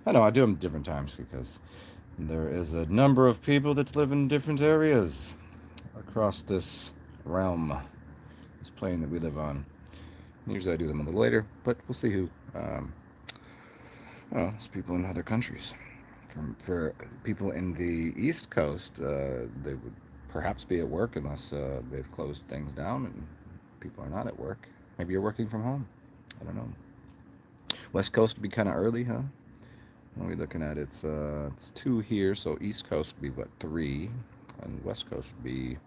I know I do them different times because there is a number of people that live in different areas across this realm, this plane that we live on. Usually I do them a little later, but we'll see who. It's people in other countries. For people in the East Coast, they would perhaps be at work unless they've closed things down and people are not at work. Maybe you're working from home. I don't know. West Coast would be kind of early, huh? What are we looking at? It's 2 here, so East Coast would be what, 3, and West Coast would be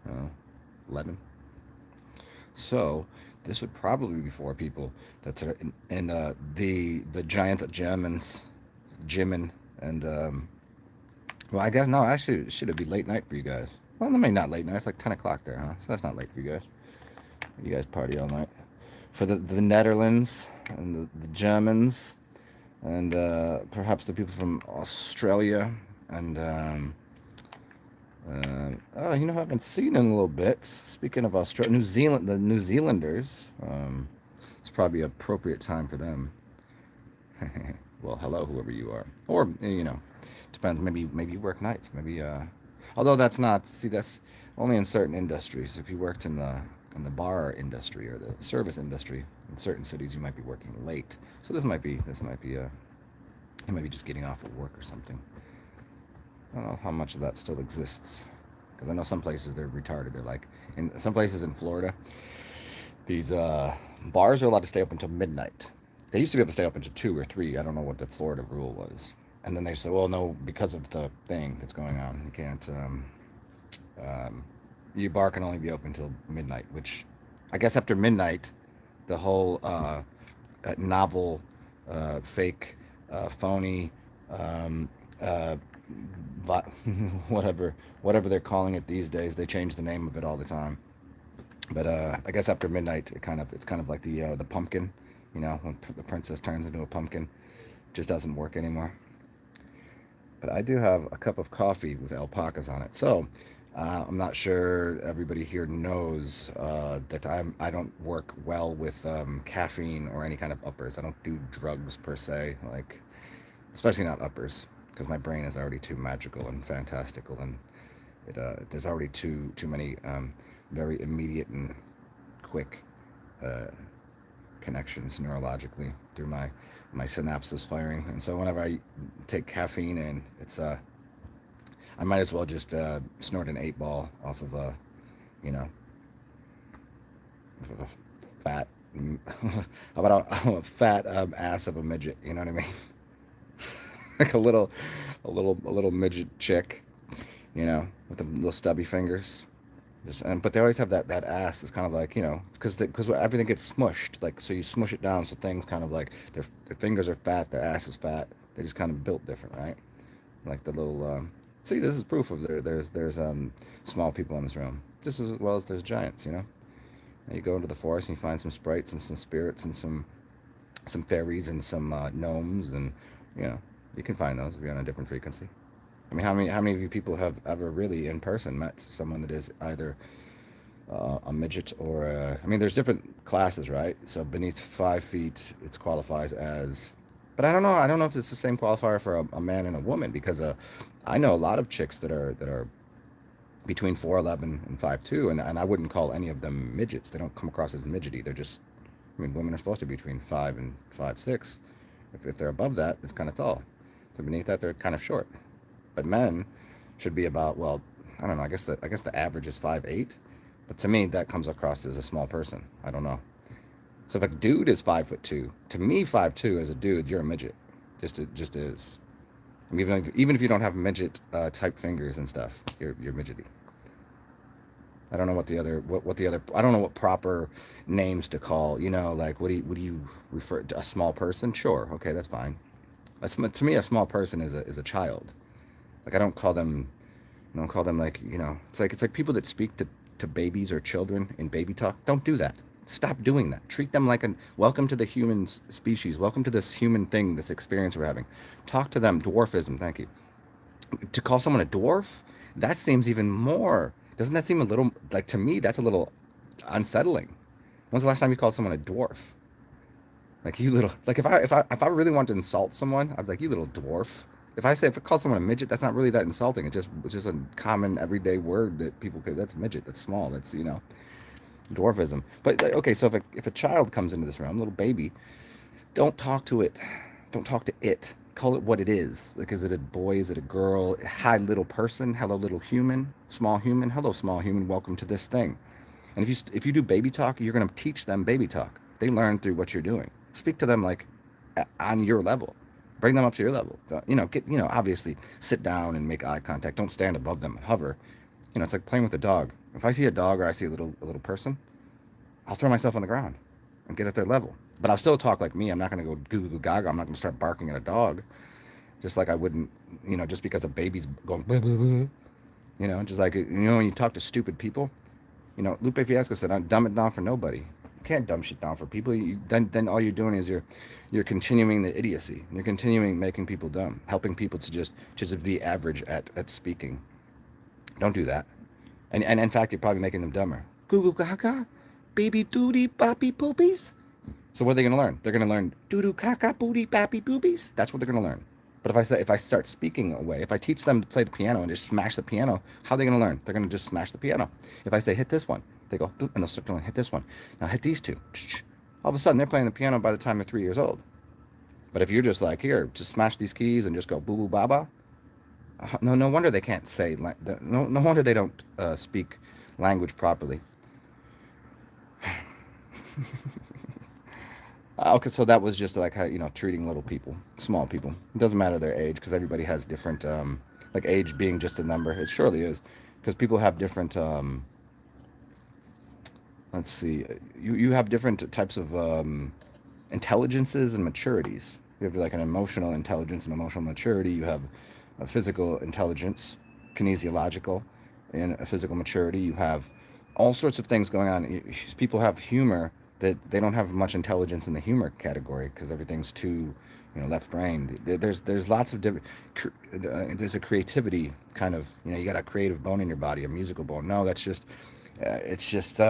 uh, 11. So this would probably be for people that are in the giant Jimin, and well, I guess no, actually, should it be late night for you guys? Well, maybe not late night. It's like 10 o'clock there, huh? So that's not late for you guys. You guys party all night. For the Netherlands and the Germans and perhaps the people from Australia and oh, you know, I haven't seen in a little bit. Speaking of Australia, New Zealand, the New Zealanders, it's probably appropriate time for them. Well, hello, whoever you are, or depends. Maybe you work nights. Maybe although that's not. See, that's only in certain industries. If you worked in the bar industry or the service industry in certain cities, you might be working late. So you might be just getting off at work or something. I don't know how much of that still exists. Because I know some places they're retarded. They're like, in some places in Florida, these bars are allowed to stay open until midnight. They used to be able to stay open until 2 or 3. I don't know what the Florida rule was. And then they say, well, no, because of the thing that's going on, you can't, your bar can only be open until midnight, which I guess after midnight, the whole novel, fake, phony, um, uh, whatever they're calling it these days. They change the name of it all the time. But I guess after midnight, it's kind of like the pumpkin, when the princess turns into a pumpkin, it just doesn't work anymore. But I do have a cup of coffee with alpacas on it, so I'm not sure everybody here knows that I don't work well with caffeine or any kind of uppers. I don't do drugs per se, like especially not uppers, because my brain is already too magical and fantastical, and there's already too many very immediate and quick uh, connections neurologically through my synapses firing, and so whenever I take caffeine in, I might as well just snort an 8 ball off of you know of a fat how about a fat ass of a midget, you know what I mean? Like a little midget chick, with the little stubby fingers. But they always have that ass that's kind of like, because everything gets smushed, like, so you smush it down, so things kind of like their fingers are fat, their ass is fat, they just kind of built different, right? Like the little see, this is proof of there's small people in this room just as well as there's giants. And you go into the forest and you find some sprites and some spirits and some fairies and some gnomes, and you know you can find those if you're on a different frequency. I mean, how many of you people have ever really in person met someone that is either a midget or I mean, there's different classes, right? So beneath 5 feet, it qualifies as. But I don't know. I don't know if it's the same qualifier for a man and a woman, because I know a lot of chicks that are between 4'11" and 5'2", and I wouldn't call any of them midgets. They don't come across as midgety. They're just. I mean, women are supposed to be between 5 and 5'6". If they're above that, it's kind of tall. If they're beneath that, they're kind of short. But men should be about, well, I don't know. I guess the average is 5'8", but to me that comes across as a small person. I don't know. So if a dude is 5'2", to me 5'2" as a dude, you're a midget. Just is. I mean, even if you don't have midget type fingers and stuff, you're midgety. I don't know what the other I don't know what proper names to call. Like what do you refer to a small person? Sure, okay, that's fine. To me, a small person is a child. Like I don't call them like, it's like people that speak to babies or children in baby talk. Don't do that. Stop doing that. Treat them like a welcome to the human species. Welcome to this human thing, this experience we're having. Talk to them. Dwarfism. Thank you. To call someone a dwarf, that seems even more. Doesn't that seem a little like, to me? That's a little unsettling. When's the last time you called someone a dwarf? Like you little, like if I really want to insult someone, I'd be like, you little dwarf. If I call someone a midget, that's not really that insulting. It's just a common everyday word that people could. That's midget. That's small. That's dwarfism. But like, okay, so if a child comes into this room, little baby, don't talk to it. Don't talk to it. Call it what it is. Like, is it a boy? Is it a girl? Hi, little person. Hello, little human. Small human. Hello, small human. Welcome to this thing. And if you do baby talk, you're going to teach them baby talk. They learn through what you're doing. Speak to them like on your level. Bring them up to your level. Obviously sit down and make eye contact. Don't stand above them and hover. It's like playing with a dog. If I see a dog or I see a little person, I'll throw myself on the ground and get at their level. But I'll still talk like me. I'm not going to go goo goo gaga. I'm not going to start barking at a dog, just like I wouldn't, just because a baby's going blah, blah, blah. Just like when you talk to stupid people. Lupe Fiasco said, "I dumb it down for nobody." You can't dumb shit down for people. Then all you're doing is you're continuing the idiocy. You're continuing making people dumb, helping people to just be average at speaking. Don't do that. And in fact, you're probably making them dumber. Goo goo gaga, baby doody boppy poopies. So what are they going to learn? They're going to learn doo doo caca booty bappy boobies. That's what they're going to learn. But if I start speaking away, if I teach them to play the piano and just smash the piano, how are they going to learn? They're going to just smash the piano. If I say hit this one, they go and they'll start to learn hit this one. Now hit these two. All of a sudden they're playing the piano by the time they're 3 years old. But if you're just like here, just smash these keys and just go boo boo baba, no wonder they can't say no wonder they don't speak language properly. Okay, so that was just like how treating little people, small people. It doesn't matter their age because everybody has different, like age being just a number. It surely is because people have different. Let's see, you have different types of intelligences and maturities. You have like an emotional intelligence and emotional maturity. You have a physical intelligence, kinesiological, and a physical maturity. You have all sorts of things going on. People have humor that they don't have much intelligence in the humor category because everything's too, left-brained. There's lots of different. There's a creativity kind of. You got a creative bone in your body, a musical bone. No, that's just. It's just.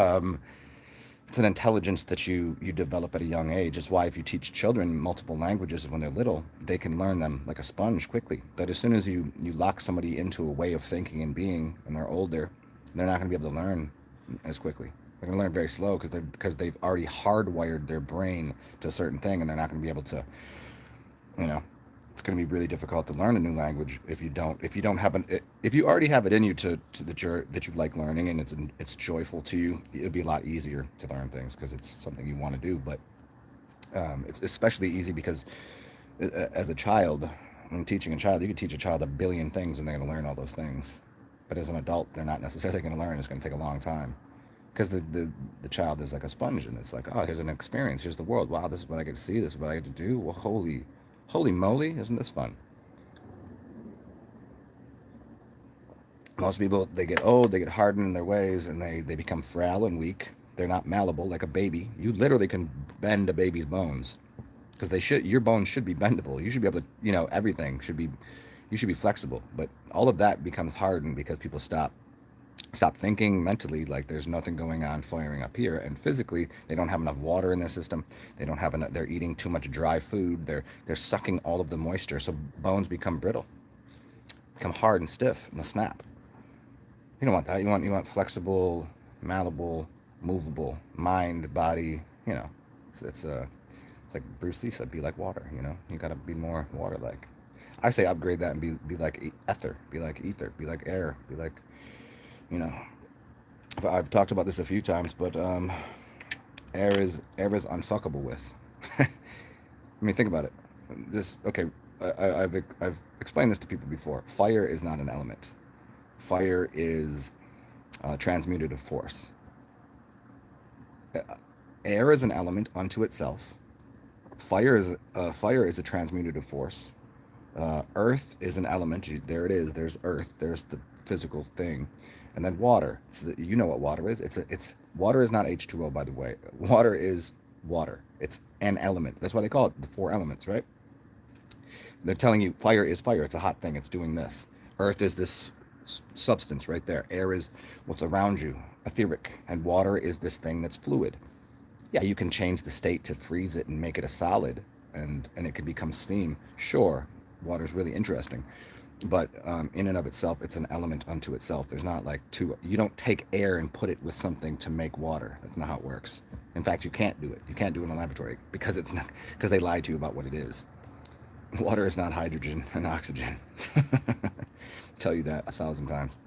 It's an intelligence that you develop at a young age. It's why if you teach children multiple languages when they're little, they can learn them like a sponge quickly. But as soon as you lock somebody into a way of thinking and being, and they're older, they're not going to be able to learn as quickly. They're going to learn very slow because they've already hardwired their brain to a certain thing, and they're not going to be able to, you know, it's going to be really difficult to learn a new language if you don't have if you already have it in you that you like learning and it's joyful to you. It'll be a lot easier to learn things because it's something you want to do. But it's especially easy because as a child, when teaching a child, you can teach a child a billion things and they're going to learn all those things. But as an adult, they're not necessarily going to learn. It's going to take a long time. Because the child is like a sponge, and it's like, oh, here's an experience, here's the world. Wow, this is what I get to see, this is what I get to do. Well, holy moly, isn't this fun? Most people, they get old, they get hardened in their ways, and they become frail and weak. They're not malleable like a baby. You literally can bend a baby's bones. Because your bones should be bendable. You should be able to, everything you should be flexible. But all of that becomes hardened because people stop thinking mentally, like there's nothing going on firing up here, and physically they don't have enough water in their system. They don't have enough. They're eating too much dry food. They're sucking all of the moisture, so bones become brittle, become hard and stiff, and they'll snap. You don't want that. You want flexible, malleable, movable mind, body. It's like Bruce Lee said, be like water. You gotta be more water like. I say upgrade that and be like ether, be like ether, be like air, be like. I've talked about this a few times, but air is unfuckable with. I mean, think about it. Okay. I've explained this to people before. Fire is not an element. Fire is transmutative force. Air is an element unto itself. Fire is a transmutative force. Earth is an element. There it is. There's earth. There's the physical thing. And then water. You know what water is? It's water is not H2O, by the way. Water is water. It's an element. That's why they call it the four elements, right? They're telling you fire is fire. It's a hot thing. It's doing this. Earth is this substance right there. Air is what's around you, etheric. And water is this thing that's fluid. Yeah, you can change the state to freeze it and make it a solid, and it can become steam. Sure, water is really interesting, but in and of itself, it's an element unto itself. There's not like two. You don't take air and put it with something to make water. That's not how it works. In fact, you can't do it. You can't do it in a laboratory because it's not, because they lied to you about what it is. Water is not hydrogen and oxygen. Tell you that 1,000 times.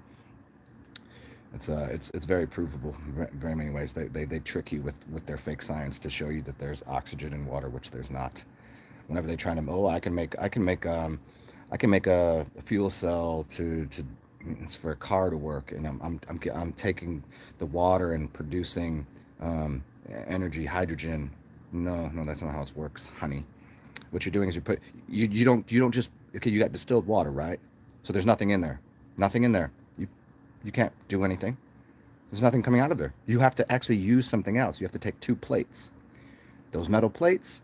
It's very provable in very many ways. They trick you with their fake science to show you that there's oxygen in water, which there's not. Whenever they try to, oh, I can make a fuel cell to it's for a car to work, and I'm taking the water and producing energy, hydrogen. No, no, that's not how it works, honey. What you're doing is you don't just, okay, you got distilled water, right? So there's nothing in there, nothing in there. You can't do anything. There's nothing coming out of there. You have to actually use something else. You have to take two plates. Those metal plates,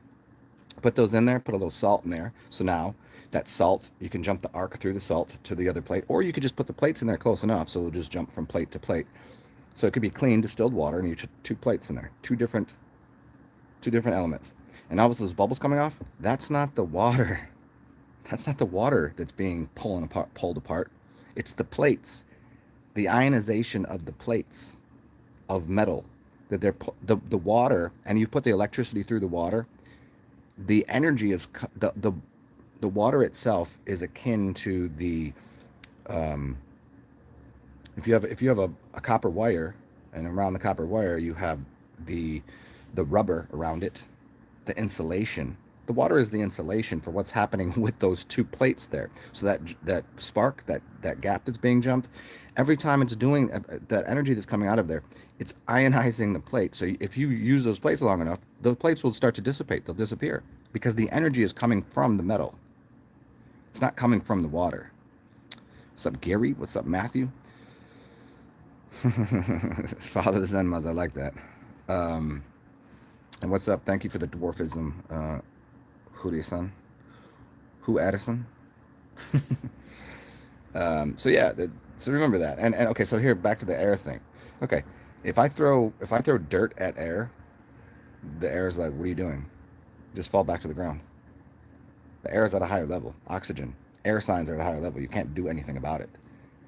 put those in there, put a little salt in there. So now that salt, you can jump the arc through the salt to the other plate, or you could just put the plates in there close enough so it'll just jump from plate to plate. So it could be clean distilled water, and you put two plates in there, two different elements. And all of those bubbles coming off, that's not the water. That's not the water that's being pulled apart. It's the plates, the ionization of the plates of metal, that the water, and you put the electricity through the water. The energy is the water itself is akin to the if you have a copper wire, and around the copper wire you have the rubber around it, the insulation. The water is the insulation for what's happening with those two plates there. So that spark, that gap that's being jumped, every time it's doing that energy that's coming out of there, it's ionizing the plate. So if you use those plates long enough, those plates will start to dissipate. They'll disappear because the energy is coming from the metal. It's not coming from the water. What's up, Gary? What's up, Matthew? Father the ZenMass, I like that. And what's up? Thank you for the dwarfism, Huri-san. Who Addison? So yeah, so remember that. And okay, so here back to the air thing. Okay, if I throw dirt at air, the air is like, what are you doing? Just fall back to the ground. The air is at a higher level. Oxygen, air signs are at a higher level. You can't do anything about it.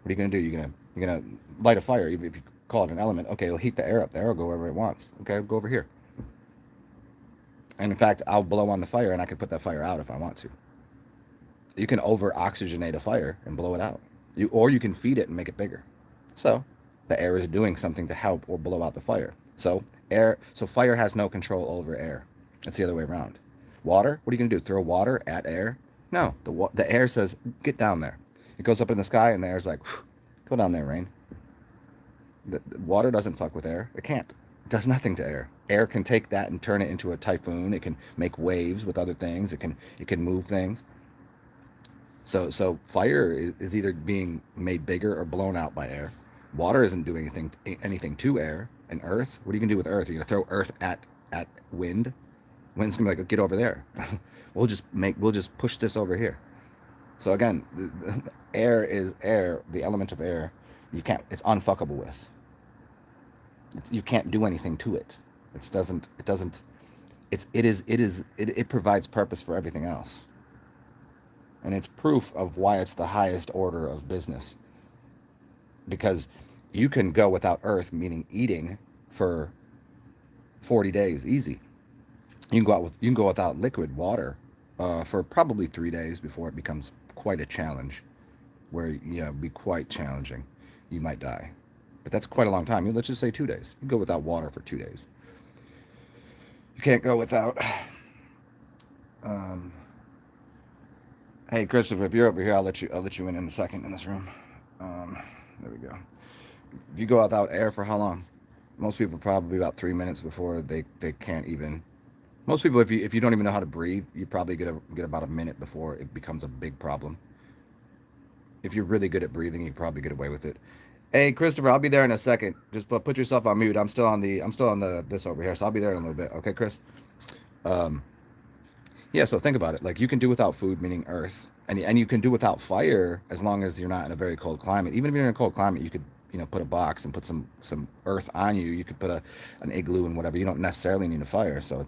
What are you gonna do? You're gonna light a fire. Even if you call it an element, okay, it'll heat the air up. The air will go wherever it wants. Okay, go over here. And in fact, I'll blow on the fire, and I can put that fire out if I want to. You can over oxygenate a fire and blow it out. Or you can feed it and make it bigger. So the air is doing something to help or blow out the fire. So fire has no control over air. It's the other way around. Water, what are you going to do? Throw water at air? No, the air says, get down there. It goes up in the sky, and the air's like, go down there, rain. The water doesn't fuck with air. It can't. It does nothing to air. Air can take that and turn it into a typhoon. It can make waves with other things. It can move things. So fire is either being made bigger or blown out by air. Water isn't doing anything to air. And earth, what are you gonna do with earth? Are you gonna throw earth at wind? Wind's gonna be like, get over there. we'll just push this over here. So again, the air is air. The element of air, it's unfuckable with. You can't do anything to it. It provides purpose for everything else. And it's proof of why it's the highest order of business. Because you can go without earth, meaning eating, for 40 days, easy. You can go without liquid water for probably 3 days before it becomes quite a challenge, where it'd be quite challenging. You might die. But that's quite a long time. Let's just say 2 days. You can go without water for 2 days. You can't go without... Hey, Christopher, if you're over here, I'll let you in a second in this room. There we go. If you go without air for how long? Most people probably about 3 minutes before they can't even... Most people, if you don't even know how to breathe, you probably get about a minute before it becomes a big problem. If you're really good at breathing, you probably get away with it. Hey, Christopher, I'll be there in a second. Just put yourself on mute. I'm still on this over here, so I'll be there in a little bit. Okay, Chris? Yeah, so think about it. Like, you can do without food, meaning earth, and you can do without fire as long as you're not in a very cold climate. Even if you're in a cold climate, you could put a box and put some earth on you. You could put an igloo and whatever. You don't necessarily need a fire. So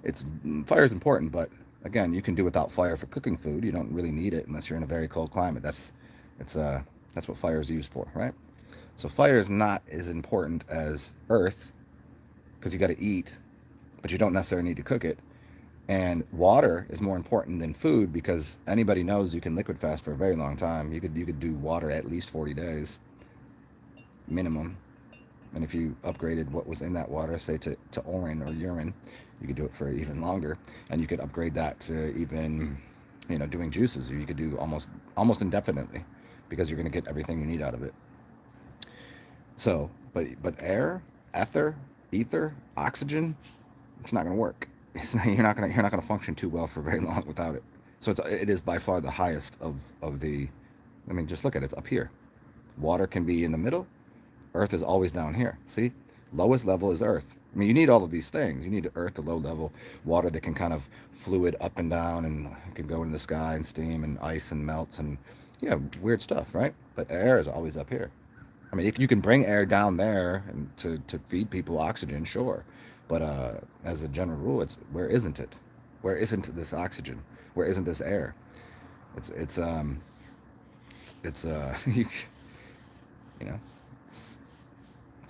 it's fire is important, but again, you can do without fire for cooking food. You don't really need it unless you're in a very cold climate. That's what fire is used for, right? So fire is not as important as earth because you got to eat, but you don't necessarily need to cook it. And water is more important than food because anybody knows you can liquid fast for a very long time. You could do water at least 40 days minimum. And if you upgraded what was in that water, say to orin or urine, you could do it for even longer. And you could upgrade that to even, doing juices. You could do almost indefinitely because you're going to get everything you need out of it. So, but air, ether, oxygen, it's not going to work. You're not going to function too well for very long without it. So it is by far the highest of the. I mean, just look at it. It's up here. Water can be in the middle. Earth is always down here. See, lowest level is Earth. I mean, you need all of these things. You need Earth, the low level, water that can kind of fluid up and down and can go into the sky and steam and ice and melts and yeah, weird stuff, right? But air is always up here. I mean, if you can bring air down there and to feed people oxygen, sure. But as a general rule, it's where isn't it? Where isn't this oxygen? Where isn't this air? It's you, you know, it's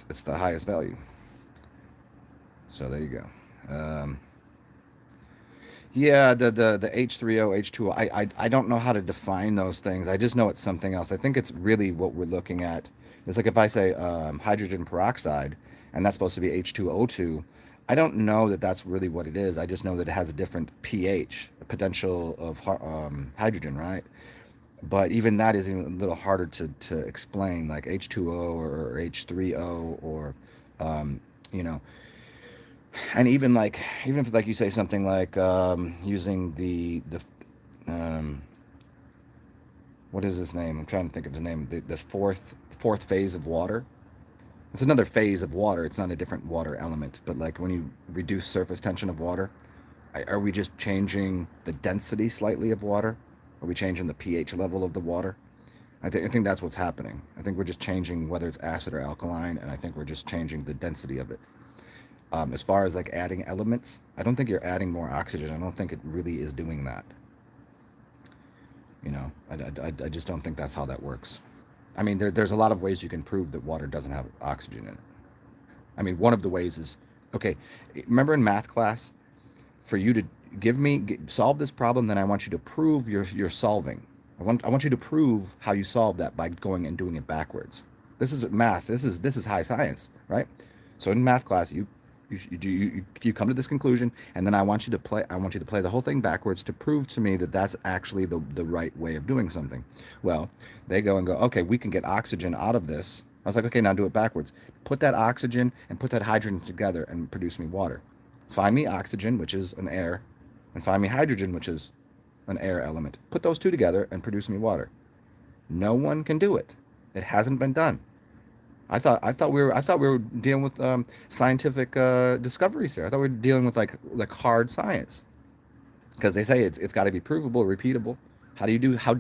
it's the highest value. So there you go. Yeah, the H3O, H2O. I don't know how to define those things. I just know it's something else. I think it's really what we're looking at. It's like if I say hydrogen peroxide, and that's supposed to be H2O2. I don't know that that's really what it is. I just know that it has a different pH, a potential of hydrogen, right? But even that is even a little harder to explain, like H2O or H3O or, you know, and even if like you say something like using the what is his name? I'm trying to think of his name. The fourth phase of water. It's another phase of water. It's not a different water element, but like when you reduce surface tension of water, are we just changing the density slightly of water? Are we changing the pH level of the water? I think that's what's happening. I think we're just changing whether it's acid or alkaline, and I think we're just changing the density of it. As far as like adding elements, I don't think you're adding more oxygen. I don't think it really is doing that. You know, I just don't think that's how that works. I mean, there's a lot of ways you can prove that water doesn't have oxygen in it. I mean, one of the ways is, okay, remember in math class, for you to solve this problem, then I want you to prove you're solving. I want you to prove how you solve that by going and doing it backwards. This is math. This is high science, right? So in math class, you come to this conclusion, and then I want you to play the whole thing backwards to prove to me that that's actually the right way of doing something. Well, they go and go, okay, we can get oxygen out of this. I was like, okay, now do it backwards. Put that oxygen and put that hydrogen together and produce me water. Find me oxygen, which is an air, and find me hydrogen, which is an air element. Put those two together and produce me water. No one can do it. It hasn't been done. I thought we were dealing with scientific discoveries here. I thought we were dealing with like hard science, because they say it's got to be provable, repeatable. How do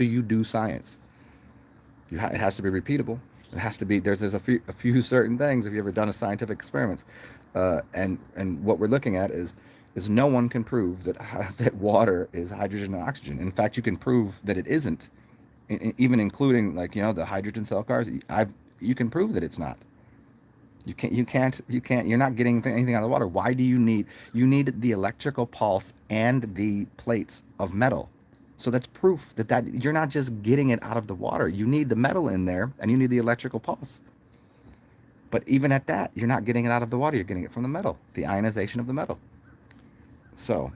you do science? It has to be repeatable. It has to be there's a few certain things. If you ever done a scientific experiments, and what we're looking at is no one can prove that that water is hydrogen and oxygen. In fact, you can prove that it isn't, even including the hydrogen cell cars. You can prove that it's not. You're not getting anything out of the water. Why do you need the electrical pulse and the plates of metal? So that's proof that you're not just getting it out of the water. You need the metal in there and you need the electrical pulse. But even at that, you're not getting it out of the water. You're getting it from the metal, the ionization of the metal. So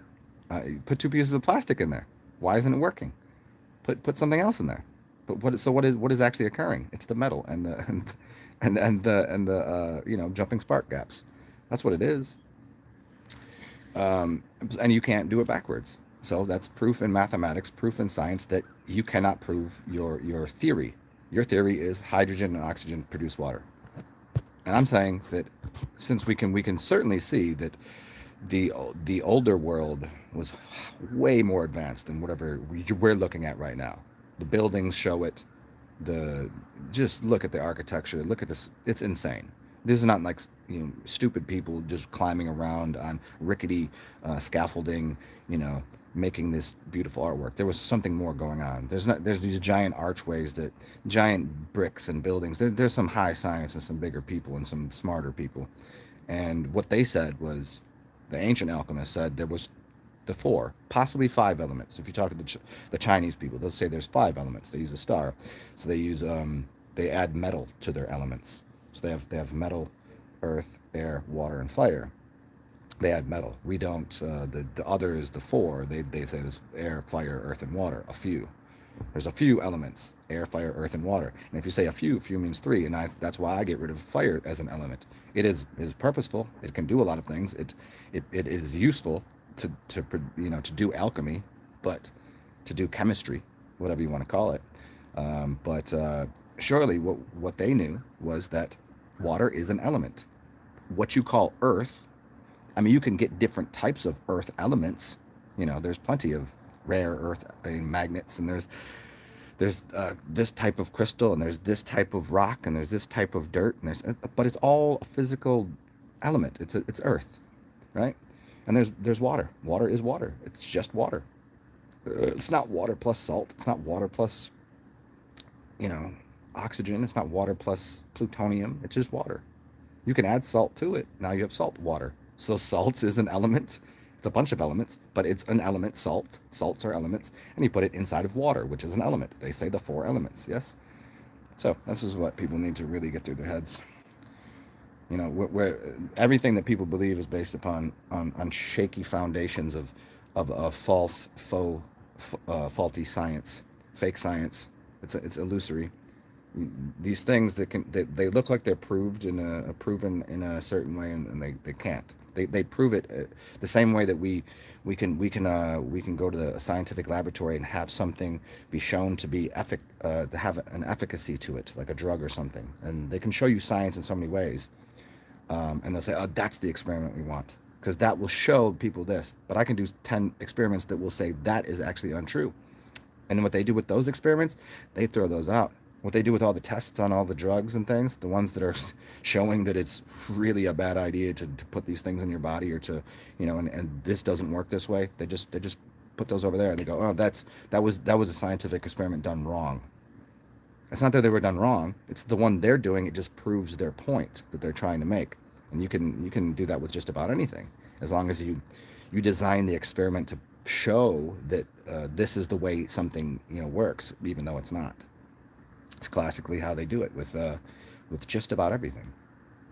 you put two pieces of plastic in there. Why isn't it working? Put something else in there. But what is actually occurring? It's the metal and the jumping spark gaps. That's what it is. And you can't do it backwards. So that's proof in mathematics, proof in science that you cannot prove your theory. Your theory is hydrogen and oxygen produce water. And I'm saying that since we can certainly see that the older world was way more advanced than whatever we're looking at right now. The buildings show it. the just look at the architecture. Look at this. It's insane. This is not like stupid people just climbing around on rickety scaffolding, making this beautiful artwork. There was something more going on. There's these giant archways, that giant bricks and buildings. There's some high science and some bigger people and some smarter people. And what they said was, the ancient alchemists said there was the four, possibly five elements. If you talk to the Chinese people, they'll say there's five elements. They use a star, so they add metal to their elements. So they have metal, earth, air, water, and fire. They add metal. We don't. The other is the four. They say this: air, fire, earth, and water. A few. There's a few elements: air, fire, earth, and water. And if you say a few means three, and that's why I get rid of fire as an element. It is purposeful. It can do a lot of things. It is useful to do alchemy, but to do chemistry, whatever you want to call it. But surely what they knew was that water is an element. What you call earth, I mean, you can get different types of earth elements. There's plenty of rare earth, magnets, and there's this type of crystal, and there's this type of rock, and there's this type of dirt, but it's all a physical element. It's earth, right? And there's water. Water is water. It's just water. It's not water plus salt. It's not water plus you know oxygen. It's not water plus plutonium. It's just water. You can add salt to it. Now you have salt water. So salt is an element. It's a bunch of elements, but it's an element, salt. Salts are elements, and you put it inside of water, which is an element. They say the four elements, yes? So this is what people need to really get through their heads. Where everything that people believe is based upon on shaky foundations of false, faux, faulty science, fake science. It's illusory. These things they look like they're proven in a certain way, and they can't. They prove it the same way that we can go to a scientific laboratory and have something be shown to have an efficacy to it, like a drug or something, and they can show you science in so many ways, and they'll say, oh, that's the experiment we want, because that will show people this. But I can do 10 experiments that will say that is actually untrue. And what they do with those experiments, they throw those out. What they do with all the tests on all the drugs and things, the ones that are showing that it's really a bad idea to put these things in your body, or to, and this doesn't work this way. They just put those over there, and they go, oh, that was a scientific experiment done wrong. It's not that they were done wrong. It's the one they're doing. It just proves their point that they're trying to make. And you can do that with just about anything, as long as you design the experiment to show that this is the way something works, even though it's not. It's classically how they do it with just about everything,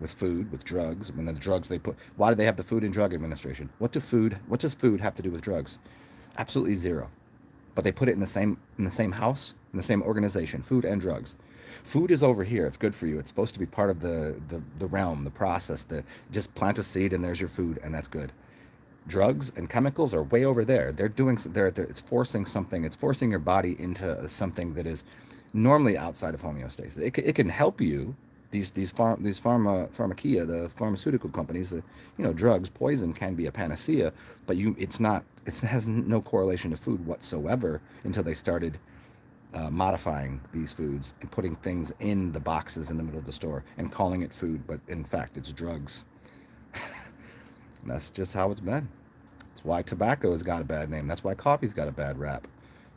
with food, with drugs. I mean, the drugs they put. Why do they have the Food and Drug Administration? What does food have to do with drugs? Absolutely zero. But they put it in the same house, in the same organization. Food and drugs. Food is over here. It's good for you. It's supposed to be part of the realm, the process. Just plant a seed and there's your food, and that's good. Drugs and chemicals are way over there. It's forcing something. It's forcing your body into something that is normally outside of homeostasis. It can help you. These pharmakeia, the pharmaceutical companies, drugs, poison can be a panacea, but it's not. It has no correlation to food whatsoever until they started modifying these foods and putting things in the boxes in the middle of the store and calling it food, but in fact it's drugs. And that's just how it's been. That's why tobacco has got a bad name. That's why coffee's got a bad rap,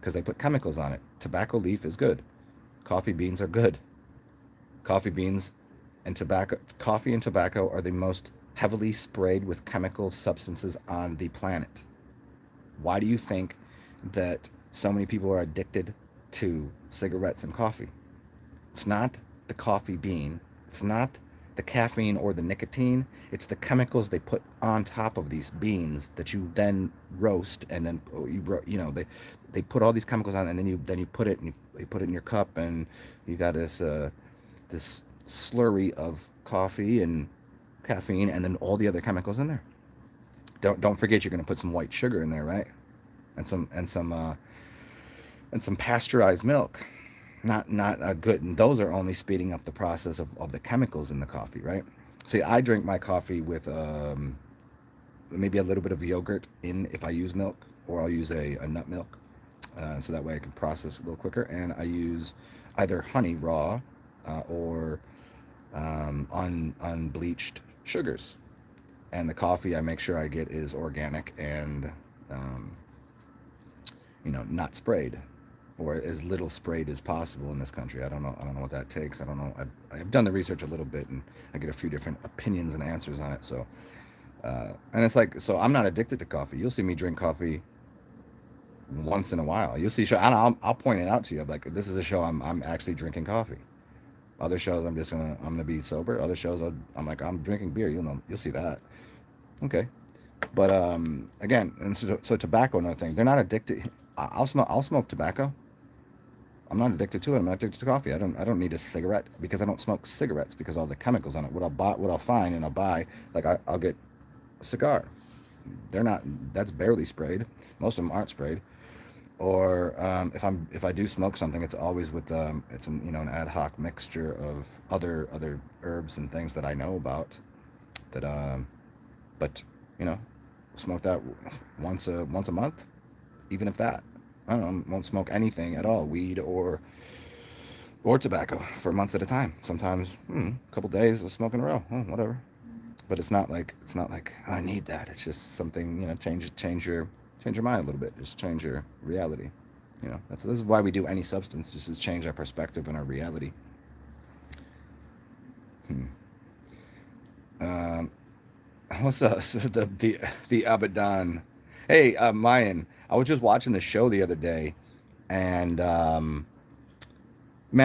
because they put chemicals on it. Tobacco leaf is good. Coffee beans are good. Coffee and tobacco are the most heavily sprayed with chemical substances on the planet. Why do you think that so many people are addicted to cigarettes and coffee? It's not the coffee bean. It's not the caffeine or the nicotine. It's the chemicals they put on top of these beans that you then roast, and then they put all these chemicals on, and then you put it in your cup, and you got this slurry of coffee and caffeine, and then all the other chemicals in there. Don't forget, you're going to put some white sugar in there, right? And some pasteurized milk. Not good. And those are only speeding up the process of the chemicals in the coffee, right? See, I drink my coffee with maybe a little bit of yogurt if I use milk, or I'll use a nut milk, so that way I can process a little quicker. And I either honey raw or unbleached sugars. And the coffee I make sure I get is organic and um, not sprayed, or as little sprayed as possible in this country. I don't know what that takes. I don't know. I've done the research a little bit, and I get a few different opinions and answers on it. So, and it's like, so I'm not addicted to coffee. You'll see me drink coffee once in a while. You'll see show, and I'll point it out to you. I'm like, this is a show I'm actually drinking coffee. Other shows I'm gonna be sober. Other shows I'm like, I'm drinking beer. You'll see that. Okay. But again, and so tobacco, another thing. They're not addicted. I'll smoke tobacco. I'm not addicted to it. I'm not addicted to coffee. I don't need a cigarette because I don't smoke cigarettes because all the chemicals on it. What I'll find and I'll buy, like I'll get a cigar. They're not. That's barely sprayed. Most of them aren't sprayed. Or if I do smoke something, it's always with it's an ad hoc mixture of other herbs and things that I know about. That but you know, smoke that once a month, even if that. I don't know. Won't smoke anything at all, weed or tobacco for months at a time. Sometimes a couple days of smoking a row, whatever. But it's not like I need that. It's just something, change your mind a little bit. Just change your reality. This is why we do any substance, just to change our perspective and our reality. Hmm. Um, what's up? The Abaddon. Hey, Mayan. I was just watching the show the other day, and man,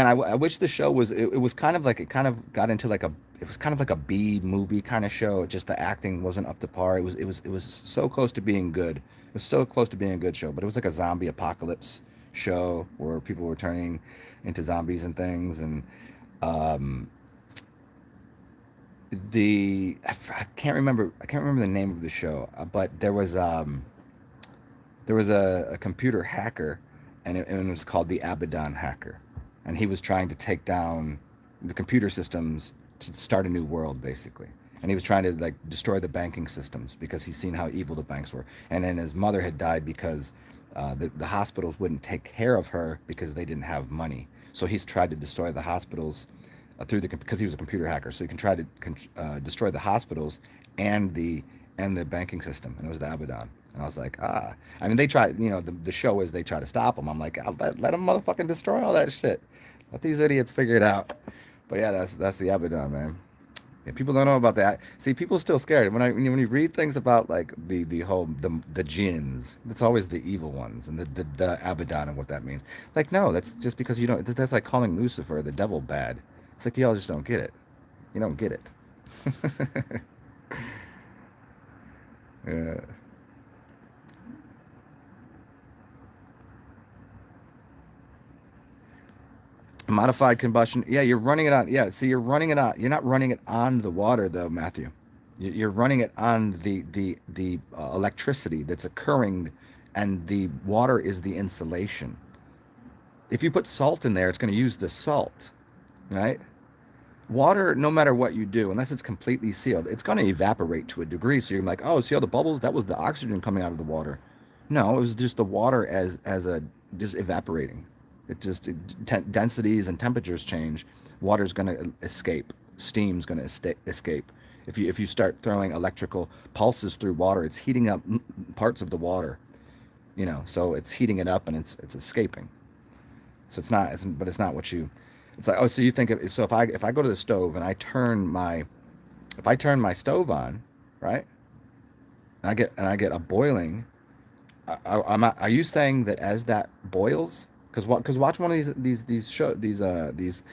I wish the show was. It was kind of like it kind of got into like a. It was kind of like a B movie kind of show. Just the acting wasn't up to par. It was so close to being good. It was so close to being a good show, but it was like a zombie apocalypse show where people were turning into zombies and things, and um, I can't remember the name of the show, but there was a computer hacker, and it was called the Abaddon hacker, and he was trying to take down the computer systems to start a new world, basically. And he was trying to like destroy the banking systems because he's seen how evil the banks were. And then his mother had died because the hospitals wouldn't take care of her because they didn't have money. So he's tried to destroy the hospitals because he was a computer hacker. So he can try to destroy the hospitals and the banking system. And it was the Abaddon. And I was like, ah. I mean, they try, the show is they try to stop him. I'm like, let them motherfucking destroy all that shit. Let these idiots figure it out. But yeah, that's the Abaddon, man. Yeah, people don't know about that. See, people still scared when you read things about like the jinns. It's always the evil ones and the Abaddon and what that means. Like, no, that's just because you don't. That's like calling Lucifer the devil bad. It's like y'all just don't get it. You don't get it. Yeah. Modified combustion. Yeah, you're running it on. Yeah, see, you're running it on. You're not running it on the water though, Matthew. You're running it on the electricity that's occurring, and the water is the insulation. If you put salt in there, it's going to use the salt, right? Water, no matter what you do, unless it's completely sealed, it's going to evaporate to a degree. So you're like, oh, see all the bubbles? That was the oxygen coming out of the water. No, it was just the water as a just evaporating. Densities and temperatures change. Water's going to escape. Steam's going to escape. If you start throwing electrical pulses through water, it's heating up parts of the water. So it's heating it up and it's escaping. So but it's not what you. It's like, oh, so you think so if I go to the stove and if I turn my stove on, right, and I get a boiling. Are you saying that as that boils? Because watch one of these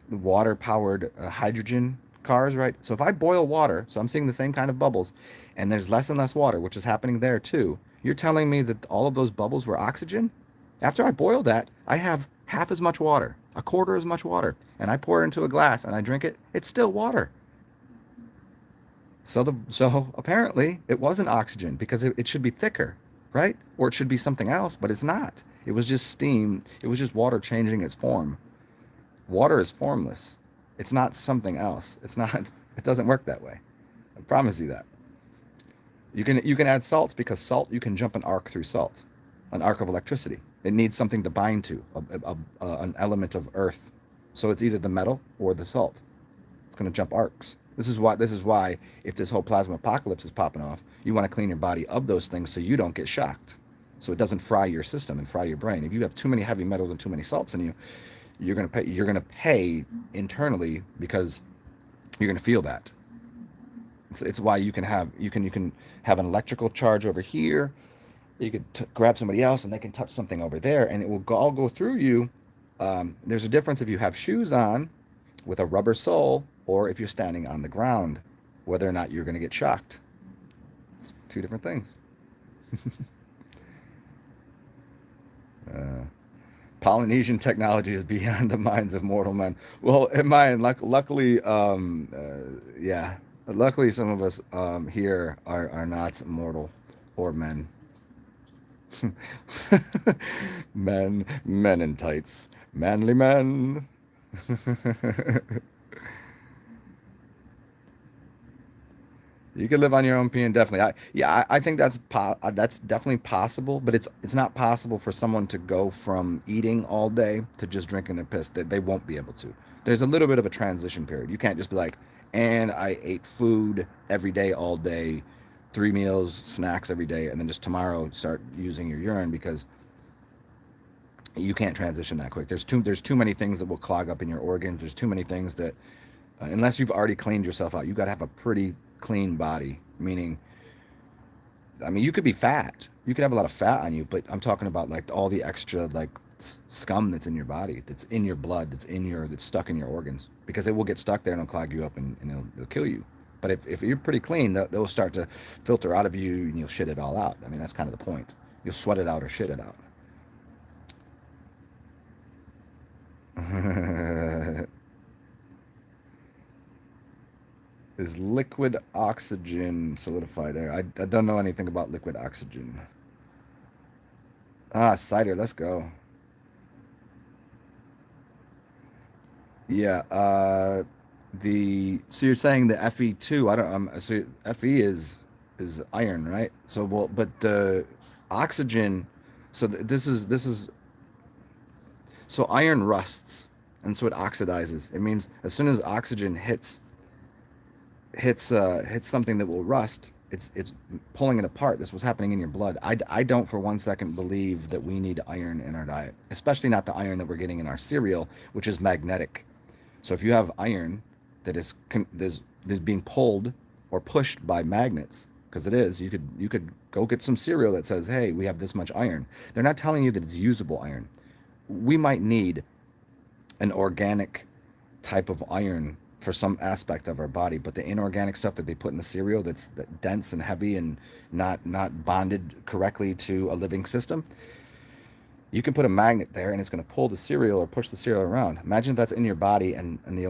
water powered hydrogen cars, right? So if I boil water, so I'm seeing the same kind of bubbles, and there's less and less water, which is happening there too. You're telling me that all of those bubbles were oxygen? After I boil that, I have half as much water, a quarter as much water, and I pour it into a glass and I drink it. It's still water. So apparently it wasn't oxygen because it should be thicker, right? Or it should be something else, but it's not. It was just steam. It was just water changing its form. Water is formless. It's not something else. It's not. It doesn't work that way. I promise you that. You can add salts because salt you can jump an arc through salt, an arc of electricity. It needs something to bind to, an element of earth So it's either the metal or the salt. It's going to jump arcs. This is why if this whole plasma apocalypse is popping off, you want to clean your body of those things so you don't get shocked. So it doesn't fry your system and fry your brain. If you have too many heavy metals and too many salts in you, you're going to pay internally because you're going to feel that. It's why you can have an electrical charge over here. You could grab somebody else and they can touch something over there and it will all go through you. There's a difference if you have shoes on with a rubber sole or if you're standing on the ground, whether or not you're going to get shocked. It's two different things. Polynesian technology is beyond the minds of mortal men. Well, in mine, luckily, yeah, luckily some of us here are not mortal or men. Men in tights, manly men. You could live on your own pee indefinitely. I think that's definitely possible, but it's not possible for someone to go from eating all day to just drinking their piss. That they won't be able to. There's a little bit of a transition period. You can't just be like, and I ate food every day all day, 3 meals, snacks every day, and then just tomorrow start using your urine because you can't transition that quick. There's too many things that will clog up in your organs. There's too many things that unless you've already cleaned yourself out, you got to have a pretty clean body. Meaning, I mean, you could be fat. You could have a lot of fat on you, but I'm talking about like all the extra like scum that's in your body, that's in your blood, that's stuck in your organs, because it will get stuck there and it'll clog you up and it'll kill you. But if you're pretty clean, they'll start to filter out of you and you'll shit it all out. I mean, that's kind of the point. You'll sweat it out or shit it out. Is liquid oxygen solidified air? I don't know anything about liquid oxygen. Ah, cider, let's go. Yeah, the so you're saying the Fe2, I don't so Fe is iron, right? So well, but the oxygen, so this is so iron rusts and so it oxidizes. It means as soon as oxygen hits something that will rust, it's pulling it apart. This was happening in your blood. I don't for 1 second believe that we need iron in our diet, especially not the iron that we're getting in our cereal, which is magnetic. So if you have iron that is being pulled or pushed by magnets, because it is, you could go get some cereal that says, hey, we have this much iron. They're not telling you that it's usable iron. We might need an organic type of iron for some aspect of our body, but the inorganic stuff that they put in the cereal that's dense and heavy and not bonded correctly to a living system, you can put a magnet there and it's going to pull the cereal or push the cereal around. Imagine if that's in your body and the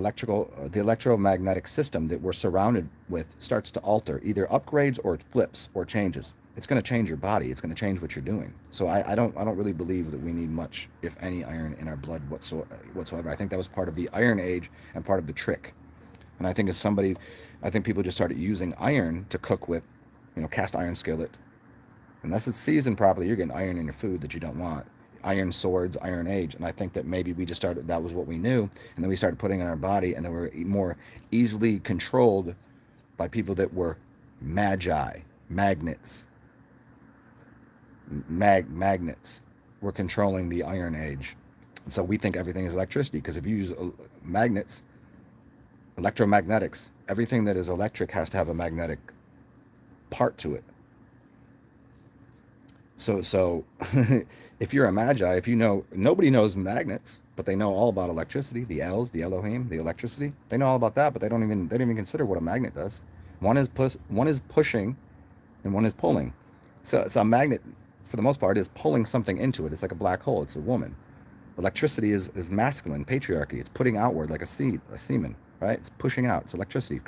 electromagnetic system that we're surrounded with starts to alter, either upgrades or flips or changes. It's going to change your body. It's going to change what you're doing. So I don't really believe that we need much, if any, iron in our blood whatsoever. I think that was part of the Iron Age and part of the trick. And I think people just started using iron to cook with, cast iron skillet. Unless it's seasoned properly, you're getting iron in your food that you don't want. Iron swords, Iron Age. And I think that maybe we just started, that was what we knew. And then we started putting it in our body, and then we're more easily controlled by people that were magi, magnets. Magnets were controlling the Iron Age. And so we think everything is electricity, because if you use magnets, electromagnetics, everything that is electric has to have a magnetic part to it. So if you're a magi, if you know, nobody knows magnets, but they know all about electricity, the L's, the Elohim, the electricity. They know all about that, but they don't even consider what a magnet does. One is pushing and one is pulling. So a magnet, for the most part, is pulling something into it. It's like a black hole. It's a woman. Electricity is masculine, patriarchy. It's putting outward like a semen, right? It's pushing out. It's electricity.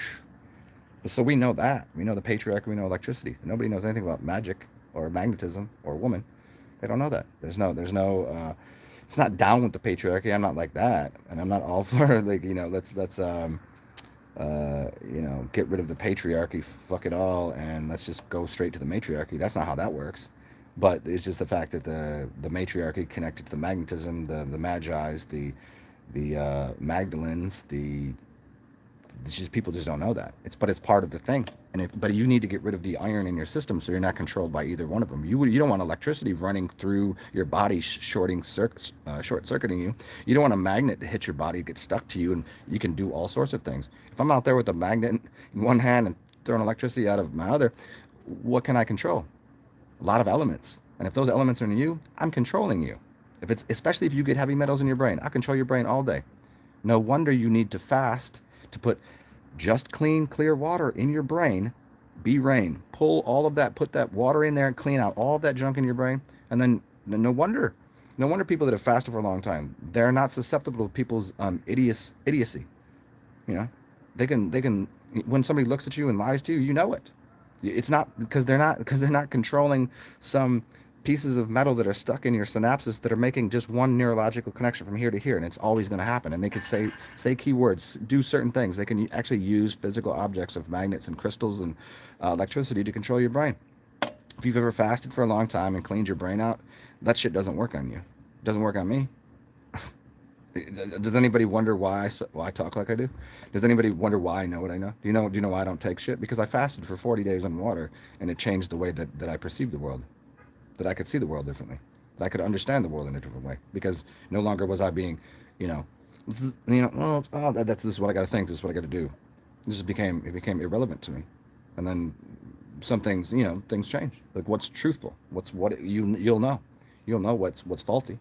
So we know that. We know the patriarchy. We know electricity. Nobody knows anything about magic or magnetism or woman. They don't know that. It's not down with the patriarchy. I'm not like that. And I'm not all for let's get rid of the patriarchy, fuck it all, and let's just go straight to the matriarchy. That's not how that works. But it's just the fact that the matriarchy connected to the magnetism, the magi's, the the Magdalens, it's just people just don't know that. But it's part of the thing. But you need to get rid of the iron in your system so you're not controlled by either one of them. You don't want electricity running through your body, short circuiting you. You don't want a magnet to hit your body, get stuck to you, and you can do all sorts of things. If I'm out there with a magnet in one hand and throwing electricity out of my other, what can I control? A lot of elements. And if those elements are in you, I'm controlling you. Especially if you get heavy metals in your brain, I control your brain all day. No wonder you need to fast to put just clean, clear water in your brain. Be rain. Pull all of that, put that water in there and clean out all of that junk in your brain. And then no wonder people that have fasted for a long time, they're not susceptible to people's idiocy. You know, they can when somebody looks at you and lies to you, you know it. It's not because they're not controlling some pieces of metal that are stuck in your synapses that are making just one neurological connection from here to here, and it's always going to happen. And they can say keywords, do certain things. They can actually use physical objects of magnets and crystals and electricity to control your brain. If you've ever fasted for a long time and cleaned your brain out, that shit doesn't work on you. It doesn't work on me. Does anybody wonder why I talk like I do? Does anybody wonder why I know what I know? Do you know why I don't take shit? Because I fasted for 40 days on water, and it changed the way that I perceive the world, that I could see the world differently, that I could understand the world in a different way. Because no longer was I being, this is what I got to think, this is what I got to do. It became irrelevant to me, and then some things, things change. Like what's truthful, you'll know what's faulty.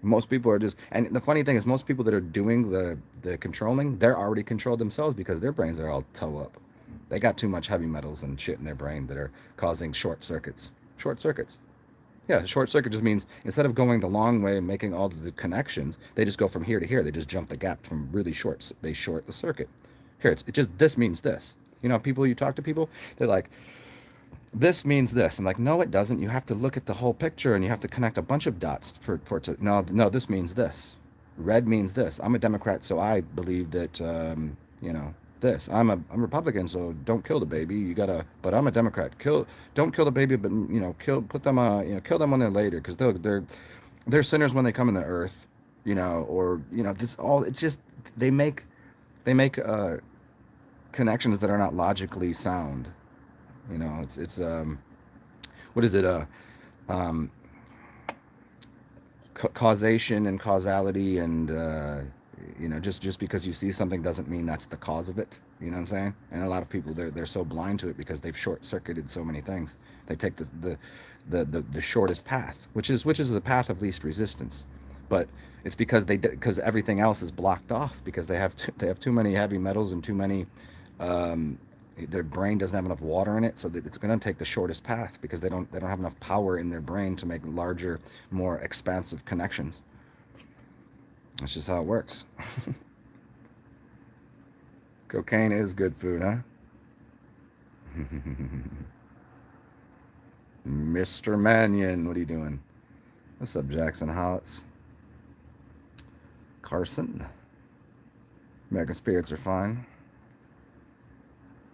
Most people are just, and the funny thing is, most people that are doing the controlling, they're already controlled themselves because their brains are all toe up. They got too much heavy metals and shit in their brain that are causing short circuits. Short circuits. Yeah, short circuit just means instead of going the long way and making all the connections, they just go from here to here. They just jump the gap from really short. They short the circuit. Here, this means this. People, you talk to people, they're like, this means this. I'm like, no, it doesn't. You have to look at the whole picture and you have to connect a bunch of dots for it to. No, this means this. Red means this. I'm a Democrat, so I believe that, this. I'm a Republican, so don't kill the baby. But I'm a Democrat. Don't kill the baby, but put them, kill them when they're later, because they're sinners when they come in the earth, this all. It's just they make connections that are not logically sound. It's what is it? Um, Causation and causality, and just because you see something doesn't mean that's the cause of it. You know what I'm saying? And a lot of people, they're so blind to it because they've short circuited so many things. They take the shortest path, which is the path of least resistance, but it's because everything else is blocked off because they have too many heavy metals and too many. Their brain doesn't have enough water in it, so that it's going to take the shortest path because they don't have enough power in their brain to make larger, more expansive connections. That's just how it works. Cocaine is good food, huh? Mr. Mannion, what are you doing? What's up, Jackson Hollis? Carson? American spirits are fine.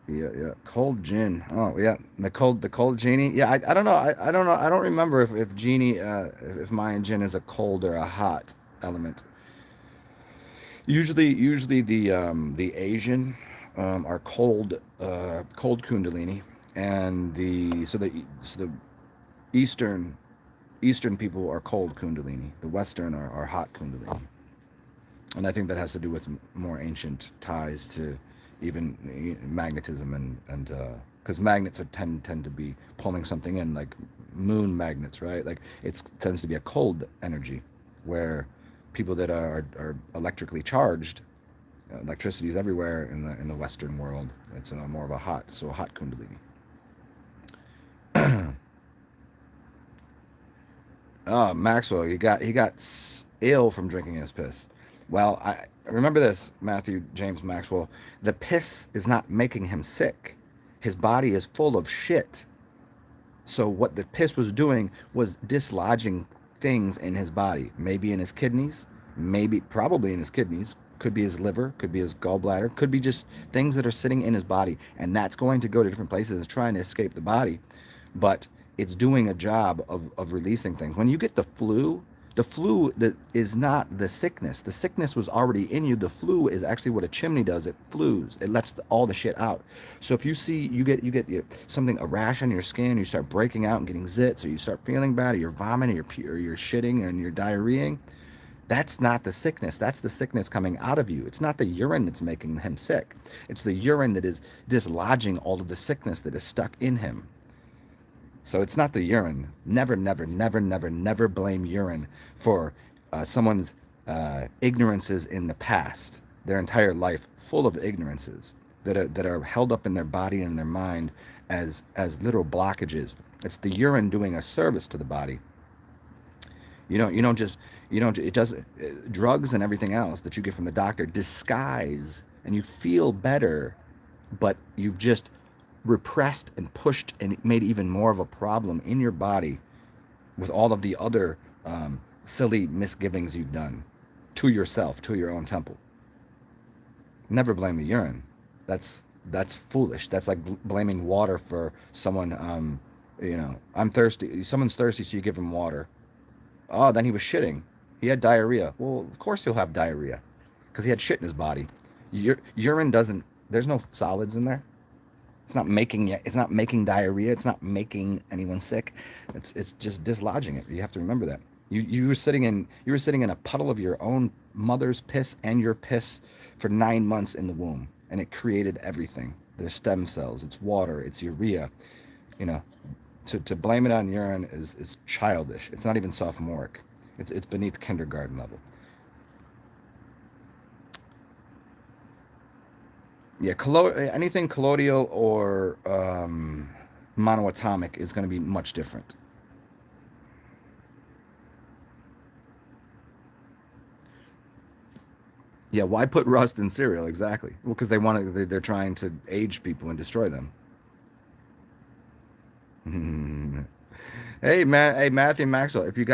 Yeah. Cold gin. Oh, yeah. The cold genie. Yeah, I don't know. I don't know. I don't remember if genie, if Mayan gin is a cold or a hot element. Usually the Asian are cold Kundalini, and the Eastern people are cold Kundalini. The Western are hot Kundalini, and I think that has to do with more ancient ties to even magnetism and because magnets tend to be pulling something in, like moon magnets, right? Like it tends to be a cold energy, where people that are electrically charged, electricity is everywhere in the Western world. It's more of a hot Kundalini. Oh, Maxwell, he got ill from drinking his piss. Well, I remember this, Matthew James Maxwell. The piss is not making him sick. His body is full of shit. So what the piss was doing was dislodging things in his body, maybe in his kidneys, probably in his kidneys, could be his liver, could be his gallbladder, could be just things that are sitting in his body, and that's going to go to different places. It's trying to escape the body, but it's doing a job of releasing things. When you get the The flu that is not the sickness. The sickness was already in you. The flu is actually what a chimney does. It flues. It lets all the shit out. So if you see something, a rash on your skin, you start breaking out and getting zits, or you start feeling bad, or you're vomiting, or you're shitting, and you're diarrheaing, that's not the sickness. That's the sickness coming out of you. It's not the urine that's making him sick. It's the urine that is dislodging all of the sickness that is stuck in him. So it's not the urine. Never, never, never, never, never blame urine for someone's ignorances in the past, their entire life full of ignorances that are held up in their body and their mind as literal blockages. It's the urine doing a service to the body. It does, drugs and everything else that you get from the doctor disguise, and you feel better, but you've just repressed and pushed and made even more of a problem in your body with all of the other silly misgivings you've done to yourself, to your own temple. Never blame the urine. That's foolish. That's like blaming water for someone. I'm thirsty. Someone's thirsty, so you give him water. Oh, then he was shitting. He had diarrhea. Well, of course he'll have diarrhea because he had shit in his body. Urine doesn't. There's no solids in there. It's not making diarrhea. It's not making anyone sick. It's just dislodging it. You have to remember that. You were sitting in a puddle of your own mother's piss and your piss for 9 months in the womb, and it created everything. There's stem cells. It's water. It's urea. To blame it on urine is childish. It's not even sophomoric. It's beneath kindergarten level. Yeah, anything colloidal or monoatomic is going to be much different. Yeah, why put rust in cereal? Exactly. Well, because they're trying to age people and destroy them. Hey man, hey Matthew Maxwell, if you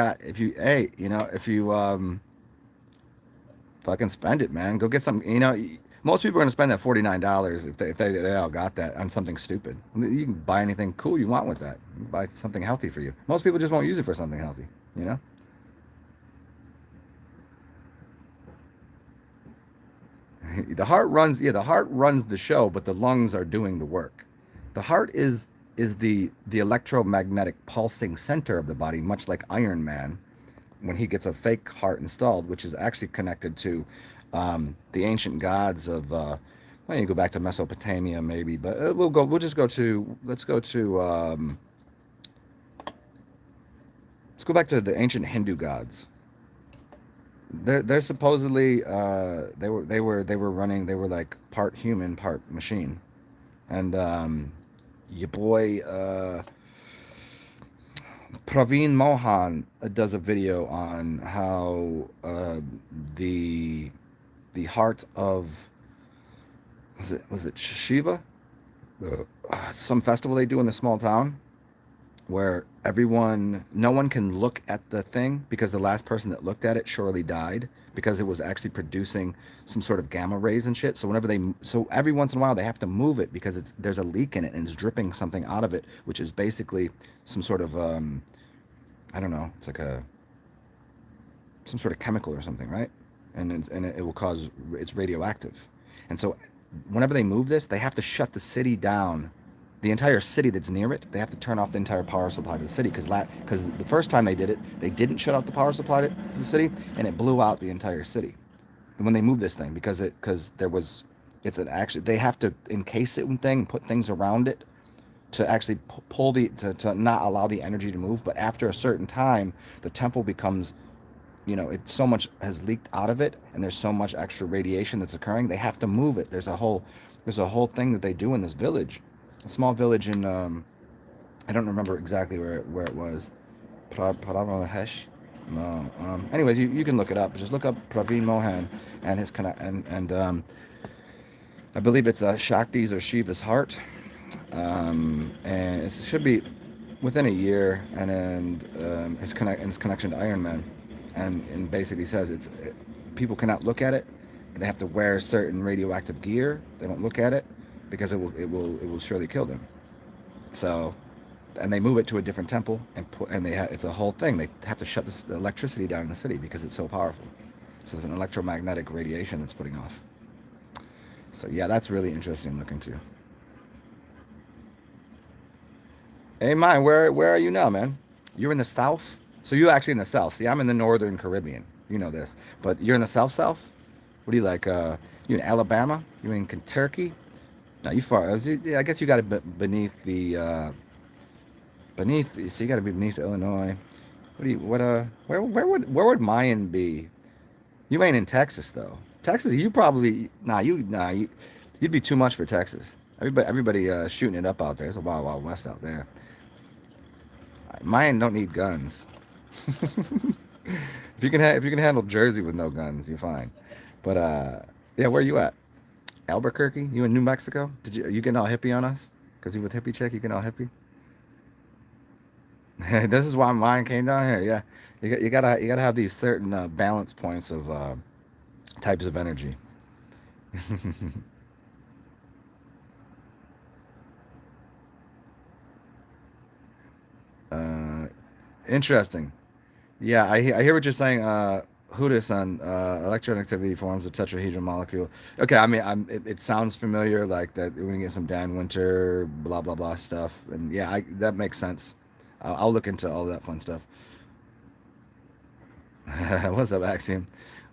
fucking spend it, man. Go get some. Most people are gonna spend that $49 if they all got that on something stupid. You can buy anything cool you want with that. You can buy something healthy for you. Most people just won't use it for something healthy. The heart runs the show, but the lungs are doing the work. The heart is the electromagnetic pulsing center of the body, much like Iron Man when he gets a fake heart installed, which is actually connected to the ancient gods of. You go back to Mesopotamia, maybe, but let's go back to the ancient Hindu gods. They're supposedly they were like part human, part machine, and your boy Praveen Mohan does a video on how the heart of was it Shiva, some festival they do in the small town where no one can look at the thing because the last person that looked at it surely died because it was actually producing some sort of gamma rays and shit. So every once in a while they have to move it because there's a leak in it and it's dripping something out of it, which is basically some sort of I don't know, it's like some sort of chemical or something, right? And it will cause, it's radioactive. And so whenever they move this, they have to shut the city down. The entire city that's near it, they have to turn off the entire power supply to the city because the first time they did it, they didn't shut off the power supply to the city, and it blew out the entire city. And when they moved this thing, because they have to encase it and put things around it to actually to not allow the energy to move. But after a certain time, the temple becomes, so much has leaked out of it, and there's so much extra radiation that's occurring. They have to move it. There's a whole thing that they do in this village. A small village in I don't remember exactly where it was. Pravahesh. No. Anyways, you can look it up. Just look up Praveen Mohan and his and I believe it's Shakti's or Shiva's heart, and it should be within a year. And then his connection to Iron Man, and basically says people cannot look at it. They have to wear certain radioactive gear. They don't look at it because it will surely kill them. So and they move it to a different temple and it's a whole thing. They have to shut the electricity down in the city because it's so powerful. So it's an electromagnetic radiation that's putting off. So yeah, that's really interesting to look into. Hey, mine, where are you now, man? You're in the South? So you're actually in the South. See, I'm in the Northern Caribbean. You know this. But you're in the South South? What do you like? You in Alabama? You in Kentucky? No, you far. I guess you got it beneath so you got to be beneath Illinois. Where would Mayan be? You ain't in Texas though. Texas, you probably you'd be too much for Texas. Everybody shooting it up out there. It's a wild, wild west out there. Mine don't need guns. If you can handle Jersey with no guns, you're fine. But yeah, where you at? Albuquerque? You in New Mexico? You getting all hippie on us? Cause you with hippie chick, you getting all hippie? This is why mine came down here. Yeah, you gotta have these certain balance points of types of energy. uh, Interesting. Yeah, I hear what you're saying. Hudasan, electron forms a tetrahedral molecule. Okay, I mean, it sounds familiar, like that when you get some Dan Winter, blah blah blah stuff, and yeah, that makes sense. I'll look into all that fun stuff. What's up, Axiom?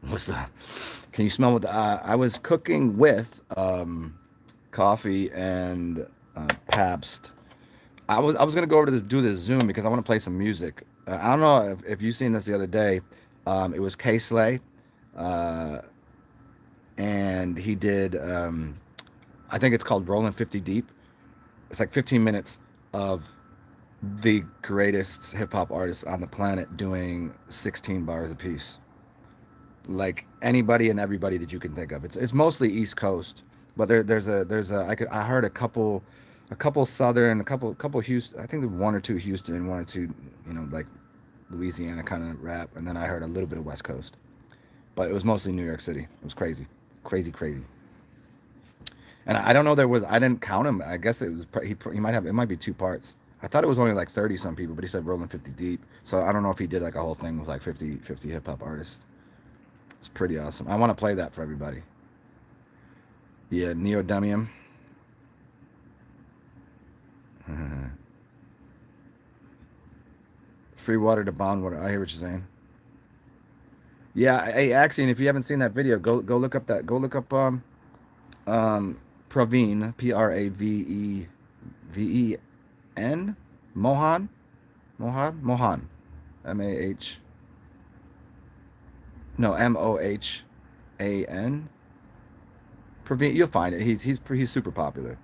What's the? Can you smell what I was cooking with coffee and Pabst. I was gonna go over to do this Zoom because I want to play some music. I don't know if you seen this the other day. It was K Slay, uh, and he did. I think it's called Rolling 50 Deep. It's like 15 minutes of the greatest hip hop artists on the planet doing 16 bars apiece. Like anybody and everybody that you can think of. It's mostly East Coast, but there's a I heard a couple Southern, a couple Houston. I think the one or two Houston, one or two like Louisiana kind of rap, and then I heard a little bit of West Coast, but it was mostly New York City. It was crazy, crazy, crazy. And I don't know. I didn't count him. I guess it was he might have, it might be two parts. I thought it was only like 30 some people, but he said rolling 50 deep. So I don't know if he did like a whole thing with like 50 hip hop artists. It's pretty awesome. I want to play that for everybody. Yeah, neodymium. Free water to bond water. I hear what you're saying. Yeah, hey, actually, and if you haven't seen that video, go look up Praveen, Praven, Mohan, Mohan, Mah, no, Mohan. Praveen, you'll find it. He's super popular.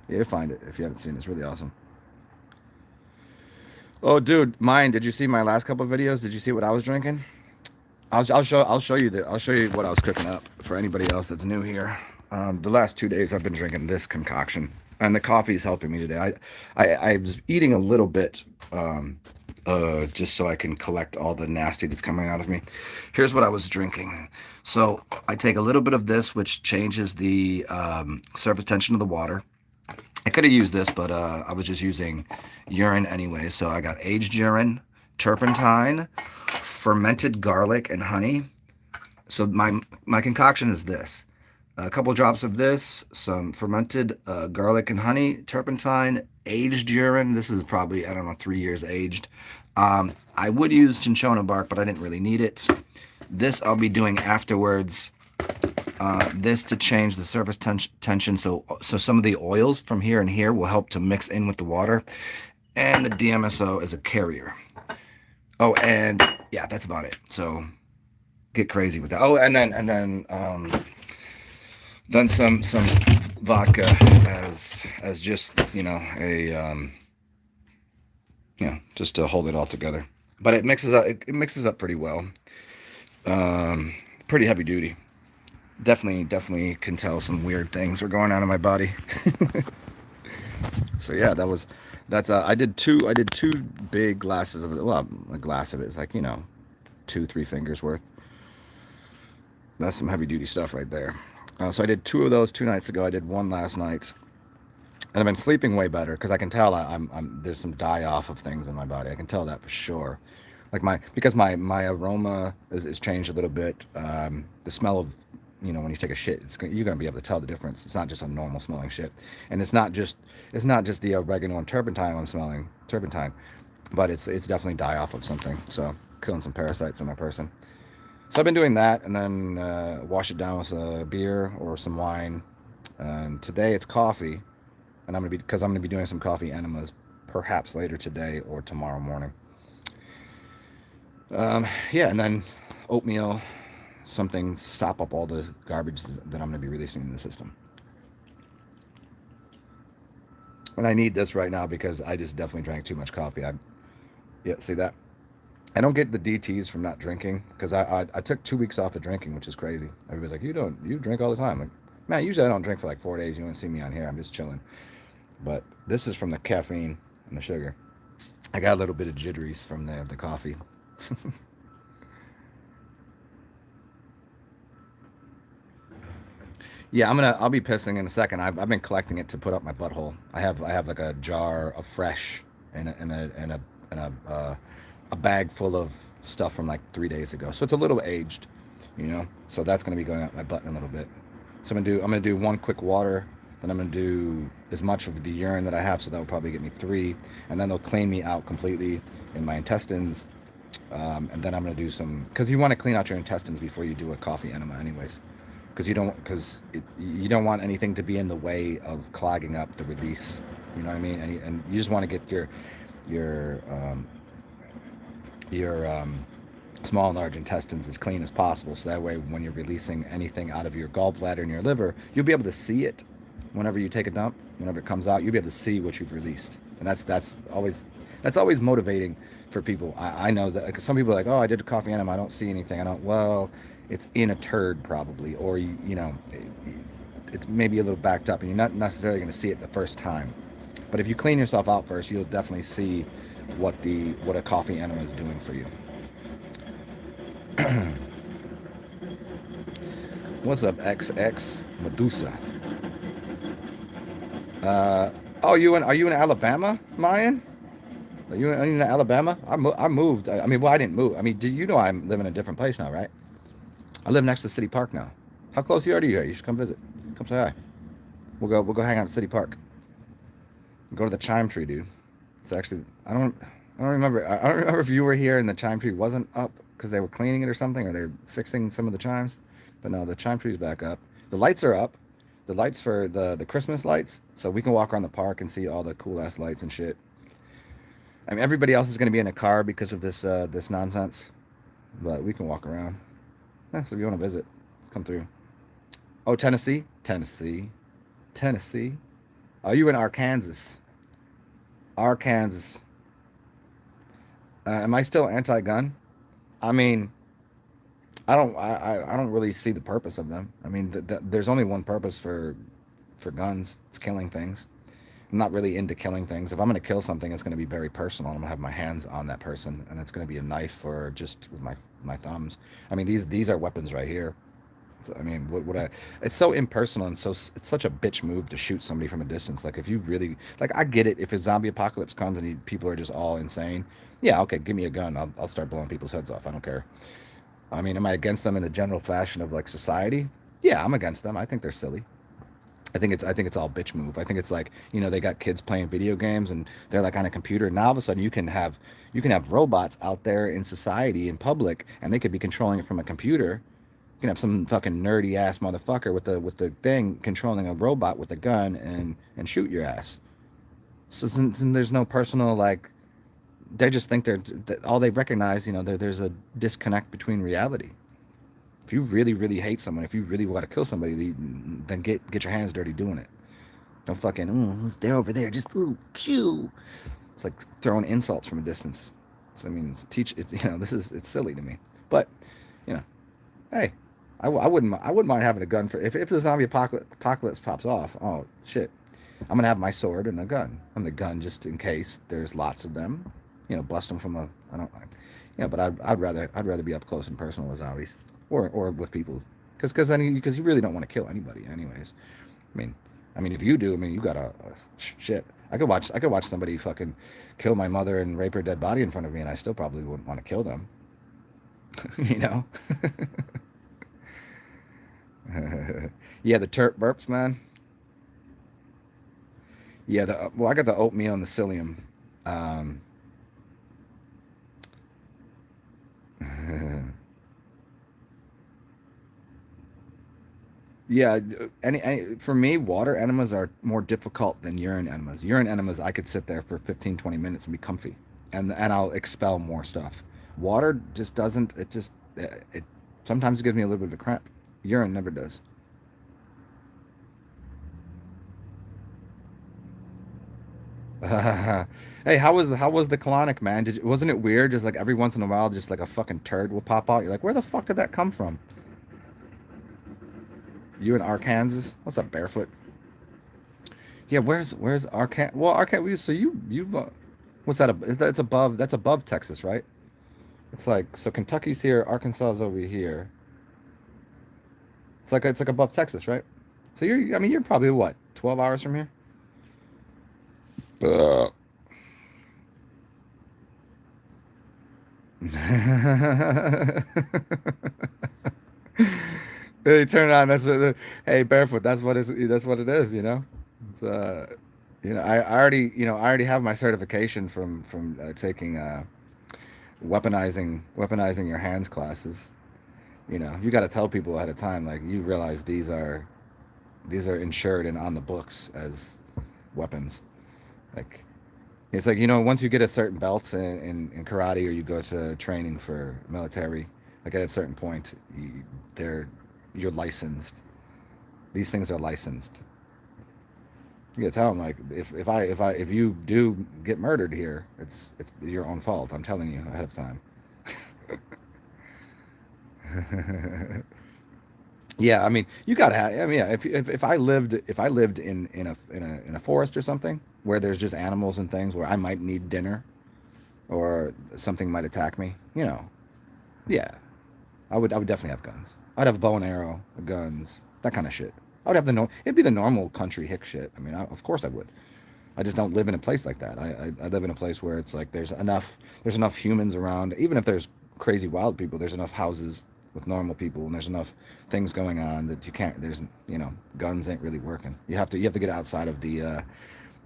Yeah, you'll find it if you haven't seen it. It's really awesome. Oh, dude, mine. Did you see my last couple of videos? Did you see what I was drinking? I'll show you what I was cooking up for anybody else that's new here. The last 2 days I've been drinking this concoction, and the coffee is helping me today. I was eating a little bit, just so I can collect all the nasty that's coming out of me. Here's what I was drinking. So I take a little bit of this, which changes the surface tension of the water. I could have used this, but I was just using urine anyway. So I got aged urine, turpentine, fermented garlic, and honey. So my concoction is this: a couple drops of this, some fermented garlic and honey, turpentine, aged urine. This is probably, I don't know, 3 years aged. I would use cinchona bark, but I didn't really need it. This I'll be doing afterwards. This to change the surface tension, so some of the oils from here and here will help to mix in with the water. And the DMSO is a carrier. Oh, and yeah, that's about it. So get crazy with that. Oh, and then some vodka as just just to hold it all together. But it mixes up pretty well. Pretty heavy duty. Definitely can tell some weird things are going on in my body. So yeah, that's I did two big glasses of it. Well, a glass of it is like 2-3 fingers worth. That's some heavy duty stuff right there. So I did two of those 2 nights ago. I did one last night, And I've been sleeping way better because I can tell I'm there's some die off of things in my body. I can tell that for sure. Like because my aroma is changed a little bit. The smell of, when you take a shit, you're gonna be able to tell the difference. It's not just a normal smelling shit, and it's not just the oregano and turpentine I'm smelling turpentine, but it's definitely die off of something. So killing some parasites in my person. So I've been doing that, and then wash it down with a beer or some wine. And today it's coffee, and I'm gonna be doing some coffee enemas, perhaps later today or tomorrow morning. Yeah, and then oatmeal, something sop up all the garbage that I'm gonna be releasing in the system. And I need this right now because I just definitely drank too much coffee. Yeah, see that? I don't get the DTS from not drinking because I took 2 weeks off of drinking, which is crazy. Everybody's like, you drink all the time. Like, man, usually I don't drink for like 4 days. You won't see me on here. I'm just chilling. But this is from the caffeine and the sugar. I got a little bit of jitteries from the coffee. Yeah, I'll be pissing in a second. I've been collecting it to put up my butthole. I have like a jar of fresh and a bag full of stuff from like 3 days ago. So it's a little aged. So that's gonna be going up my butt in a little bit. So I'm gonna do one quick water, then I'm gonna do as much of the urine that I have, so that will probably get me three, and then they'll clean me out completely in my intestines. And then I'm gonna do some because you want to clean out your intestines before you do a coffee enema, anyways, because you don't want anything to be in the way of clogging up the release. You know what I mean? And you just want to get your your small and large intestines as clean as possible, so that way when you're releasing anything out of your gallbladder and your liver, you'll be able to see it whenever you take a dump. Whenever it comes out, you'll be able to see what you've released, and that's always motivating for people. I know that because some people are like, oh, I did a coffee enema, I don't see anything. I don't. Well, it's in a turd probably, or it's maybe a little backed up, and you're not necessarily going to see it the first time. But if you clean yourself out first, you'll definitely see what a coffee enema is doing for you. What's up, XX Medusa? Oh, are you in Alabama, Mayan? Are you in Alabama? I moved. I mean, well, I didn't move. I mean, do you know I live in a different place now, right? I live next to City Park now. How close are you here? You should come visit. Come say hi. We'll go hang out at City Park. Go to the chime tree, dude. It's actually I don't remember. I don't remember if you were here and the chime tree wasn't up because they were cleaning it or something, or they're fixing some of the chimes. But no, the chime tree's back up. The lights are up. The lights for the Christmas lights, so we can walk around the park and see all the cool ass lights and shit. I mean, everybody else is going to be in a car because of this nonsense, but we can walk around. Yeah, so if you want to visit, come through. Oh, Tennessee, Tennessee, Tennessee. Are you in Arkansas? Arkansas. Am I still anti-gun? I mean, I don't really see the purpose of them. I mean, there's only one purpose for guns. It's killing things. I'm not really into killing things. If I'm going to kill something, it's going to be very personal. I'm going to have my hands on that person, and it's going to be a knife or just with my thumbs. I mean, these are weapons right here. I mean, it's so impersonal and it's such a bitch move to shoot somebody from a distance. Like, if you really, like, I get it. If a zombie apocalypse comes and people are just all insane, yeah, okay, give me a gun. I'll start blowing people's heads off. I don't care. I mean, am I against them in the general fashion of like society? Yeah, I'm against them. I think they're silly. I think it's all bitch move. I think it's like, they got kids playing video games and they're like on a computer. Now all of a sudden you can have robots out there in society in public, and they could be controlling it from a computer. You can have some fucking nerdy ass motherfucker with the thing controlling a robot with a gun and shoot your ass. So then there's no personal, like, they just think all they recognize, there's a disconnect between reality. If you really, really hate someone, if you really want to kill somebody, then get your hands dirty doing it. Don't fucking, they're over there, just, ooh, cue. It's like throwing insults from a distance. So, I mean, it's silly to me. But, you know, hey, I wouldn't mind having a gun if the zombie apocalypse pops off. Oh, shit. I'm going to have my sword and a gun. And the gun just in case there's lots of them. Bust them from I don't, but I'd rather be up close and personal with zombies or with people, because you really don't want to kill anybody anyways. I mean, I mean, if you do, I mean, you got shit. I could watch somebody fucking kill my mother and rape her dead body in front of me, and I still probably wouldn't want to kill them. You know? Yeah, the turp burps, man. Yeah, well, I got the oatmeal and the psyllium. Um, yeah, for me, water enemas are more difficult than urine enemas. Urine enemas, I could sit there for 15, 20 minutes and be comfy, and I'll expel more stuff. Water just doesn't. It sometimes gives me a little bit of a cramp. Urine never does. Hey, how was the colonic, man? Wasn't it weird? Just like every once in a while, just like a fucking turd will pop out. You're like, where the fuck did that come from? You in Arkansas? What's up, barefoot? Yeah, where's Arkansas? Well, Arkansas. So what's that? It's above. That's above Texas, right? It's like so Kentucky's here, Arkansas is over here. It's like above Texas, right? So I mean, you're probably what, 12 hours from here? Ugh. Hey, turn it on. Hey, barefoot. That's what it is. It's I already have my certification from taking weaponizing your hands classes. You got to tell people ahead of time, like you realize these are insured and on the books as weapons. Like it's like once you get a certain belts in karate or you go to training for military, like at a certain point, they're you're licensed. These things are licensed. You gotta tell them like if you do get murdered here, it's your own fault. I'm telling you ahead of time. Yeah, I mean, you gotta have. I mean, yeah. If I lived in a forest or something where there's just animals and things where I might need dinner or something might attack me, yeah, I would definitely have guns. I'd have a bow and arrow, guns, that kind of shit. I would have the no. It'd be the normal country hick shit. I mean, of course I would. I just don't live in a place like that. I live in a place where it's like there's enough humans around. Even if there's crazy wild people, there's enough houses with normal people, and there's enough things going on that you can't. Guns ain't really working. You have to get outside of the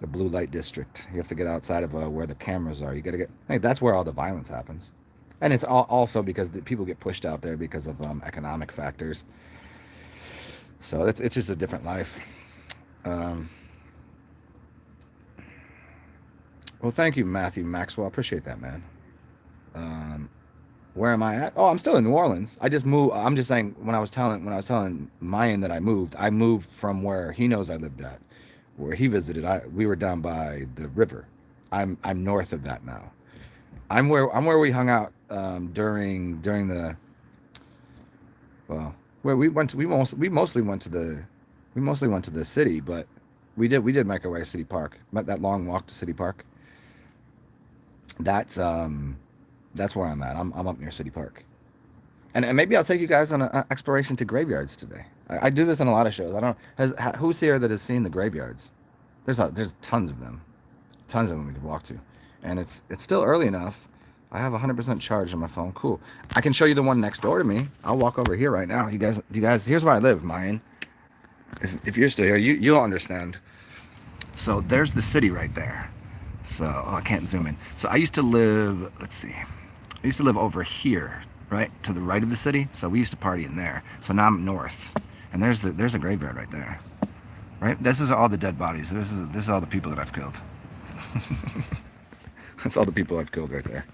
blue light district. You have to get outside of where the cameras are. You got to get. Hey, that's where all the violence happens, and it's also because people get pushed out there because of economic factors. So it's just a different life. Um, well, thank you, Matthew Maxwell. I appreciate that, man. Um, where am I at? Oh, I'm still in New Orleans. I just moved. I'm just saying when I was telling Mayan that I moved from where he knows I lived at, where he visited. We were down by the river. I'm north of that now. I'm where we hung out during the well, where we mostly went to the city, but we did make our way to City Park. That long walk to City Park. That's that's where I'm at. I'm up near City Park, and maybe I'll take you guys on an exploration to graveyards today. I do this on a lot of shows. I don't who's here that has seen the graveyards? There's tons of them we could walk to, and it's still early enough. I have 100% charge on my phone. Cool. I can show you the one next door to me. I'll walk over here right now. Do you guys? Here's where I live, Mayan. If you're still here, you'll understand. So there's the city right there. So I can't zoom in. So I used to live. Let's see. I used to live over here, right to the right of the city. So we used to party in there. So now I'm north, and there's a graveyard right there. Right. This is all the dead bodies. This is all the people that I've killed. That's all the people I've killed right there.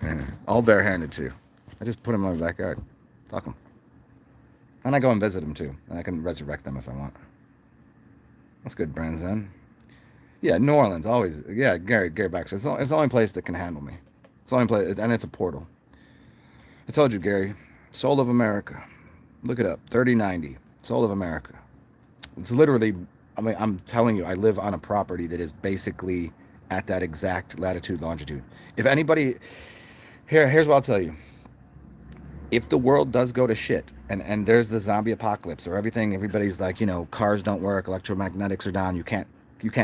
Yeah, all barehanded too. I just put them in my backyard. Fuck them. And I go and visit them too. And I can resurrect them if I want. That's good, Branson. Yeah, New Orleans, always. Yeah, Gary Baxter. It's the only place that can handle me. It's the only place, and it's a portal. I told you, Gary. Soul of America. Look it up. 3090. Soul of America. It's literally, I mean, I'm telling you, I live on a property that is basically at that exact latitude, longitude. If anybody, here's what I'll tell you. If the world does go to shit and there's the zombie apocalypse or everybody's like, cars don't work, electromagnetics are down, you can't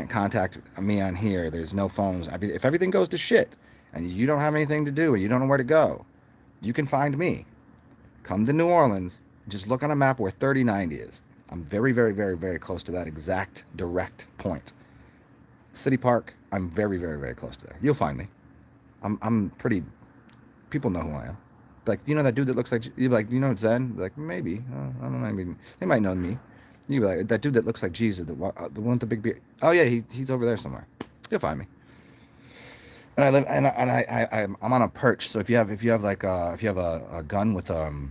contact me on here, there's no phones. If everything goes to shit and you don't have anything to do and you don't know where to go, you can find me. Come to New Orleans, just look on a map where 3090 is. I'm very, very, very, very close to that exact direct point. City Park, I'm very, very, very close to there. You'll find me. I'm pretty. People know who I am. Like, that dude that looks like you? Like, Zen? Like, maybe. I don't know. Maybe they might know me. You be like that dude that looks like Jesus, the one with the big beard. Oh yeah, he's over there somewhere. You'll find me. And I live I'm on a perch. So if you have a gun with a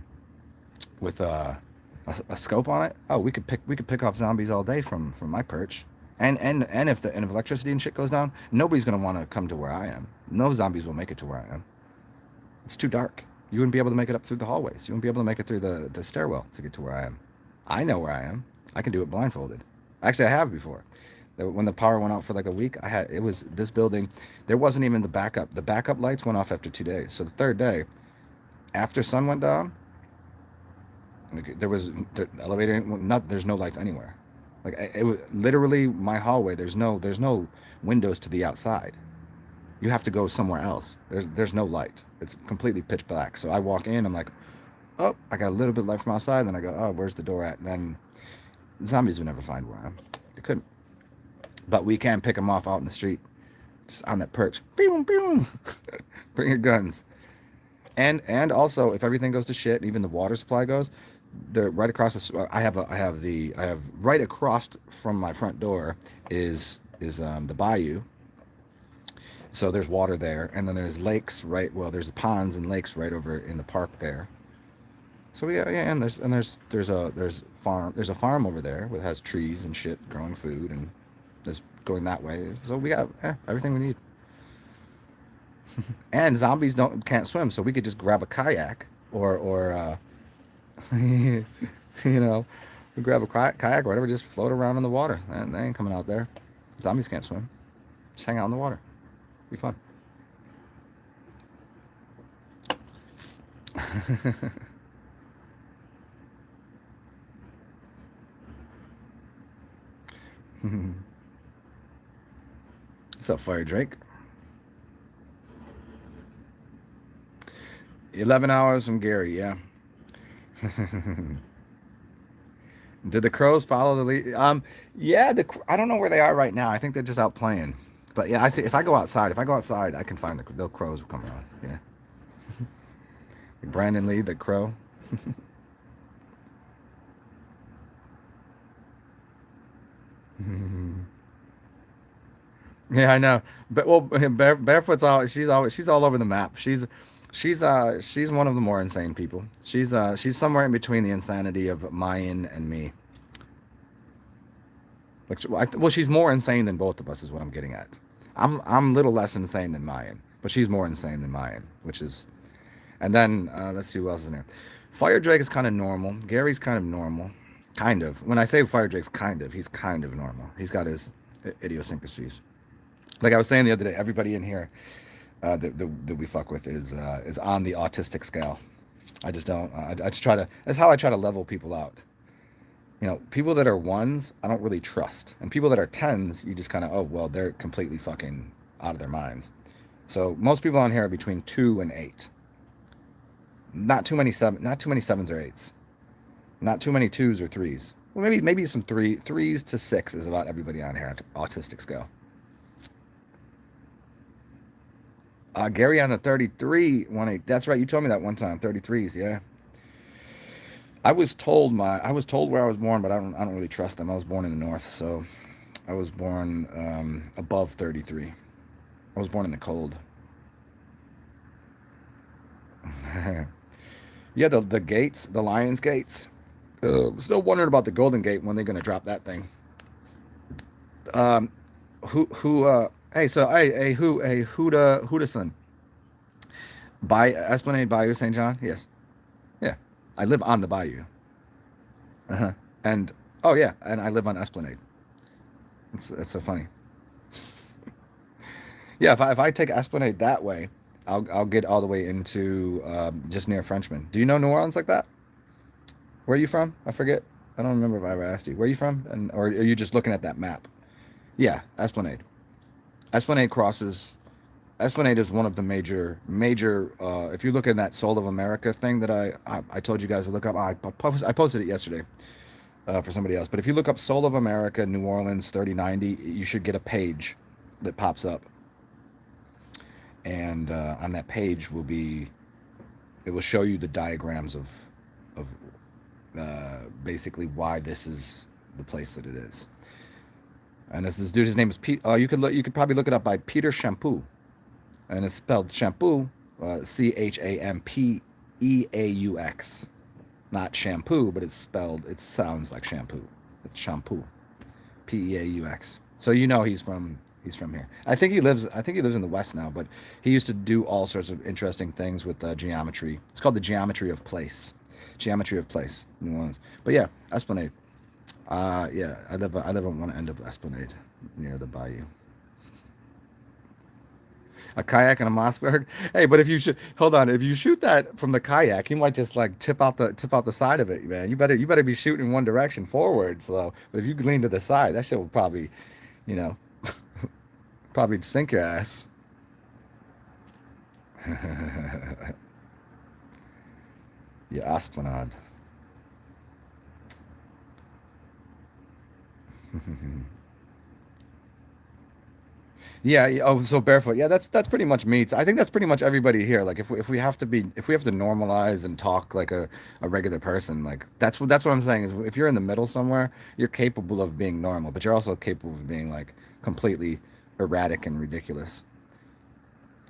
scope on it, oh, we could pick off zombies all day from my perch. And if electricity and shit goes down, nobody's gonna want to come to where I am. No zombies will make it to where I am. It's too dark. You wouldn't be able to make it up through the hallways. You wouldn't be able to make it through the stairwell to get to where I am. I know where I am. I can do it blindfolded. Actually, I have before. When the power went out for like a week, it was this building. There wasn't even the backup. The backup lights went off after 2 days. So the third day, after sun went down, there was the elevator. Not there's no lights anywhere. Like it was literally my hallway. There's no windows to the outside. You have to go somewhere else. There's no light. It's completely pitch black. So I walk in. I'm like, oh, I got a little bit light from outside. Then I go, oh, where's the door at? And then zombies would never find where I am. They couldn't. But we can pick them off out in the street, just on that perch. Boom, boom. Bring your guns. And also, if everything goes to shit, even the water supply goes, they're right across the. I have right across from my front door is the bayou. So there's water there, and then there's lakes right. Well, there's ponds and lakes right over in the park there. So yeah, and there's a farm over there that has trees and shit growing food and just going that way. So we got everything we need. And zombies can't swim, so we could just grab a kayak or you know, we grab a kayak or whatever, just float around in the water. And they ain't coming out there. Zombies can't swim. Just hang out in the water. Be fun. What's up, Fire Drake? 11 hours from Gary, yeah. Did the crows follow the lead? Yeah, I don't know where they are right now. I think they're just out playing. But yeah, I see. If I go outside, I can find the crows will come around. Yeah. Brandon Lee, the crow. Yeah, I know. But well, Barefoot's all she's all over the map. She's one of the more insane people. She's somewhere in between the insanity of Mayan and me. Like, well, she's more insane than both of us, is what I'm getting at. I'm a little less insane than Mayan, but she's more insane than Mayan, which is. And then let's see who else is in there. Fire Drake is kind of normal. Gary's kind of normal, kind of. When I say Fire Drake's he's kind of normal. He's got his idiosyncrasies. Like I was saying the other day, everybody in here that we fuck with is on the autistic scale. I just don't. I just try to. That's how I try to level people out. People that are ones, I don't really trust. And people that are tens, you just kind of, oh, well, they're completely fucking out of their minds. So most people on here are between 2 and 8. Not too many sevens or eights. Not too many twos or threes. Well, maybe some threes to 6 is about everybody on here at autistic scale. Gary on a 33, 1-8. That's right. You told me that one time. 33s, yeah. I was told where I was born, but I don't really trust them. I was born in the north, so I was born above 33. I was born in the cold. Yeah, the gates, the Lions gates. Still wondering about the Golden Gate, when they're gonna drop that thing. Um, hey, so who'da son? By Esplanade Bayou St. John? Yes. Yeah. I live on the bayou. Uh-huh. And oh yeah, and I live on Esplanade. It's so funny. Yeah, if I take Esplanade that way, I'll get all the way into just near Frenchman. Do you know New Orleans like that? Where are you from? I forget. I don't remember if I ever asked you. Where are you from? And or are you just looking at that map? Yeah, Esplanade. Esplanade crosses. Esplanade is one of the major. If you look in that Soul of America thing that I told you guys to look up, I posted it yesterday for somebody else. But if you look up Soul of America, New Orleans 3090, you should get a page that pops up, and on that page it will show you the diagrams of basically why this is the place that it is. And this dude, his name is Pete. You could probably look it up by Peter Shampoo, and it's spelled shampoo, Champeaux, not shampoo, but it's spelled. It sounds like shampoo. It's shampoo, Peaux. So you know he's from here. I think he lives in the West now, but he used to do all sorts of interesting things with geometry. It's called the geometry of place, New Orleans. But yeah, Esplanade. Yeah, I live on one end of Esplanade, near the bayou. A kayak and a Mossberg. Hey, but if you should hold on, if you shoot that from the kayak, you might just like tip out the side of it, man. You better be shooting in one direction forward, slow. But if you lean to the side, that shit will probably, you know, probably sink your ass. Yeah, Esplanade. Yeah, oh, so barefoot. Yeah, that's pretty much me. I think that's pretty much everybody here. Like if we have to normalize and talk like a regular person, like that's what I'm saying is if you're in the middle somewhere, you're capable of being normal, but you're also capable of being like completely erratic and ridiculous.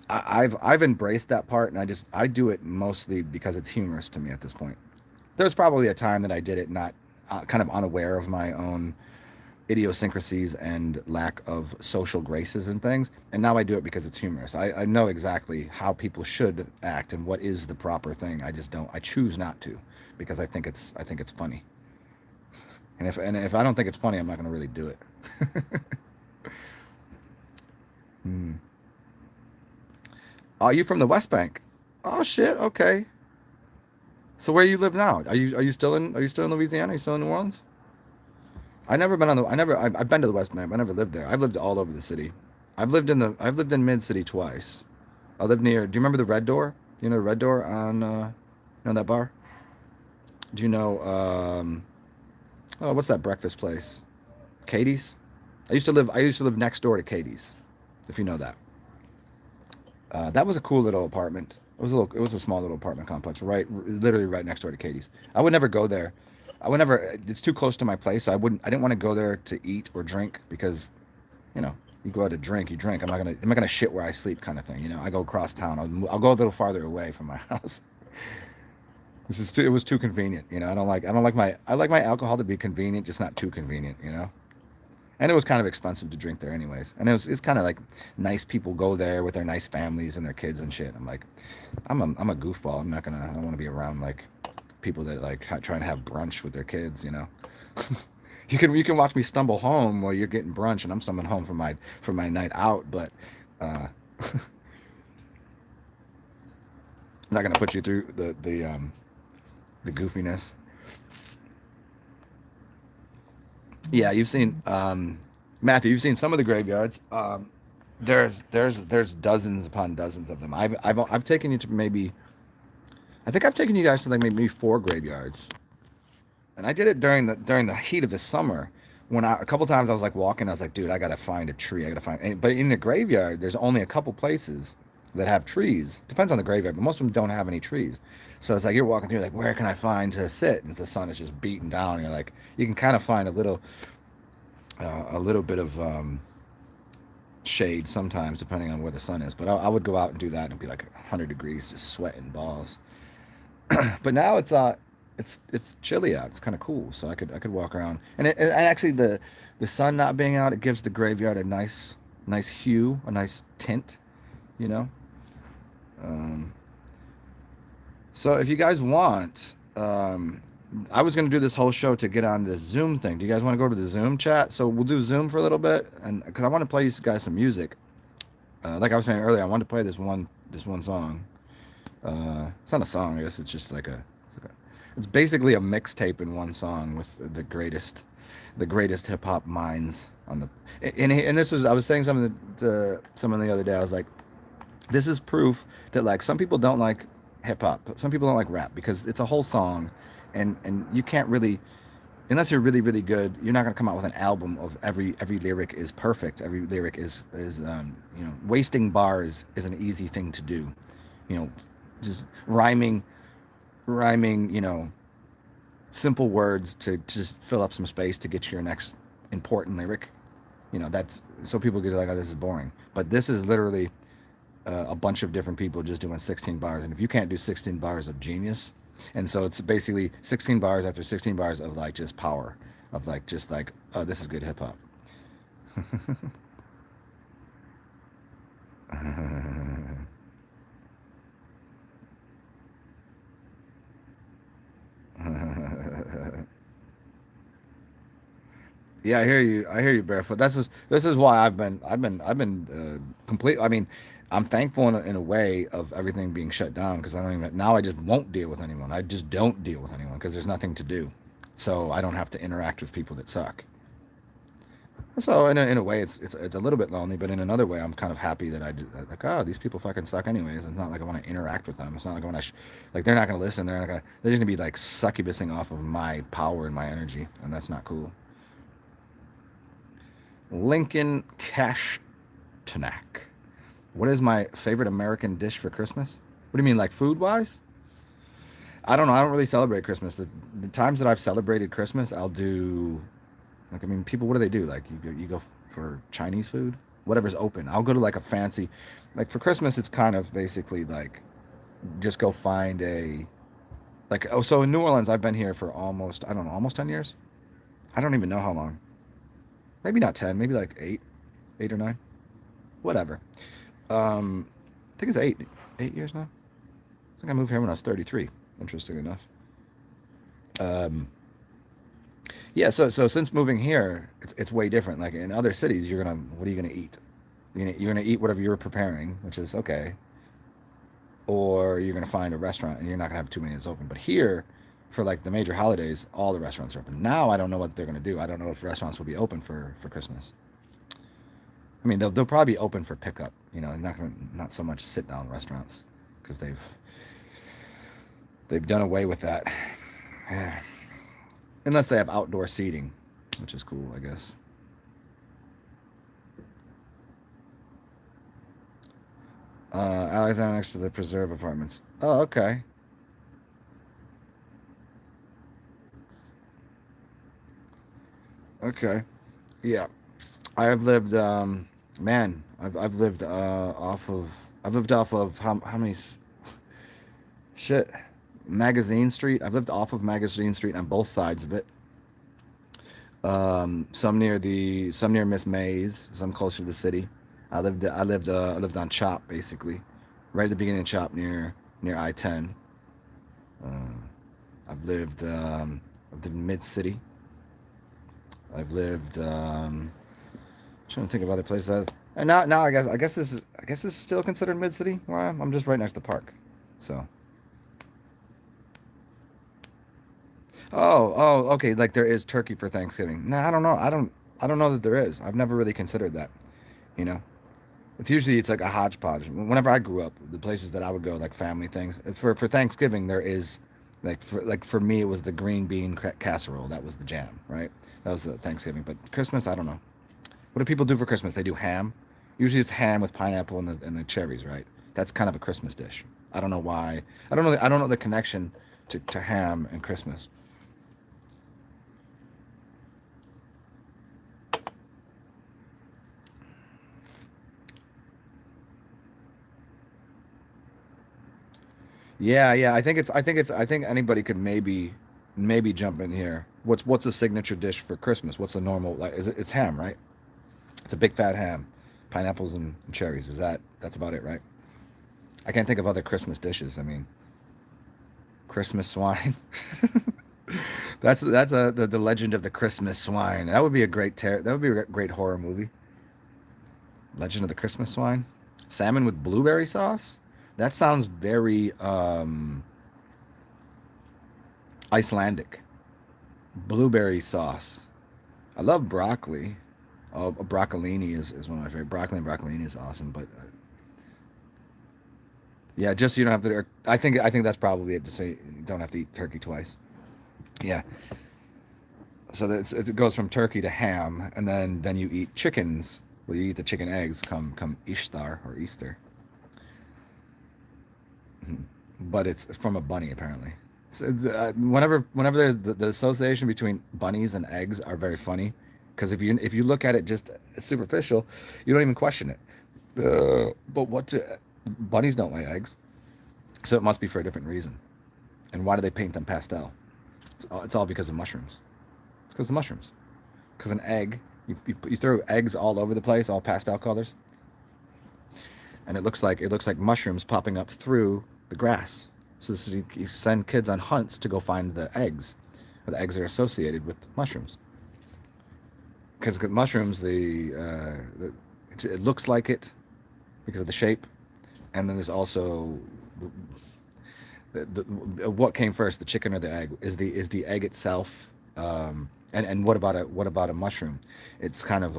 I've embraced that part, and I do it mostly because it's humorous to me at this point. There's probably a time that I did it not kind of unaware of my own idiosyncrasies and lack of social graces and things. And now I do it because it's humorous. I know exactly how people should act and what is the proper thing. I just don't. I choose not to because I think it's funny. And if I don't think it's funny, I'm not going to really do it. Hmm. Are you from the West Bank? Oh shit. Okay. So where you live now? Are you still in Louisiana? Are you still in New Orleans? I never been on the. I never. I've been to the West Bank. But I never lived there. I've lived all over the city. I've lived in Mid City twice. I lived near. Do you remember the Red Door? You know the Red Door on. You know that bar? Do you know? Oh, what's that breakfast place? Katie's. I used to live next door to Katie's. If you know that. That was a cool little apartment. It was a small little apartment complex, literally right next door to Katie's. I would never go there. I would never. It's too close to my place, so I wouldn't. I didn't want to go there to eat or drink because, you know, you go out to drink, you drink. I'm not gonna shit where I sleep, kind of thing. You know, I go across town. I'll go a little farther away from my house. It was too convenient. You know, I like my alcohol to be convenient, just not too convenient. You know. And it was kind of expensive to drink there anyways. And it's kind of like nice people go there with their nice families and their kids and shit. I'm like, I'm a goofball. I don't want to be around like people that like trying to have brunch with their kids, you know. You can watch me stumble home while you're getting brunch and I'm stumbling home from my night out, but uh I'm not gonna put you through the goofiness. Yeah, you've seen Matthew. You've seen some of the graveyards. There's dozens upon dozens of them. I've taken you to maybe. I think I've taken you guys to like maybe four graveyards, and I did it during the heat of the summer. A couple times I was like walking, I was like, dude, I gotta find a tree. I gotta find. But in the graveyard, there's only a couple places that have trees. Depends on the graveyard, but most of them don't have any trees. So it's like you're walking through, like, where can I find to sit? And the sun is just beating down. And you're like, you can kind of find a little bit of shade sometimes, depending on where the sun is. But I would go out and do that, and it'd be like 100 degrees, just sweating balls. But now it's chilly out. It's kind of cool, so I could walk around. And actually the sun not being out, it gives the graveyard a nice hue, a nice tint, you know. Um, so if you guys want, I was gonna do this whole show to get on this Zoom thing. Do you guys want to go to the Zoom chat? So we'll do Zoom for a little bit, and because I want to play you guys some music. Like I was saying earlier, I wanted to play Just one song. It's not a song. I guess it's just like it's basically a mixtape in one song with the greatest hip hop minds on the. And this was I was saying something to someone the other day. I was like, this is proof that like some people don't like hip hop, some people don't like rap because it's a whole song, and you can't really unless you're really really good, you're not going to come out with an album of every lyric is perfect, every lyric is wasting bars is an easy thing to do, you know just rhyming simple words to just fill up some space to get your next important lyric. That's so people get like, oh, this is boring, but this is literally a bunch of different people just doing 16 bars. And if you can't do 16 bars of genius, and so it's basically 16 bars after 16 bars of like just power, of like just like, oh, this is good hip hop. Yeah, I hear you. I hear you, barefoot. This is why I've been complete. I mean, I'm thankful in a way of everything being shut down because I don't even now. I just won't deal with anyone. I just don't deal with anyone because there's nothing to do, so I don't have to interact with people that suck. So in a way, it's a little bit lonely, but in another way, I'm kind of happy that like, oh, these people fucking suck anyways. It's not like I want to interact with them. It's not like I want to like they're not gonna listen. They're just gonna be like succubusing off of my power and my energy, and that's not cool. Lincoln Cash Tanak. What is my favorite American dish for Christmas? What do you mean, like food wise? I don't know. I don't really celebrate Christmas. The times that I've celebrated Christmas, I'll do like I mean, people. What do they do? Like you go for Chinese food, whatever's open. I'll go to like a fancy, like for Christmas, it's kind of basically like just go find a like oh so in New Orleans, I've been here for almost I don't know almost 10 years. I don't even know how long. Maybe not 10. Maybe like 8 or 9, whatever. I think it's 8 years now. I think I moved here when I was 33. Interesting enough. Um, yeah. So since moving here, it's way different. Like in other cities, what are you gonna eat? You're gonna eat whatever you're preparing, which is okay, or you're gonna find a restaurant and you're not gonna have too many that's open. But here, for like the major holidays, all the restaurants are open. Now I don't know what they're gonna do. I don't know if restaurants will be open for Christmas. I mean, they'll probably be open for pickup. Not so much sit down restaurants because they've done away with that. Yeah. Unless they have outdoor seating, which is cool, I guess. Alexander next to the Preserve Apartments. Oh, okay. Okay. Yeah. I have lived, man, I've lived I've lived off of how many shit Magazine Street. I've lived off of Magazine Street on both sides of it. Some near Miss Mays, some closer to the city. I lived on Chop basically, right at the beginning of Chop near I-10. Uh, I've lived in Mid City. I've lived trying to think of other places. And now I guess this is still considered mid city where I am. I'm just right next to the park. So okay. Like there is turkey for Thanksgiving. Nah, I don't know. I don't know that there is. I've never really considered that. You know, it's like a hodgepodge. Whenever I grew up, the places that I would go, like family things for Thanksgiving, there is like for me it was the green bean casserole. That was the jam, right? That was the Thanksgiving. But Christmas, I don't know. What do people do for Christmas? They do ham. Usually it's ham with pineapple and the cherries, right? That's kind of a Christmas dish. I don't know why. I don't know the connection to ham and Christmas. Yeah. I think anybody could maybe jump in here. What's a signature dish for Christmas? What's a normal like? It's ham, right? It's a big fat ham, pineapples and cherries. That's about it, right? I can't think of other Christmas dishes. I mean, Christmas swine. The legend of the Christmas swine. That would be a great horror movie. Legend of the Christmas swine. Salmon with blueberry sauce. That sounds very Icelandic. Blueberry sauce. I love broccoli. Oh, broccolini is one of my favorite. Broccoli and broccolini is awesome, but yeah, just so you don't have to. I think that's probably it. Just so you don't have to eat turkey twice. Yeah. So it goes from turkey to ham, and then you eat chickens. Well, you eat the chicken eggs come Ishtar or Easter, but it's from a bunny apparently. Whenever the association between bunnies and eggs are very funny, because if you look at it just superficial, you don't even question it. But bunnies don't lay eggs, so it must be for a different reason. And why do they paint them pastel? It's all because of mushrooms. It's because of the mushrooms. Because an egg, you throw eggs all over the place, all pastel colors, and it looks like mushrooms popping up through the grass. So you send kids on hunts to go find the eggs. The eggs are associated with mushrooms. Because mushrooms, it looks like it because of the shape, and then there's also what came first, the chicken or the egg? Is the egg itself? And what about a mushroom? It's kind of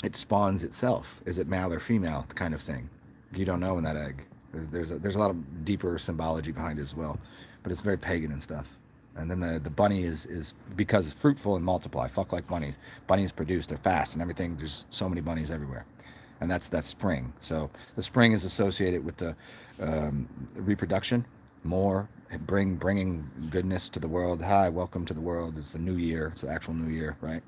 it spawns itself. Is it male or female kind of thing? You don't know in that egg. There's a lot of deeper symbology behind it as well, but it's very pagan and stuff. And then the bunny is because it's fruitful and multiply. Fuck like bunnies. Bunnies produce. They're fast and everything. There's so many bunnies everywhere, and that's spring. So the spring is associated with the reproduction, more bringing goodness to the world. Hi, welcome to the world. It's the new year. It's the actual new year, right?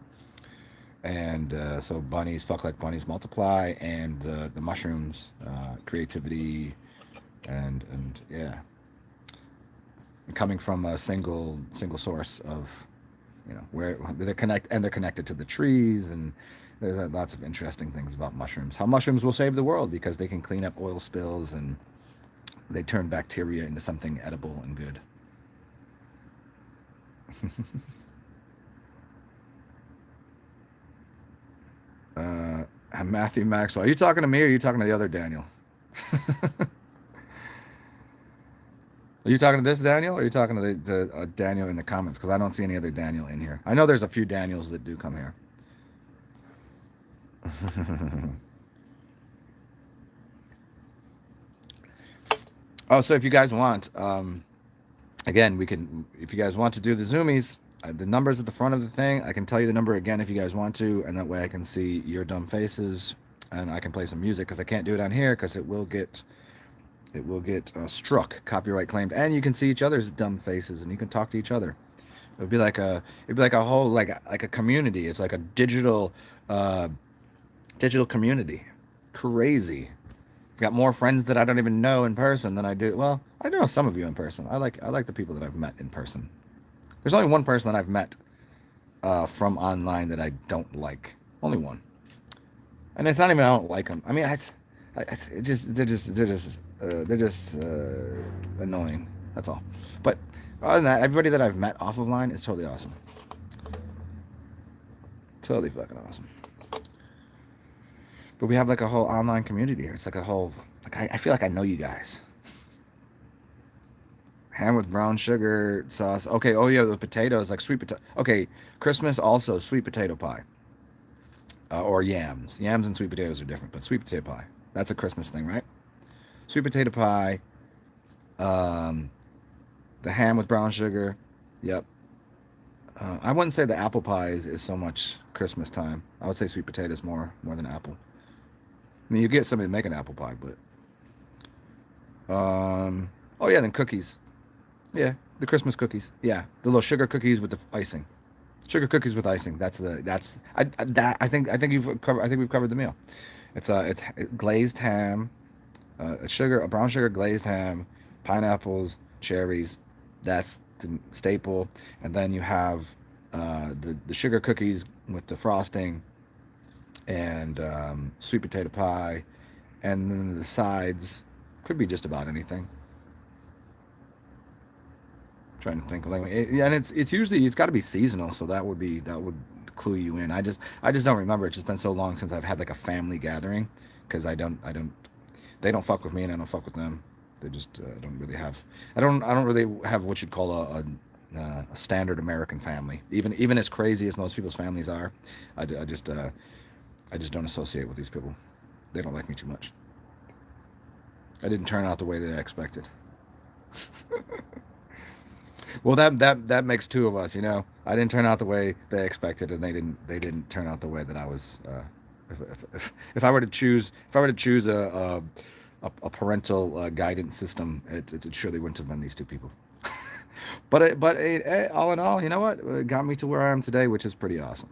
And so bunnies fuck like bunnies multiply, and the mushrooms, creativity, and yeah, coming from a single source of, where they're connected to the trees, and there's lots of interesting things about mushrooms. How mushrooms will save the world because they can clean up oil spills, and they turn bacteria into something edible and good. Matthew Maxwell, are you talking to me or are you talking to the other Daniel? Are you talking to this Daniel or are you talking to the Daniel in the comments? Because I don't see any other Daniel in here. I know there's a few Daniels that do come here. Oh, so if you guys want, again, if you guys want to do the zoomies, the number's at the front of the thing. I can tell you the number again if you guys want to, and that way I can see your dumb faces, and I can play some music because I can't do it on here because it will get struck, copyright claimed, and you can see each other's dumb faces, and you can talk to each other. It'd be like a whole like a community. It's like a uh, digital community. Crazy. I've got more friends that I don't even know in person than I do. Well, I know some of you in person. I like the people that I've met in person. There's only one person that I've met from online that I don't like. Only one, and it's not even I don't like them. I mean, it just they're just annoying. That's all. But other than that, everybody that I've met off of line is totally awesome. Totally fucking awesome. But we have like a whole online community here. It's like a whole like I feel like I know you guys. Ham with brown sugar sauce. Okay. Oh yeah, the potatoes like sweet potato. Okay, Christmas also sweet potato pie or yams. Yams and sweet potatoes are different, but sweet potato pie. That's a Christmas thing, right? Sweet potato pie. Um, the ham with brown sugar. Yep. I wouldn't say the apple pie is so much Christmas time. I would say sweet potatoes more than apple. I mean, you get somebody to make an apple pie, but oh yeah, then cookies. Yeah, the Christmas cookies. Yeah, the little sugar cookies with the icing. Sugar cookies with icing. I think we've covered the meal. It's glazed ham, a brown sugar glazed ham, pineapples, cherries. That's the staple, and then you have the sugar cookies with the frosting, and sweet potato pie, and then the sides could be just about anything. Trying to think of like yeah, and it's usually it's got to be seasonal, so that would clue you in. I just don't remember. It's just been so long since I've had like a family gathering because I don't they don't fuck with me and I don't fuck with them. They just don't really have. I don't really have what you'd call a standard American family. Even as crazy as most people's families are, I just don't associate with these people. They don't like me too much. I didn't turn out the way they expected. Well, that makes two of us, you know. I didn't turn out the way they expected, and they didn't turn out the way that I was. If I were to choose a parental guidance system, it surely wouldn't have been these two people. But all in all, you know what? It got me to where I am today, which is pretty awesome.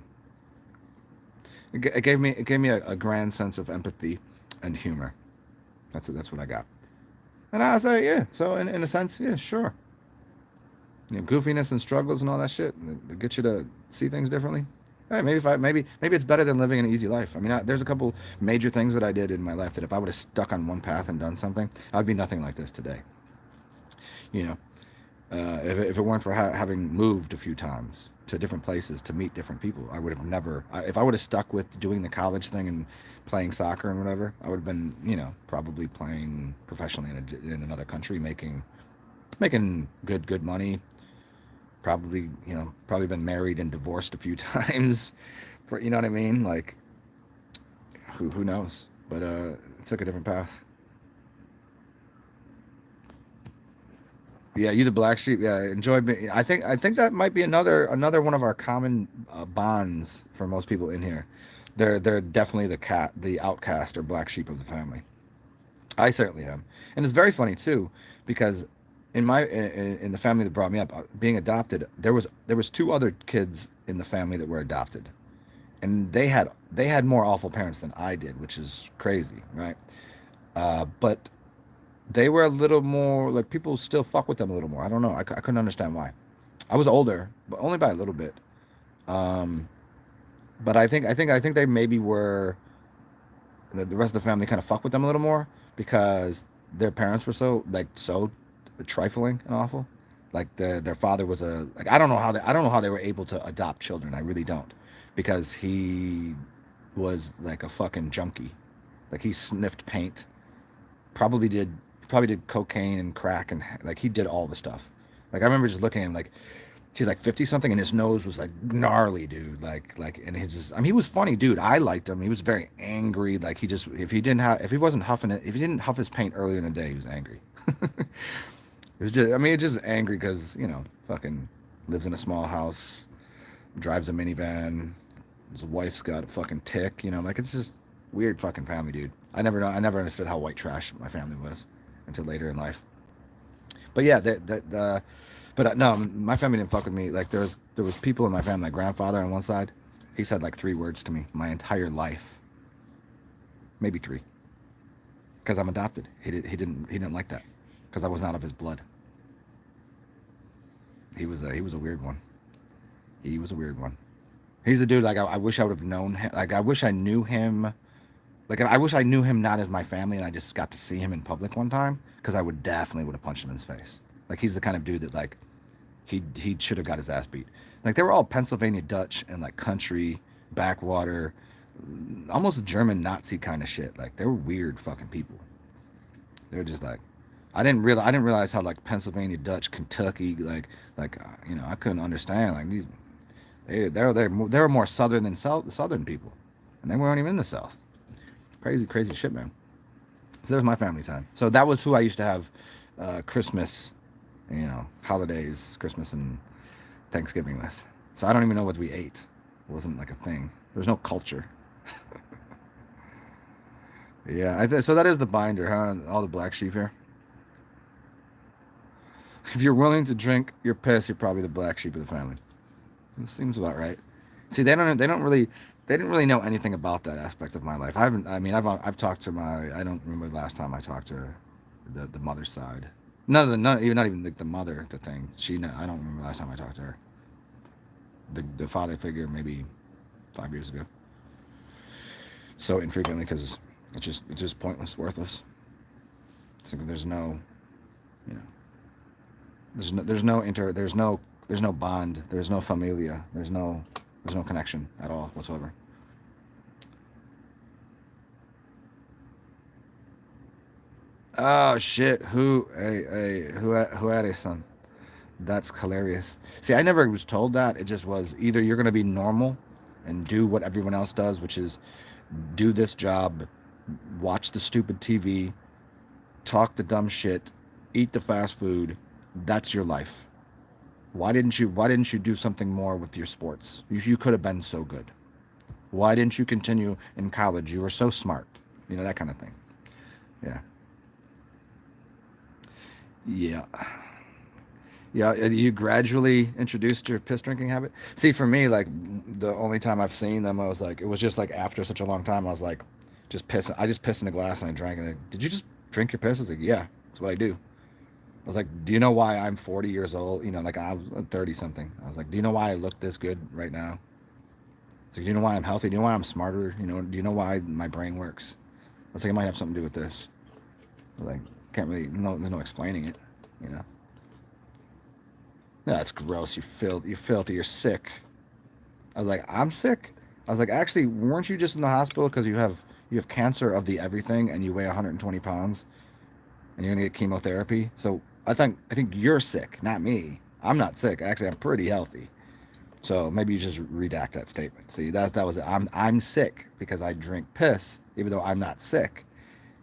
It gave me a grand sense of empathy and humor. That's what I got. And I was like, yeah. So in a sense, yeah, sure. You know, goofiness and struggles and all that shit that get you to see things differently. Hey, maybe it's better than living an easy life. I mean, there's a couple major things that I did in my life that if I would have stuck on one path and done something, I'd be nothing like this today. You know, if it weren't for having moved a few times to different places to meet different people, I would have never. If I would have stuck with doing the college thing and playing soccer and whatever, I would have been, you know, probably playing professionally in another country, making good money. Probably been married and divorced a few times. You know what I mean? Like, who knows? But it took a different path. Yeah, you the black sheep. Yeah, enjoy being. I think that might be another one of our common bonds for most people in here. They're definitely the outcast or black sheep of the family. I certainly am, and it's very funny too, because in the family that brought me up, being adopted, there was two other kids in the family that were adopted, and they had more awful parents than I did, which is crazy, right? But they were a little more like people still fuck with them a little more. I don't know. I couldn't understand why. I was older, but only by a little bit. Um, but I think they maybe were the rest of the family kind of fuck with them a little more because their parents were so trifling and awful. Like their father was I don't know how they were able to adopt children. I really don't, because he was like a fucking junkie. Like he sniffed paint, probably did probably did cocaine and crack, and like he did all the stuff. Like I remember just looking at him, like he's like 50 something and his nose was like gnarly, dude. And he's just, I mean, he was funny, dude. I liked him. He was very angry. Like he just, if he wasn't huffing it, if he didn't huff his paint earlier in the day, he was angry. It was just, I mean, it's just angry because, fucking lives in a small house, drives a minivan. His wife's got a fucking tick, like it's just weird fucking family, dude. I never understood how white trash my family was until later in life. But yeah, no, my family didn't fuck with me. Like there was people in my family. My grandfather on one side, he said like 3 words to me my entire life, maybe 3, because I'm adopted. He didn't like that because I was not of his blood. He was a weird one. He was a weird one. He's a dude like I wish I would have known him. Like I wish I knew him. Like I wish I knew him not as my family and I just got to see him in public one time, because I would have punched him in his face. Like he's the kind of dude that like he should have got his ass beat. Like they were all Pennsylvania Dutch and like country, backwater, almost German Nazi kind of shit. Like they were weird fucking people. They were just like, I didn't realize how like Pennsylvania Dutch, Kentucky, I couldn't understand like these. They were more southern than southern people, and they weren't even in the South. Crazy, crazy shit, man. So that was my family time. So that was who I used to have Christmas, holidays, Christmas and Thanksgiving with. So I don't even know what we ate. It wasn't like a thing. There was no culture. Yeah, so that is the binder, huh? All the black sheep here. If you're willing to drink your piss, you're probably the black sheep of the family. It seems about right. See, they didn't really know anything about that aspect of my life. I've talked to I don't remember the last time I talked to the mother's side. Not even like the mother, the thing. I don't remember the last time I talked to her. The father figure, maybe 5 years ago. So infrequently, because it's just pointless, worthless. So there's no, there's no bond, there's no familia, there's no connection at all whatsoever. Oh shit! Who had a son? That's hilarious. See, I never was told that. It just was either you're gonna be normal and do what everyone else does, which is do this job, watch the stupid TV, talk the dumb shit, eat the fast food. That's your life. Why didn't you do something more with your sports? You could have been so good. Why didn't you continue in college? You were so smart. You know, that kind of thing. Yeah. Yeah. Yeah, you gradually introduced your piss drinking habit. See, for me, like the only time I've seen them, I was like, it was just like after such a long time, I was like, just piss. I just pissed in a glass and I drank it. Like, did you just drink your piss? I was like, yeah, that's what I do. I was like, do you know why I'm 40 years old? You know, like I was 30 something. I was like, do you know why I look this good right now? It's like, do you know why I'm healthy? Do you know why I'm smarter? You know, do you know why my brain works? I was like, it might have something to do with this. I was like, can't really, no, there's no explaining it, you know? No, that's gross. You filthy. You're sick. I was like, I'm sick. I was like, actually, weren't you just in the hospital because you have cancer of the everything and you weigh 120 pounds and you're gonna get chemotherapy? So I think you're sick, not me. I'm not sick. Actually, I'm pretty healthy. So maybe you just redact that statement. See, that was it. I'm sick because I drink piss, even though I'm not sick.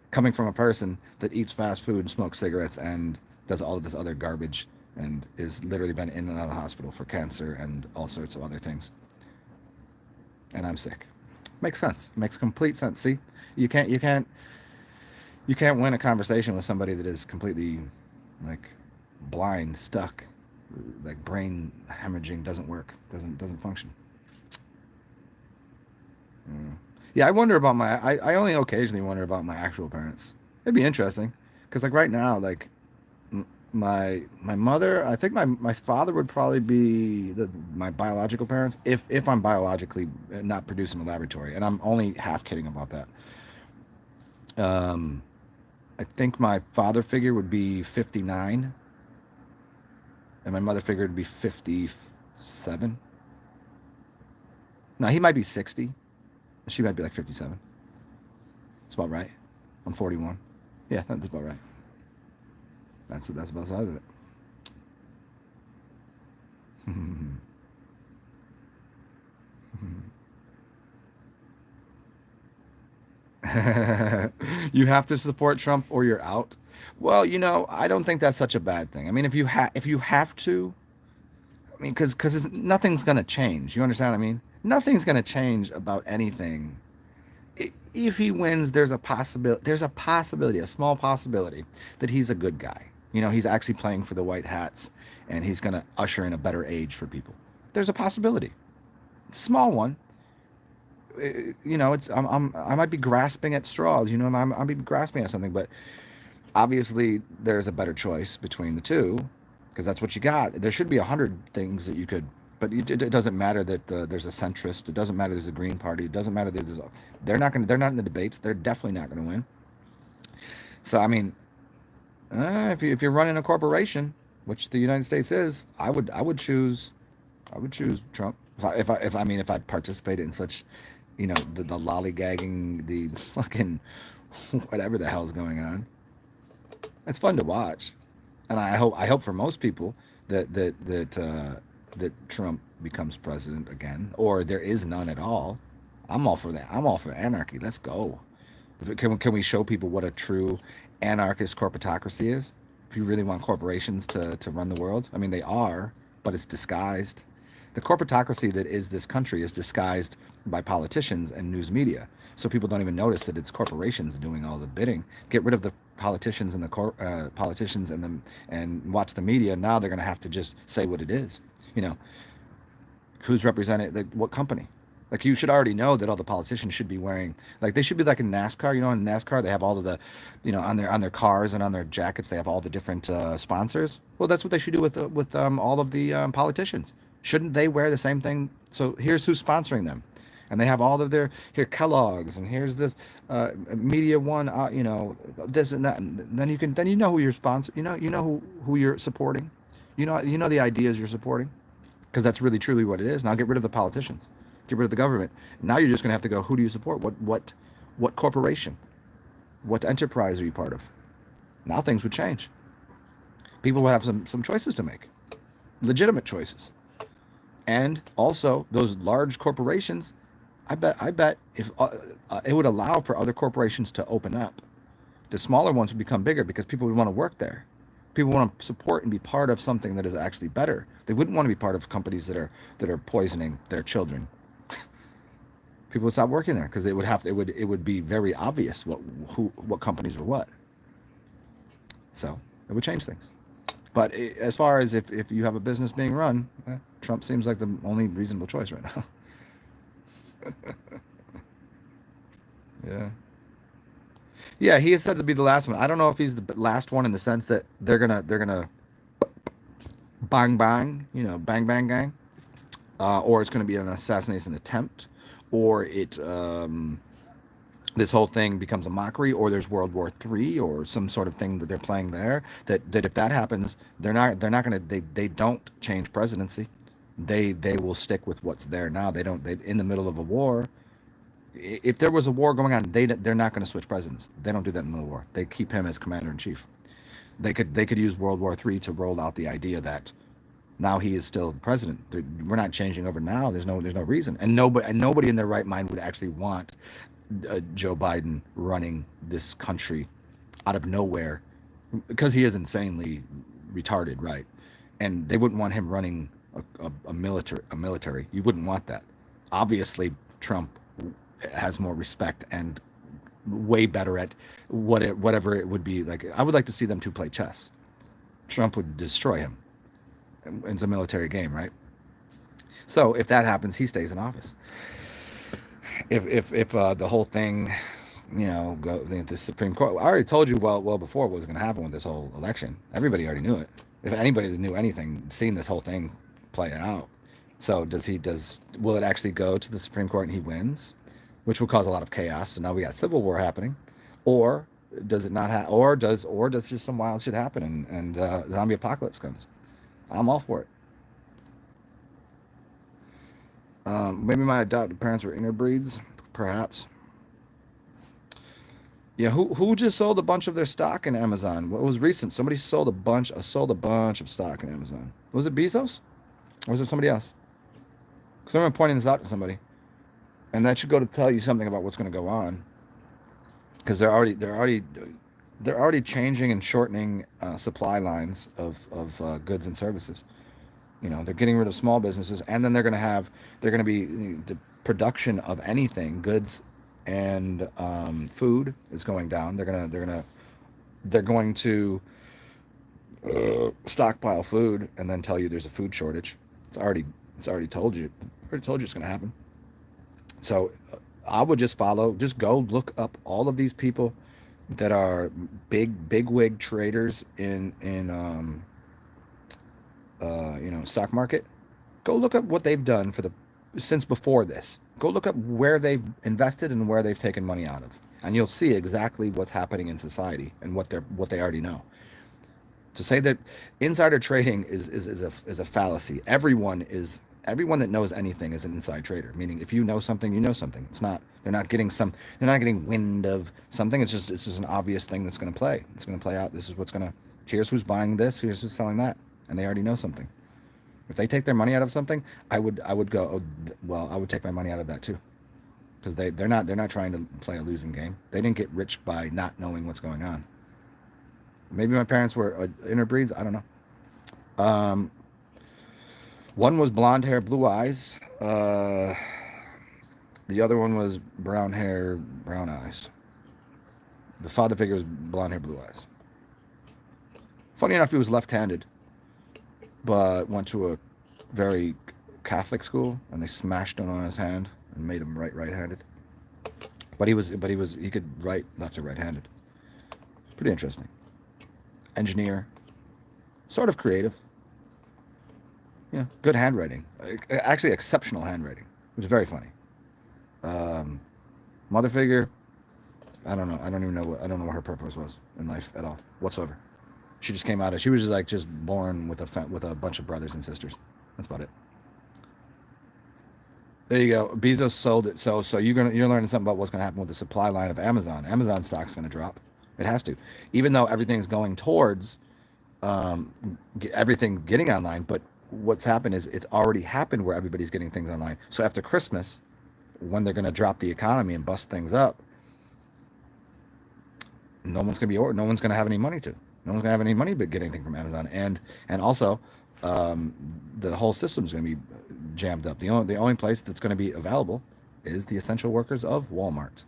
Coming from a person that eats fast food, smokes cigarettes, and does all of this other garbage, and is literally been in and out of the hospital for cancer and all sorts of other things, and I'm sick. Makes sense. Makes complete sense. See, you can't you can't you can't win a conversation with somebody that is completely like blind, stuck, like brain hemorrhaging, doesn't work, doesn't function. Mm. Yeah, I wonder about I only occasionally wonder about my actual parents. It'd be interesting because like right now, like my mother, I think my father would probably be my biological parents if I'm biologically not produced in a laboratory, and I'm only half kidding about that. Um, I think my father figure would be 59, and my mother figure would be 57. No, he might be 60. She might be like 57. That's about right. I'm 41. Yeah, that's about right. That's about the size of it. You have to support Trump or you're out. Well, I don't think that's such a bad thing. I mean, if you have to, I mean, because nothing's gonna change. You understand what I mean? Nothing's gonna change about anything. If he wins, there's a possibility. There's a possibility, a small possibility, that he's a good guy. He's actually playing for the white hats, and he's gonna usher in a better age for people. There's a possibility. It's a small one. It's I might be grasping at straws. I might be grasping at something, but obviously there's a better choice between the two because that's what you got. There should be 100 things that you could, but it doesn't matter that there's a centrist. It doesn't matter there's a Green Party. It doesn't matter that they're not going. They're not in the debates. They're definitely not going to win. So I mean, if you're running a corporation, which the United States is, I would choose Trump. If I participated in such, the lollygagging, the fucking whatever the hell's going on. It's fun to watch, and I hope for most people that Trump becomes president again, or there is none at all. I'm all for that. I'm all for anarchy. Let's go. Can we show people what a true anarchist corporatocracy is? If you really want corporations to run the world, I mean they are, but it's disguised. The corporatocracy that is this country is disguised by politicians and news media. So people don't even notice that it's corporations doing all the bidding. Get rid of the politicians and politicians and watch the media. Now they're going to have to just say what it is. You know, who's represented, like what company. Like you should already know that all the politicians should be wearing, like they should be like in NASCAR. In NASCAR they have all of the, on their cars and on their jackets they have all the different sponsors. Well, that's what they should do with all of the politicians. Shouldn't they wear the same thing? So here's who's sponsoring them, and they have all of their here Kellogg's and here's this Media One, this and that. And then you know who you're sponsor. You know who you're supporting. You know the ideas you're supporting because that's really truly what it is. Now get rid of the politicians, get rid of the government. Now you're just gonna have to go. Who do you support? What corporation? What enterprise are you part of? Now things would change. People would have some choices to make, legitimate choices. And also those large corporations, I bet if it would allow for other corporations to open up, the smaller ones would become bigger because people would want to work there. People want to support and be part of something that is actually better. They wouldn't want to be part of companies that are poisoning their children. People would stop working there because it would be very obvious what companies were what. So it would change things. But as far as if you have a business being run, Trump seems like the only reasonable choice right now. Yeah. Yeah, he is said to be the last one. I don't know if he's the last one in the sense that they're gonna bang bang, bang bang gang, or it's gonna be an assassination attempt, or this whole thing becomes a mockery, or there's World War III, or some sort of thing that they're playing there. That if that happens, they're not gonna they don't change presidency. They will stick with what's there now. They in the middle of a war. If there was a war going on, they're not going to switch presidents. They don't do that in the middle of war. They keep him as commander in chief. They could use World War III to roll out the idea that now he is still the president. We're not changing over now. There's no reason, and nobody in their right mind would actually want Joe Biden running this country out of nowhere because he is insanely retarded, right? And they wouldn't want him running a military. You wouldn't want that. Obviously, Trump has more respect and way better at whatever it would be. Like, I would like to see them two play chess. Trump would destroy him. It's a military game, right? So if that happens, he stays in office. If the whole thing, the Supreme Court, I already told you well before what was going to happen with this whole election. Everybody already knew it. If anybody that knew anything, seen this whole thing play out. So will it actually go to the Supreme Court and he wins, which will cause a lot of chaos? So now we got civil war happening, or does it not or does just some wild shit happen and zombie apocalypse comes? I'm all for it. Maybe my adopted parents were interbreeds, perhaps. Yeah, who just sold a bunch of their stock in Amazon? What was recent? Somebody sold a bunch of stock in Amazon. Was it Bezos, or was it somebody else? Because I remember pointing this out to somebody, and that should go to tell you something about what's going to go on. Because they're already changing and shortening supply lines of goods and services. They're getting rid of small businesses, and then they're going to be the production of anything, goods and food is going down. They're going to stockpile food and then tell you there's a food shortage. It's already told you. It's going to happen. So I would just go look up all of these people that are big wig traders in stock market. Go look up what they've done since before this. Go look up where they've invested and where they've taken money out of, and you'll see exactly what's happening in society and what they already know. To say that insider trading is a fallacy. Everyone that knows anything is an inside trader. Meaning, if you know something, you know something. It's not. They're not getting wind of something. It's just an obvious thing that's going to play. It's going to play out. Here's who's buying this. Here's who's selling that, and they already know something. If they take their money out of something, I would go, oh, well, I would take my money out of that too, because they're not trying to play a losing game. They didn't get rich by not knowing what's going on. Maybe my parents were interbreeds. I don't know. One was blonde hair, blue eyes. The other one was brown hair, brown eyes. The father figure was blonde hair, blue eyes. Funny enough, he was left-handed, but went to a very Catholic school, and they smashed him on his hand and made him right-handed. But he could write left or right-handed. Pretty interesting. Engineer, sort of creative. Yeah, good handwriting. Actually, exceptional handwriting, which is very funny. Mother figure, I don't know. I don't know what her purpose was in life at all, whatsoever. She just came out of. She was just born with a bunch of brothers and sisters. That's about it. There you go. Bezos sold it. So you're learning something about what's gonna happen with the supply line of Amazon. Amazon stock's gonna drop. It has to, even though everything's going towards everything getting online. But what's happened is it's already happened where everybody's getting things online. So after Christmas, when they're going to drop the economy and bust things up, no one's going to be no one's going to have any money to. No one's going to have any money but get anything from Amazon, and also the whole system's going to be jammed up. The only place that's going to be available is the essential workers of Walmart.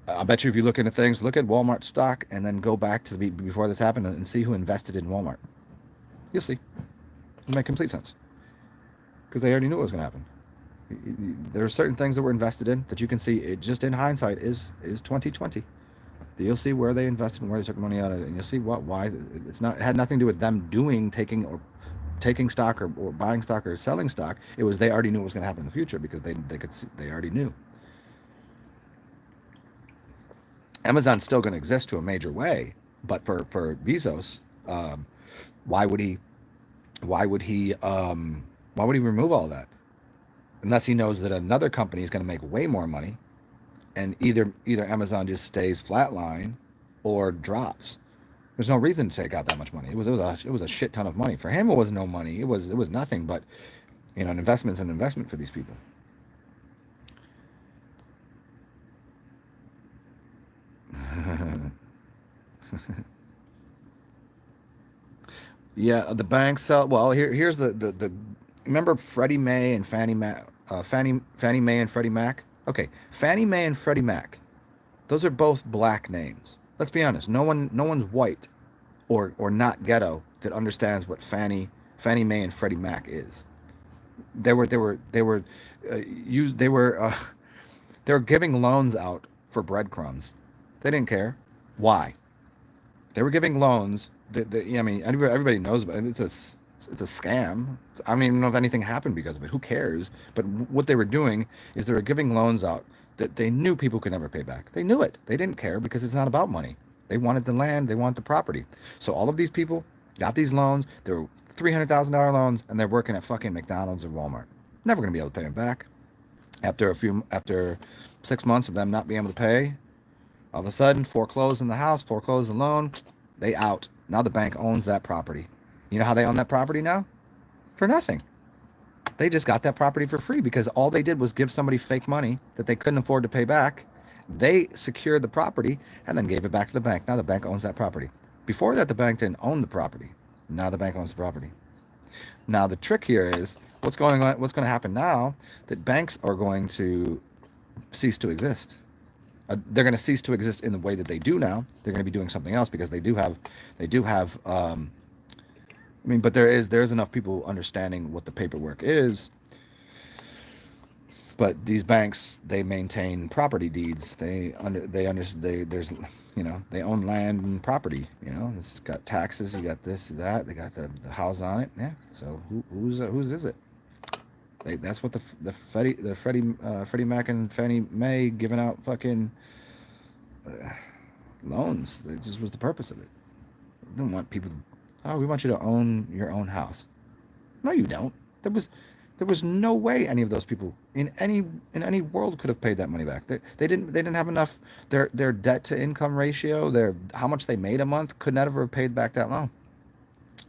I bet you if you look into things, look at Walmart stock and then go back to before this happened and see who invested in Walmart. You'll see. It'll make complete sense because they already knew what was going to happen. There are certain things that were invested in that you can see. It just in hindsight is 2020. You'll see where they invested and where they took money out of it, and you'll see why it's not. It had nothing to do with them taking stock or buying stock or selling stock. It was they already knew what was going to happen in the future because they could see, they already knew. Amazon's still going to exist to a major way, but for Bezos, why would he remove all that? Unless he knows that another company is going to make way more money, and either Amazon just stays flatline or drops. There's no reason to take out that much money. It was a shit ton of money. For him, it was no money. It was nothing. But an investment's an investment for these people. Yeah, the banks sell. Well, here's the remember Freddie Mae and Fannie Mae, Fannie Mae and Freddie Mac. Okay, Fannie Mae and Freddie Mac. Those are both black names. Let's be honest. No one's white or not ghetto that understands what Fannie Mae and Freddie Mac is. They were giving loans out for breadcrumbs. They didn't care. Why? They were giving loans. I mean, everybody knows about it. It's a scam. I don't even know if anything happened because of it. Who cares? But what they were doing is they were giving loans out that they knew people could never pay back. They knew it. They didn't care because it's not about money. They wanted the land. They wanted the property. So all of these people got these loans. They were $300,000 loans, and they're working at fucking McDonald's or Walmart. Never going to be able to pay them back. After 6 months of them not being able to pay, all of a sudden, foreclosed in the house, foreclosed the loan, they out. Now the bank owns that property. You know how they own that property now? For nothing. They just got that property for free because all they did was give somebody fake money that they couldn't afford to pay back. They secured the property and then gave it back to the bank. Now the bank owns that property. Before that, the bank didn't own the property. Now the bank owns the property. Now the trick here is what's going to happen now that banks are going to cease to exist. They're going to cease to exist in the way that they do now. They're going to be doing something else because they do have. I mean, but there's enough people understanding what the paperwork is. But these banks, they maintain property deeds. They own land and property. It's got taxes. You got this, that. They got the house on it. Yeah. So whose is it? That's what the Freddie Mac and Fannie Mae giving out fucking loans. That just was the purpose of it. They don't want people to, oh, we want you to own your own house. No, you don't. There was no way any of those people in any world could have paid that money back. They didn't have enough. Their debt to income ratio, their how much they made a month, could never have paid back that loan.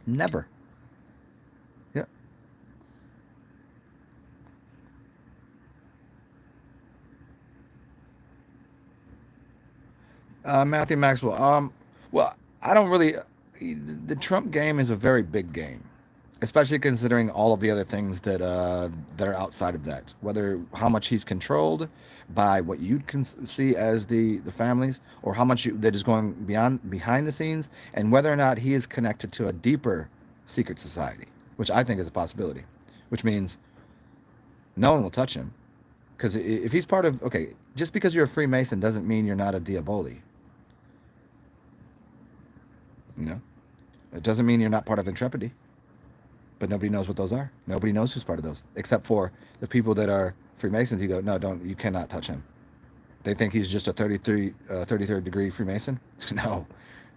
Never. Yeah. Matthew Maxwell. Well, I don't really. The Trump game is a very big game, especially considering all of the other things that are outside of that. Whether how much he's controlled by what you can see as the families, or how much that is going behind the scenes, and whether or not he is connected to a deeper secret society, which I think is a possibility. Which means no one will touch him, because if he's part of just because you're a Freemason doesn't mean you're not a Diaboli. It doesn't mean you're not part of Intrepidity. But nobody knows what those are. Nobody knows who's part of those, except for the people that are Freemasons. You go, no, you cannot touch him. They think he's just a 33rd degree Freemason. No.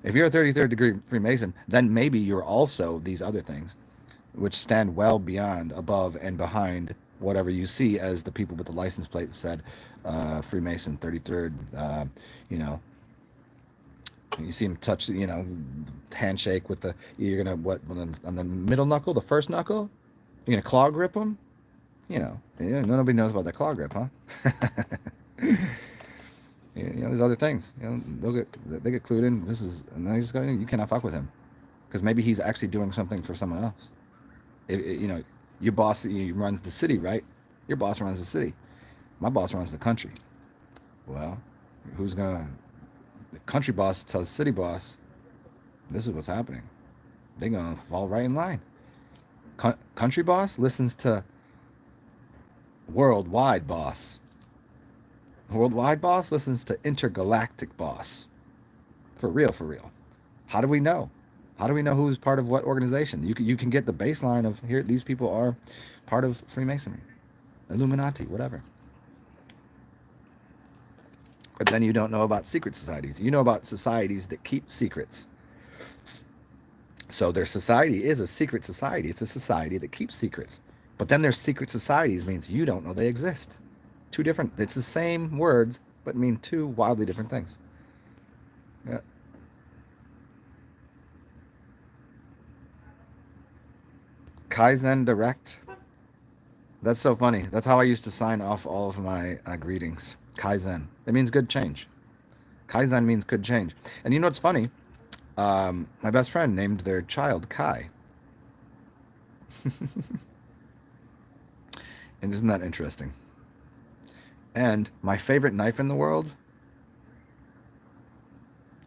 If you're a 33rd degree Freemason, then maybe you're also these other things, which stand well beyond, above, and behind whatever you see as the people with the license plate said, Freemason 33rd, You see him touch, handshake with the, you're gonna, what, on the middle knuckle, the first knuckle? You're gonna claw grip him? Yeah, nobody knows about that claw grip, huh? There's other things. They get clued in. And then they just go, you cannot fuck with him, because maybe he's actually doing something for someone else. Your boss, he runs the city, right? Your boss runs the city. My boss runs the country. Well, the country boss tells city boss, this is what's happening. They're gonna fall right in line. Country boss listens to worldwide boss. Worldwide boss listens to intergalactic boss. For real, for real. How do we know? How do we know who's part of what organization? You can get the baseline of, here, these people are part of Freemasonry, Illuminati, whatever. But then you don't know about secret societies. You know about societies that keep secrets. So their society is a secret society. It's a society that keeps secrets. But then there's secret societies means you don't know they exist. Two different, it's the same words, but mean two wildly different things. Yeah. Kaizen Direct. That's so funny. That's how I used to sign off all of my greetings. Kaizen. It means good change. Kaizen means good change. And you know what's funny? My best friend named their child Kai. And isn't that interesting? And my favorite knife in the world,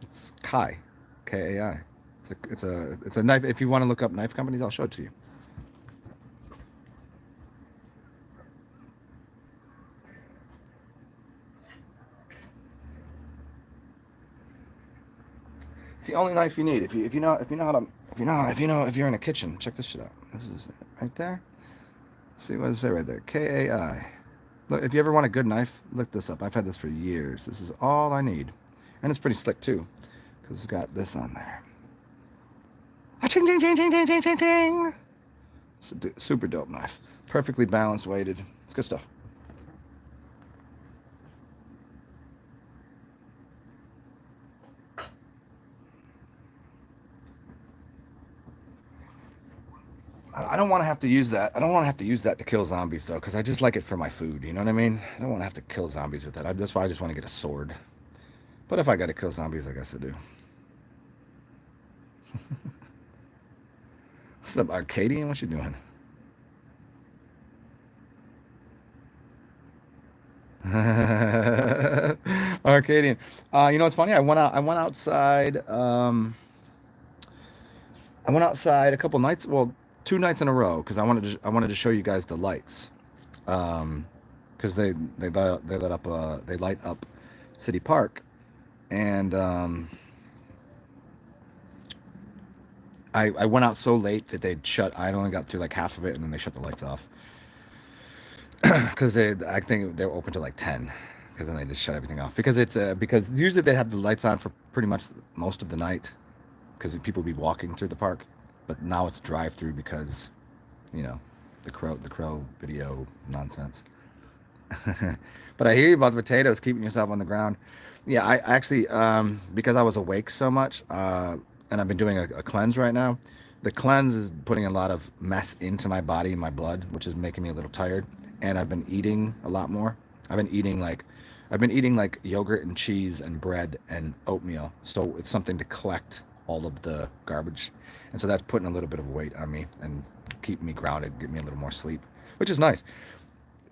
it's Kai, Kai. It's a knife. If you want to look up knife companies, I'll show it to you. It's the only knife you need. If you're in a kitchen, check this shit out. This is it right there. See what does it say right there? Kai. Look, if you ever want a good knife, look this up. I've had this for years. This is all I need, and it's pretty slick too, because it's got this on there. Ching ching ching ching ching ching ching ching. It's a super dope knife. Perfectly balanced, weighted. It's good stuff. I don't want to have to use that. I don't want to have to use that to kill zombies, though, because I just like it for my food. You know what I mean? I don't want to have to kill zombies with that. That's why I just want to get a sword. But if I got to kill zombies, I guess I do. What's up, Arcadian? What you doing? Arcadian. You know what's funny? I went outside. I went outside a couple nights. Well, 2 nights in a row, because I wanted to show you guys the lights. Because they light up City Park, and I went out so late that they'd shut. I only got through like half of it, and then they shut the lights off. Because I think they're open to like 10, because then they just shut everything off. Because usually they have the lights on for pretty much most of the night, because people be walking through the park. But now it's drive-through because, the crow video nonsense. But I hear you about the potatoes, keeping yourself on the ground. Yeah, I actually, because I was awake so much, and I've been doing a cleanse right now. The cleanse is putting a lot of mess into my body and my blood, which is making me a little tired. And I've been eating a lot more. I've been eating like yogurt and cheese and bread and oatmeal. So it's something to collect all of the garbage. And so that's putting a little bit of weight on me and keeping me grounded, give me a little more sleep, which is nice.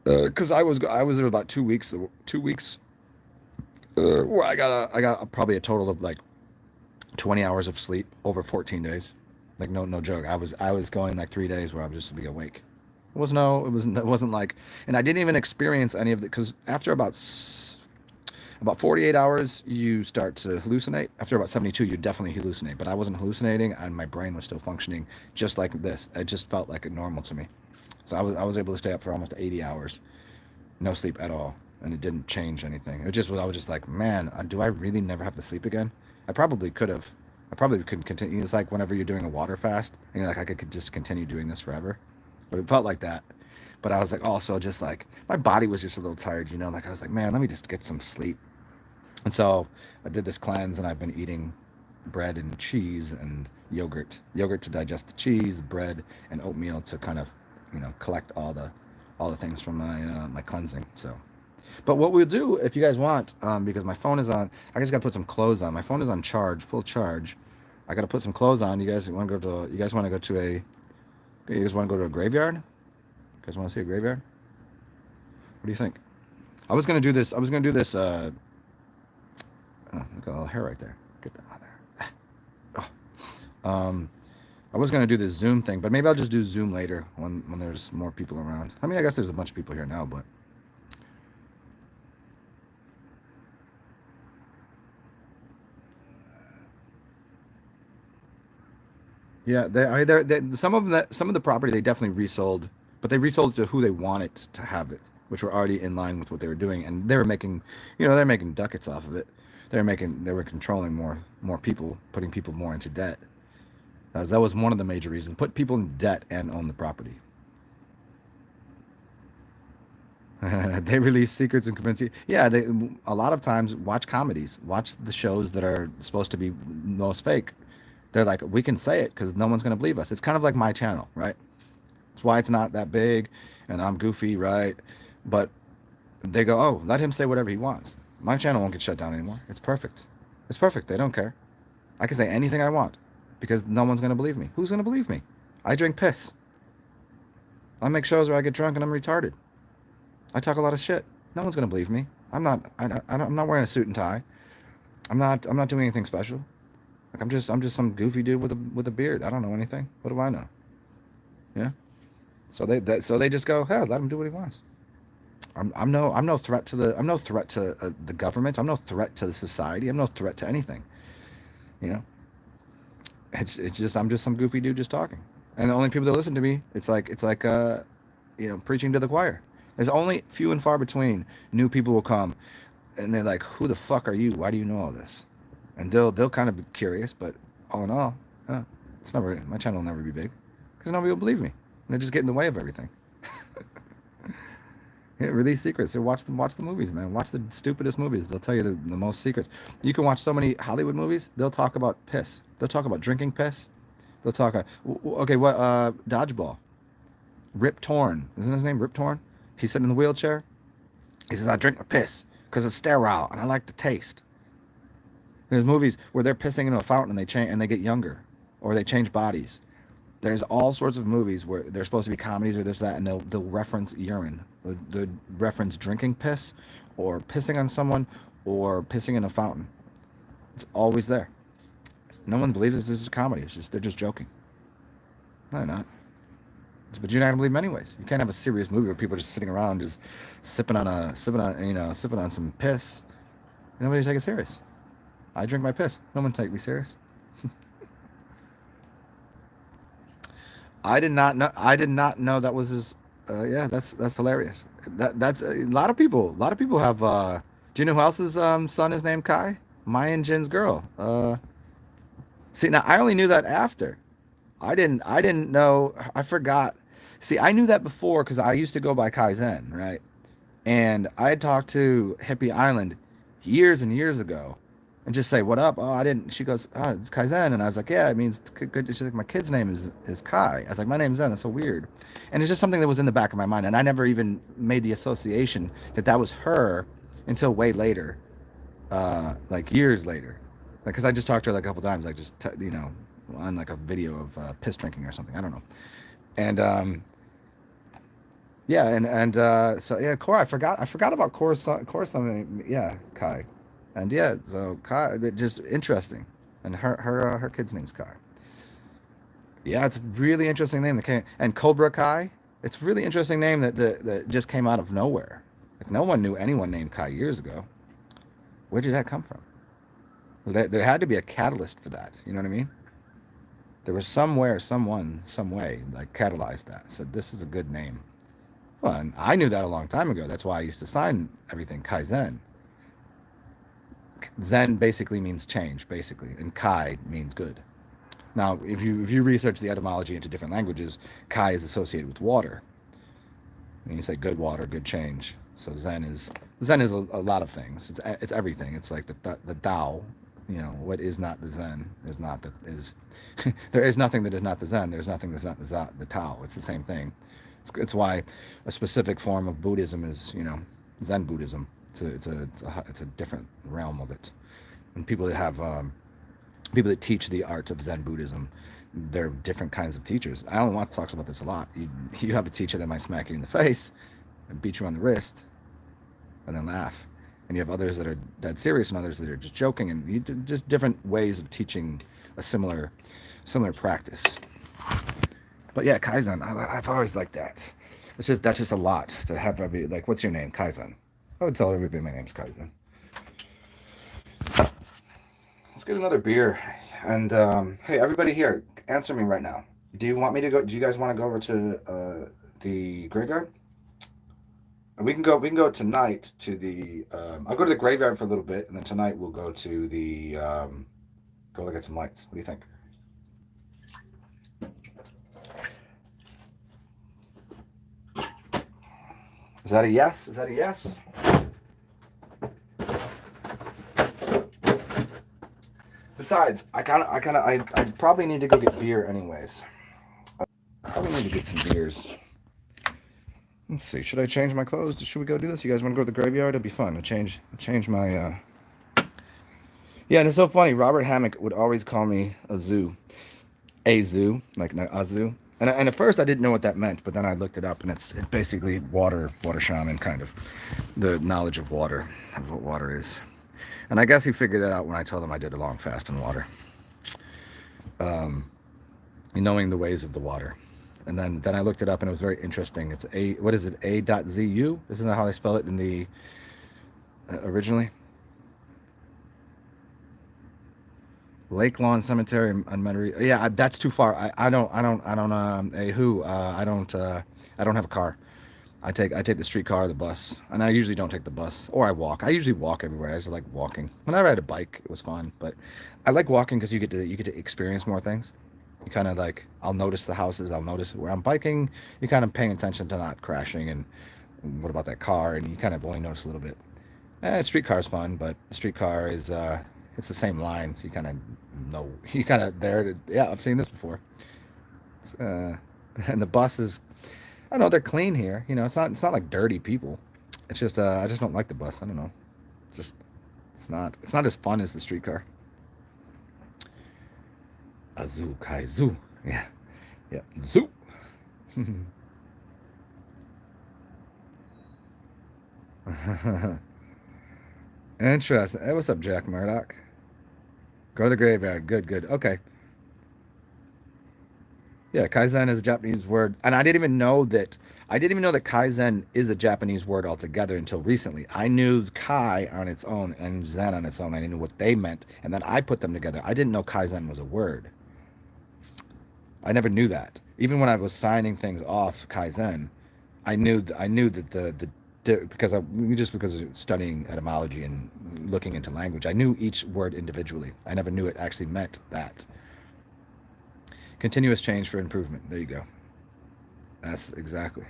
Because I was there about 2 weeks. 2 weeks where I got probably a total of like 20 hours of sleep over 14 days. Like no joke. I was going like 3 days where I would just be awake. It wasn't like, and I didn't even experience any of it, because after about 48 hours you start to hallucinate. After about 72 you definitely hallucinate, but I wasn't hallucinating, and my brain was still functioning just like this. It just felt like it normal to me. So I was able to stay up for almost 80 hours, no sleep at all, and it didn't change anything. I was just like, man, do I really never have to sleep again? I probably could have. I probably could continue. It's like whenever you're doing a water fast, and you're like, I could just continue doing this forever. But it felt like that. But I was like, also just like, my body was just a little tired, like I was like, man, let me just get some sleep. And so I did this cleanse, and I've been eating bread and cheese and yogurt to digest the cheese, bread and oatmeal to kind of, collect all the things from my cleansing. So, but what we'll do if you guys want, because my phone is on, I just got to put some clothes on. My phone is on charge, full charge. I got to put some clothes on. You guys want to go to? You guys want to go to a? You guys want to go to a graveyard? You guys want to see a graveyard? What do you think? I was gonna do this. I was gonna do this. Oh, look at all the hair right there. Get that out there. I was gonna do this Zoom thing, but maybe I'll just do Zoom later when there's more people around. I mean, I guess there's a bunch of people here now, but yeah, some of the property they definitely resold, but they resold to who they wanted to have it, which were already in line with what they were doing, and they were making, they're making ducats off of it. They were controlling more people, putting people more into debt. That was one of the major reasons. Put people in debt and own the property. They release secrets and convince you. Yeah, they a lot of times watch comedies, watch the shows that are supposed to be most fake. They're like, we can say it because no one's going to believe us. It's kind of like my channel, right? It's why it's not that big, and I'm goofy, right? But they go, oh, let him say whatever he wants. My channel won't get shut down anymore. It's perfect. It's perfect. They don't care. I can say anything I want because no one's going to believe me. Who's going to believe me? I drink piss. I make shows where I get drunk and I'm retarded. I talk a lot of shit. No one's going to believe me. I'm not wearing a suit and tie. I'm not doing anything special. Like I'm just some goofy dude with a beard. I don't know anything. What do I know? Yeah. So they just go, hell, let him do what he wants. I'm no threat to the government. I'm no threat to the society. I'm no threat to anything. You know. It's just I'm just some goofy dude just talking. And the only people that listen to me, it's like preaching to the choir. There's only few and far between new people will come, and they're like, who the fuck are you? Why do you know all this? And they'll kind of be curious, but all in all, my channel will never be big because nobody will believe me. And they just get in the way of everything. Yeah, release secrets. So watch the movies, man. Watch the stupidest movies. They'll tell you the most secrets. You can watch so many Hollywood movies. They'll talk about piss. They'll talk about drinking piss. They'll talk. Okay, what? Dodgeball. Rip Torn. Isn't his name Rip Torn? He's sitting in the wheelchair. He says, "I drink my piss because it's sterile and I like the taste." There's movies where they're pissing into a fountain and they get younger, or they change bodies. There's all sorts of movies where they're supposed to be comedies or this, that, and they'll reference urine. They'll reference drinking piss, or pissing on someone, or pissing in a fountain. It's always there. No one believes this is a comedy. They're just joking. No, they're not. But you're not gonna believe them anyways. You can't have a serious movie where people are just sitting around just sipping on some piss. Nobody take it serious. I drink my piss. No one take me serious. I did not know. I did not know that was his. Yeah, that's hilarious. That's a lot of people. A lot of people have. Do you know who else's son is named Kai? Maya and Jin's girl. See, now I only knew that after. I didn't know. I forgot. See, I knew that before because I used to go by Kaizen, right? And I had talked to Hippie Island years and years ago, and just say, "What up?" Oh, I didn't. She goes, "Oh, it's Kaizen," and I was like, "Yeah, it means it's good." She's like, "My kid's name is Kai." I was like, "My name's Zen." That's so weird, and it's just something that was in the back of my mind, and I never even made the association that was her until way later, like years later, like because I just talked to her like a couple times, like just on like a video of piss drinking or something. I don't know, and yeah, so yeah, Cora. I forgot about Cora's son. Yeah, Kai. And yeah, so Kai, just interesting, and her kid's name's Kai. Yeah, it's a really interesting name that came, and Cobra Kai. It's a really interesting name that just came out of nowhere. Like no one knew anyone named Kai years ago. Where did that come from? There had to be a catalyst for that. You know what I mean? There was somewhere, someone, some way, like catalyzed that. Said this is a good name. Well, and I knew that a long time ago. That's why I used to sign everything Kaizen. Zen basically means change, basically, and Kai means good. Now, if you research the etymology into different languages, Kai is associated with water. And you say good water, good change. So Zen is a lot of things. It's everything. It's like the Tao, what is not the Zen is not the is. There is nothing that is not the Zen. There's nothing that's not the Tao. It's the same thing. It's why a specific form of Buddhism is, Zen Buddhism. It's a different realm of it. And people that teach the art of Zen Buddhism, they're different kinds of teachers. Alan Watts talks about this a lot. You have a teacher that might smack you in the face and beat you on the wrist and then laugh. And you have others that are dead serious and others that are just joking, and just different ways of teaching a similar practice. But yeah, Kaizen, I've always liked that. That's just a lot to have what's your name? Kaizen. I would tell everybody my name's Kaizen. Let's get another beer. And hey, everybody here, answer me right now. Do you want me to go? Do you guys want to go over to the graveyard? We can go tonight to the. I'll go to the graveyard for a little bit, and then tonight we'll go to the. Go look at some lights. What do you think? Is that a yes? Is that a yes? Besides, I probably need to go get beer anyways. I probably need to get some beers. Let's see. Should I change my clothes? Should we go do this? You guys want to go to the graveyard? It'd be fun. I'll change my. Yeah, and it's so funny. Robert Hammock would always call me a zoo, like a zoo. And at first I didn't know what that meant, but then I looked it up, and it's basically water shaman, kind of the knowledge of water, of what water is. And I guess he figured that out when I told him I did a long fast on water. Knowing the ways of the water. And then I looked it up, and it was very interesting. It's what is it? A.zu? Isn't that how they spell it in the originally? Lake Lawn Cemetery on Metairie. Yeah, that's too far. I don't have a car. I take the streetcar or the bus, and I usually don't take the bus, or I walk. I usually walk everywhere. I just like walking. Whenever I had a bike, it was fun, but I like walking because you get to experience more things. You kind of I'll notice the houses. I'll notice where I'm biking. You're kind of paying attention to not crashing, and what about that car? And you kind of only notice a little bit. Streetcar is fun, but a streetcar is it's the same line, so you kind of know. You kind of there. Yeah, I've seen this before. And the bus is. I don't know, they're clean here. It's not like dirty people. It's just I just don't like the bus. I don't know. It's not as fun as the streetcar. Azu kai zoo. Yeah. Yeah. Zoo. Interesting. Hey, what's up, Jack Murdoch? Go to the graveyard. Good. Okay. Yeah, Kaizen is a Japanese word, and I didn't even know that. I didn't even know that Kaizen is a Japanese word altogether until recently. I knew Kai on its own and Zen on its own. I didn't know what they meant, and then I put them together. I didn't know Kaizen was a word. I never knew that. Even when I was signing things off Kaizen, I knew that because of studying etymology and looking into language, I knew each word individually. I never knew it actually meant that. Continuous change for improvement. There you go. That's exactly.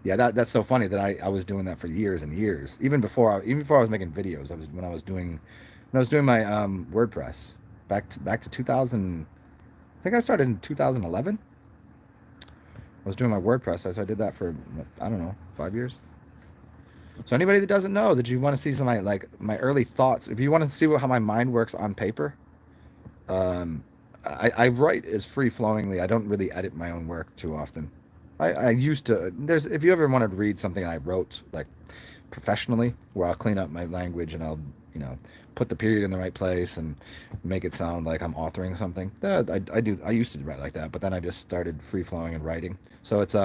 Yeah, that's so funny that I was doing that for years and years. Even before I was making videos. When I was doing my WordPress back to 2000. I think I started in 2011. I was doing my WordPress, so I did that for, I don't know, 5 years. So anybody that doesn't know, that you want to see some of my early thoughts, if you want to see how my mind works on paper, I write as free-flowingly. I don't really edit my own work too often. I used to. If you ever wanted to read something I wrote professionally, where I'll clean up my language and I'll put the period in the right place and make it sound like I'm authoring something. I do. I used to write like that, but then I just started free-flowing and writing. So it's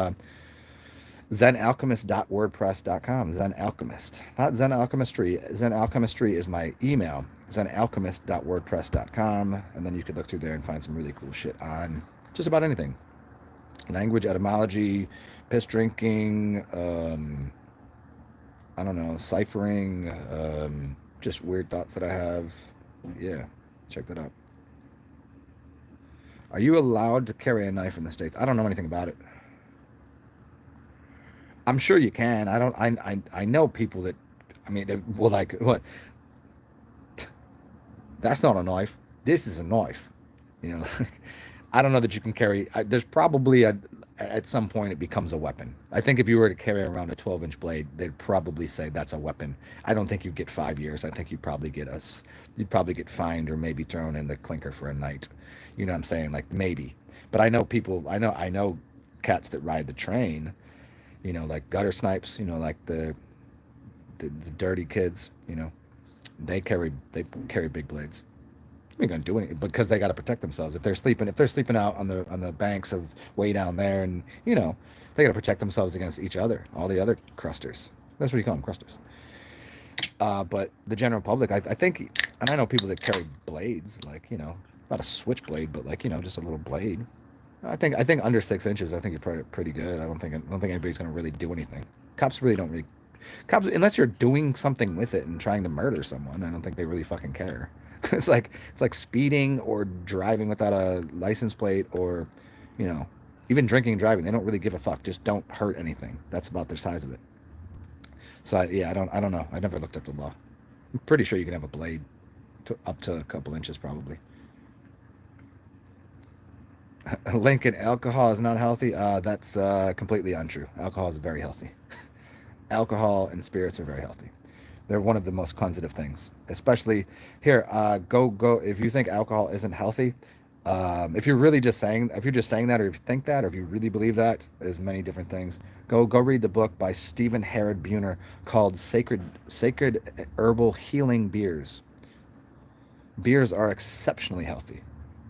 zenalchemist.wordpress.com. Zen Alchemist, not Zen Alchemistry. Zen Alchemistry is my email. zenalchemist.wordpress.com, and then you could look through there and find some really cool shit on just about anything. Language, etymology, piss drinking, I don't know, ciphering, just weird thoughts that I have. Yeah, check that out. Are you allowed to carry a knife in the States? I don't know anything about it. I'm sure you can. I know people that, I mean, well, like, what? That's not a knife. This is a knife. You know, I don't know that you can carry. There's probably at some point it becomes a weapon. I think if you were to carry around a 12-inch blade, they'd probably say that's a weapon. I don't think you'd get 5 years. I think you'd probably get fined or maybe thrown in the clinker for a night. You know what I'm saying? Like maybe. But I know people. I know cats that ride the train. You know, like gutter snipes. You know, like the dirty kids. You know, they carry big blades. They're gonna do anything because they got to protect themselves. If they're sleeping out on the banks of way down there, and they got to protect themselves against each other, all the other crusters. That's what you call them, crusters. But the general public, I think, and I know people that carry blades, like not a switchblade, but like just a little blade. I think under 6 inches, I think you're pretty good. I don't think anybody's gonna really do anything. Cops really don't really Cops, unless you're doing something with it and trying to murder someone, I don't think they really fucking care. It's like speeding or driving without a license plate or, you know, even drinking and driving. They don't really give a fuck. Just don't hurt anything. That's about their size of it. So yeah, I don't know. I never looked up the law. I'm pretty sure you can have a blade up to a couple inches probably. Lincoln, alcohol is not healthy. That's completely untrue. Alcohol is very healthy. Alcohol and spirits are very healthy. They're one of the most cleansative things, especially here. Go. If you think alcohol isn't healthy, if you're just saying that, or if you think that, or if you really believe that, there's many different things. Go read the book by Stephen Herod Buhner called Sacred Herbal Healing Beers. Beers are exceptionally healthy.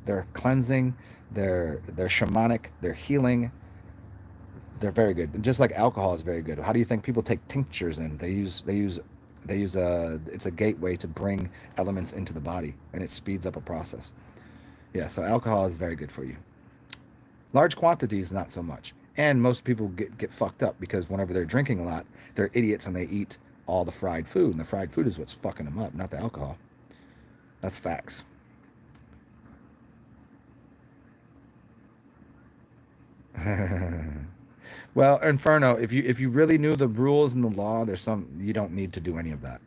They're cleansing. They're shamanic. They're healing. They're very good. Just like alcohol is very good. How do you think people take tinctures in? They use it's a gateway to bring elements into the body, and it speeds up a process. Yeah, so alcohol is very good for you. Large quantities, not so much. And most people get fucked up because whenever they're drinking a lot, they're idiots and they eat all the fried food, and the fried food is what's fucking them up, not the alcohol. That's facts. Well, Inferno, if you really knew the rules and the law, there's some you don't need to do any of that.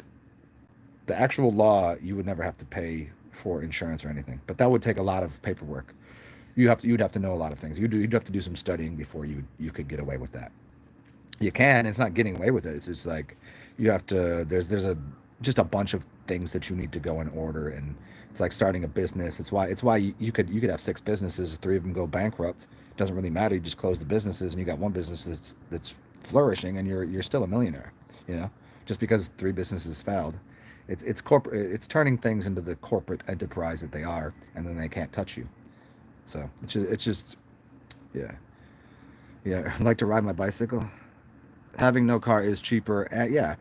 The actual law, you would never have to pay for insurance or anything, but that would take a lot of paperwork. You'd have to know a lot of things. You'd have to do some studying before you could get away with that. You can. It's not getting away with it. It's just like you have to. There's a just a bunch of things that you need to go in order, and it's like starting a business. It's why you could have six businesses, three of them go bankrupt. It doesn't really matter. You just close the businesses, and you got one business that's flourishing, and you're still a millionaire. You know, just because three businesses failed. It's corporate. It's turning things into the corporate enterprise that they are, and then they can't touch you. So it's just yeah. Yeah, I like to ride my bicycle. Having no car is cheaper. Yeah,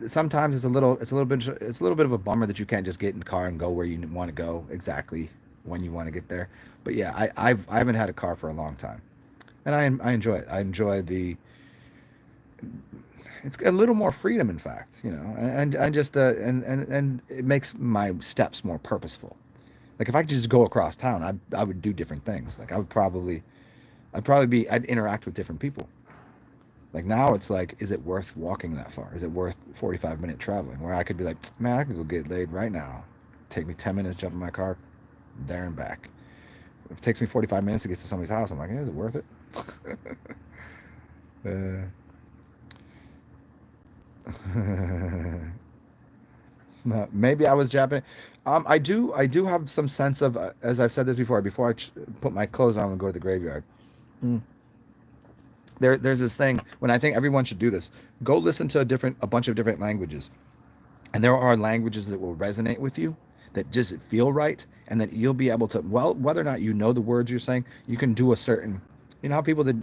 sometimes it's a little bit of a bummer that you can't just get in the car and go where you want to go exactly when you want to get there. But yeah, I haven't had a car for a long time, and I enjoy it. I enjoy the it's a little more freedom, in fact, and just and it makes my steps more purposeful. Like if I could just go across town, I would do different things. Like I'd interact with different people. Like now it's like, is it worth walking that far? Is it worth 45-minute traveling? Where I could be like, man, I could go get laid right now. Take me 10 minutes, jump in my car, there and back. If it takes me 45 minutes to get to somebody's house, I'm like, hey, is it worth it? uh, Maybe I was Japanese. I do have some sense of, as I've said this before I put my clothes on and go to the graveyard. Mm. There's this thing when I think everyone should do this. Go listen to a bunch of different languages, and there are languages that will resonate with you, that just feel right, and that you'll be able to. Well, whether or not you know the words you're saying, you can do a certain. You know how people that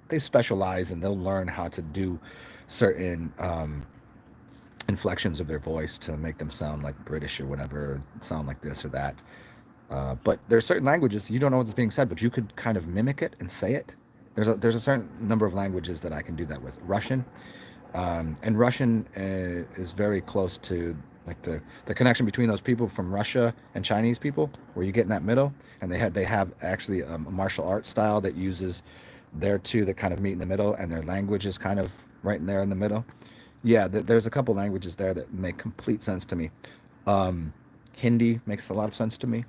they specialize and they'll learn how to do certain inflections of their voice to make them sound like British or whatever, sound like this or that. But there are certain languages you don't know what's being said, but you could kind of mimic it and say it. There's a certain number of languages that I can do that with. Russian, and Russian is very close to like the connection between those people from Russia and Chinese people, where you get in that middle, and they have actually a martial arts style that uses their two that kind of meet in the middle, and their language is kind of right in there in the middle. Yeah, there's a couple languages there that make complete sense to me. Um, Hindi makes a lot of sense to me.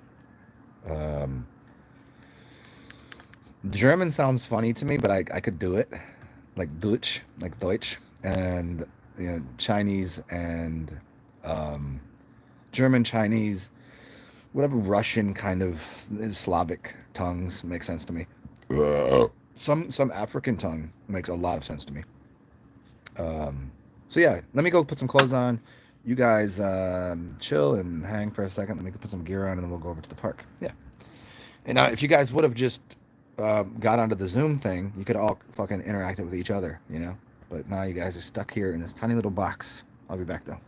Um, German sounds funny to me, but I could do it. Like Deutsch, and Chinese and um, German, Chinese, whatever Russian kind of Slavic tongues make sense to me. Some African tongue makes a lot of sense to me. So yeah, let me go put some clothes on. You guys chill and hang for a second. Let me go put some gear on, and then we'll go over to the park. Yeah. And if you guys would have just got onto the Zoom thing, you could all fucking interact with each other, you know. But now you guys are stuck here in this tiny little box. I'll be back though.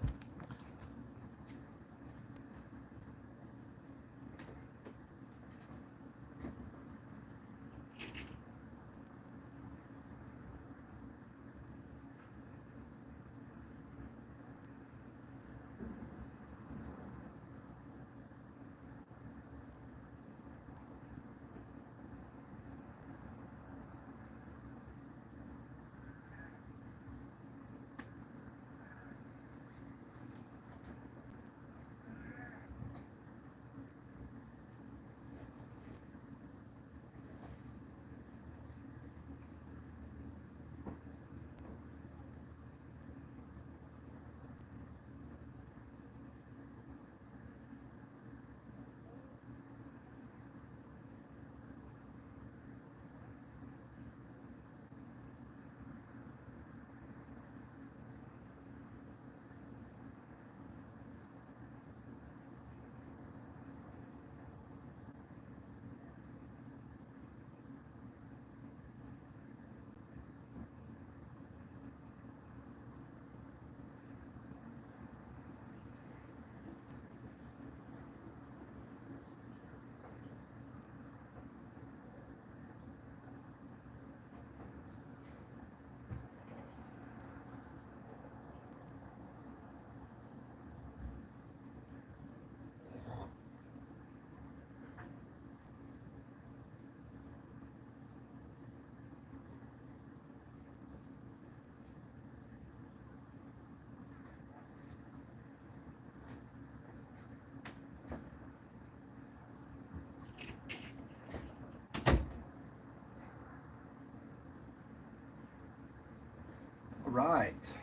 All right.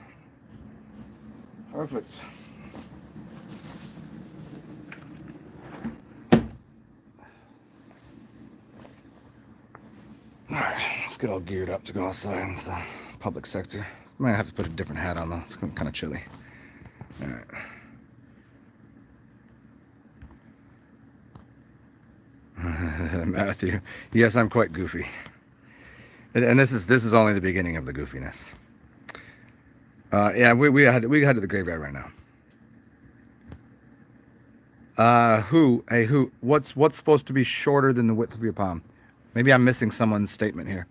Perfect. All right, let's get all geared up to go outside into the public sector. Might have to put a different hat on though. It's kind of chilly. All right. Matthew. Yes, I'm quite goofy, and this is only the beginning of the goofiness. Yeah, we head to the graveyard right now. Who? What's supposed to be shorter than the width of your palm? Maybe I'm missing someone's statement here.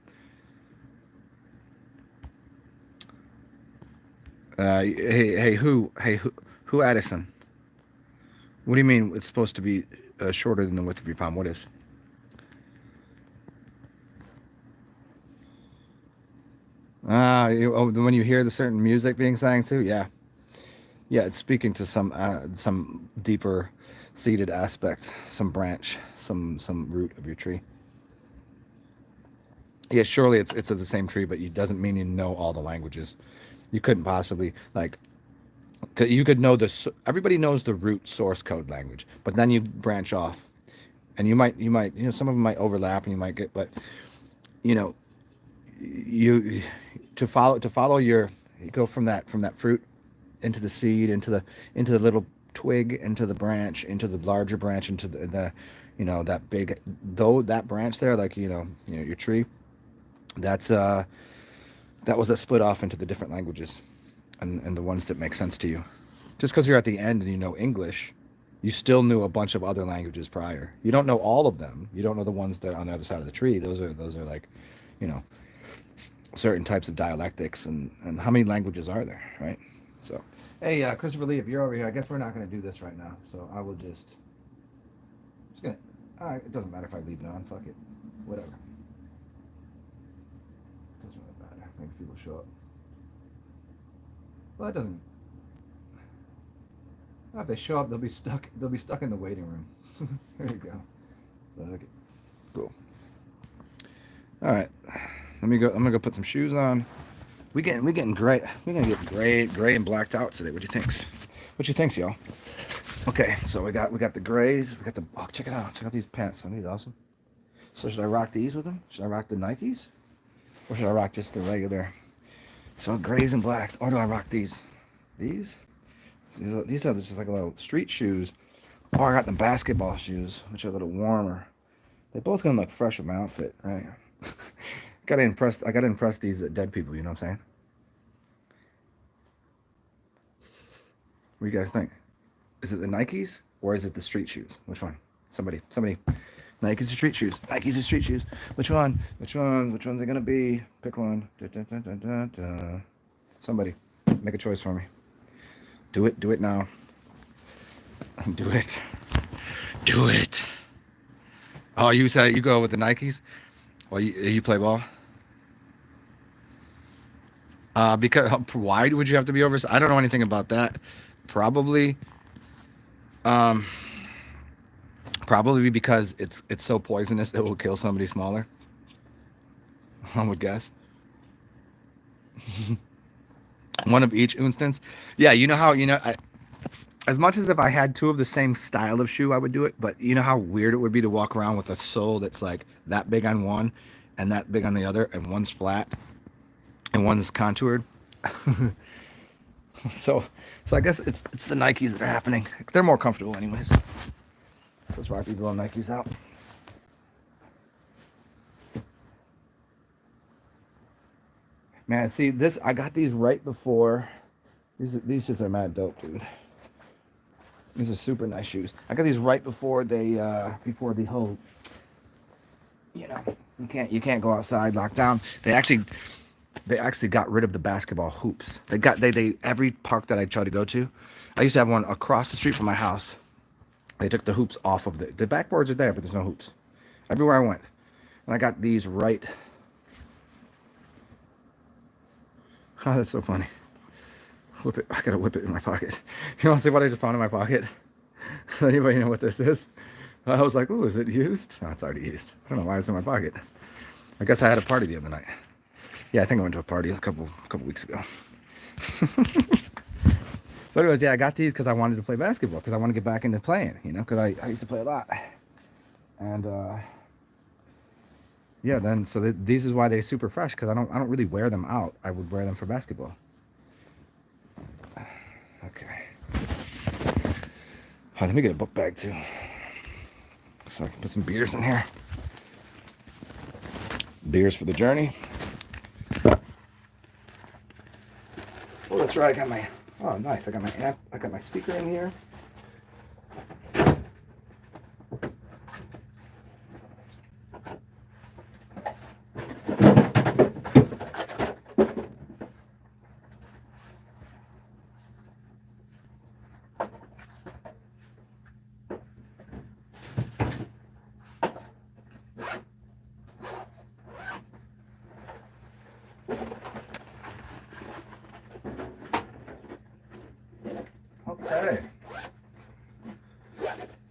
Who? Addison? What do you mean it's supposed to be shorter than the width of your palm? What is? When you hear the certain music being sang too, yeah, yeah, it's speaking to some deeper seated aspect, some branch, some root of your tree. Yeah, surely it's of the same tree, but it doesn't mean you know all the languages. You couldn't possibly like. You could know everybody knows the root source code language, but then you branch off, and you might some of them might overlap, and you might get, but you know you to follow you go from that fruit into the seed, into the little twig, into the branch, into the larger branch, into that big, though that branch there, like your tree, that's that was a split off into the different languages, and the ones that make sense to you. Just because you're at the end and you know English, you still knew a bunch of other languages prior. You don't know all of them. You don't know the ones that are on the other side of the tree. Those are like, you know, certain types of dialectics, and how many languages are there, right? So, hey, Christopher Lee, if you're over here, I guess we're not going to do this right now. So I will just gonna. It doesn't matter if I leave it on. Fuck it, whatever. It doesn't really matter. Maybe people show up. Well, it doesn't. If they show up, they'll be stuck. They'll be stuck in the waiting room. There you go. Okay. Cool. All right. Let me go. I'm gonna go put some shoes on. We getting gray. We're gonna get gray and blacked out today. What do you think? What you think, y'all? Okay. So we got the grays. We got the. Oh, check it out. Check out these pants. Aren't these awesome? So should I rock these with them? Should I rock the Nikes? Or should I rock just the regular? So grays and blacks. Or do I rock these? These? These are just like a little street shoes. Or I got the basketball shoes, which are a little warmer. They both gonna look fresh with my outfit, right? I gotta impress these dead people, you know what I'm saying? What do you guys think? Is it the Nikes or is it the street shoes? Which one? Somebody. Nikes or street shoes? Nikes or street shoes? Which one? Which one's it gonna be? Pick one. Da, da, da, da, da, da. Somebody, make a choice for me. Do it now. Do it. Oh, you say you go with the Nikes? Well, you play ball? Because why would you have to be oversized? I don't know anything about that. Probably, probably because it's so poisonous it will kill somebody smaller. I would guess. One of each instance. Yeah, you know how as much as if I had two of the same style of shoe, I would do it. But you know how weird it would be to walk around with a sole that's like that big on one and that big on the other, and one's flat and one's contoured. So I guess it's the Nikes that are happening. They're more comfortable anyways. So let's rock these little Nikes out. Man, see this, I got these right before. These shoes are mad dope, dude. These are super nice shoes. I got these right before before the whole, you can't go outside, lockdown. They actually got rid of the basketball hoops. They every park that I tried to go to, I used to have one across the street from my house. They took the hoops off of the backboards are there, but there's no hoops. Everywhere I went. And I got these right. Oh, that's so funny. Whip it. I gotta whip it in my pocket. You want to see what I just found in my pocket? Does anybody know what this is? I was like, "Ooh, is it used?" No, it's already used. I don't know why it's in my pocket. I guess I had a party the other night. Yeah, I think I went to a party a couple weeks ago. So anyways, yeah, I got these because I wanted to play basketball, because I want to get back into playing, because I used to play a lot. And yeah, then so these is why they're super fresh, because I don't really wear them out. I would wear them for basketball. Okay. Oh, let me get a book bag too, so I can put some beers in here. Beers for the journey. Oh, that's right. I got my. Oh, nice. I got my amp. I got my speaker in here. Okay.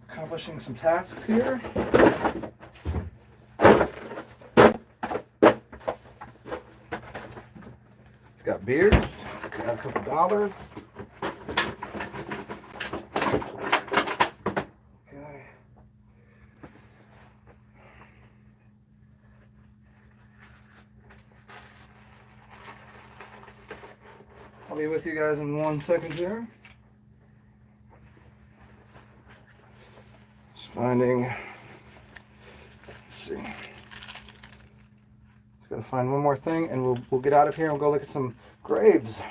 Accomplishing some tasks here. Got beers. Got a couple dollars. Okay. I'll be with you guys in 1 second here. Just finding. Let's see. Just gotta find one more thing, and we'll get out of here and go look at some graves.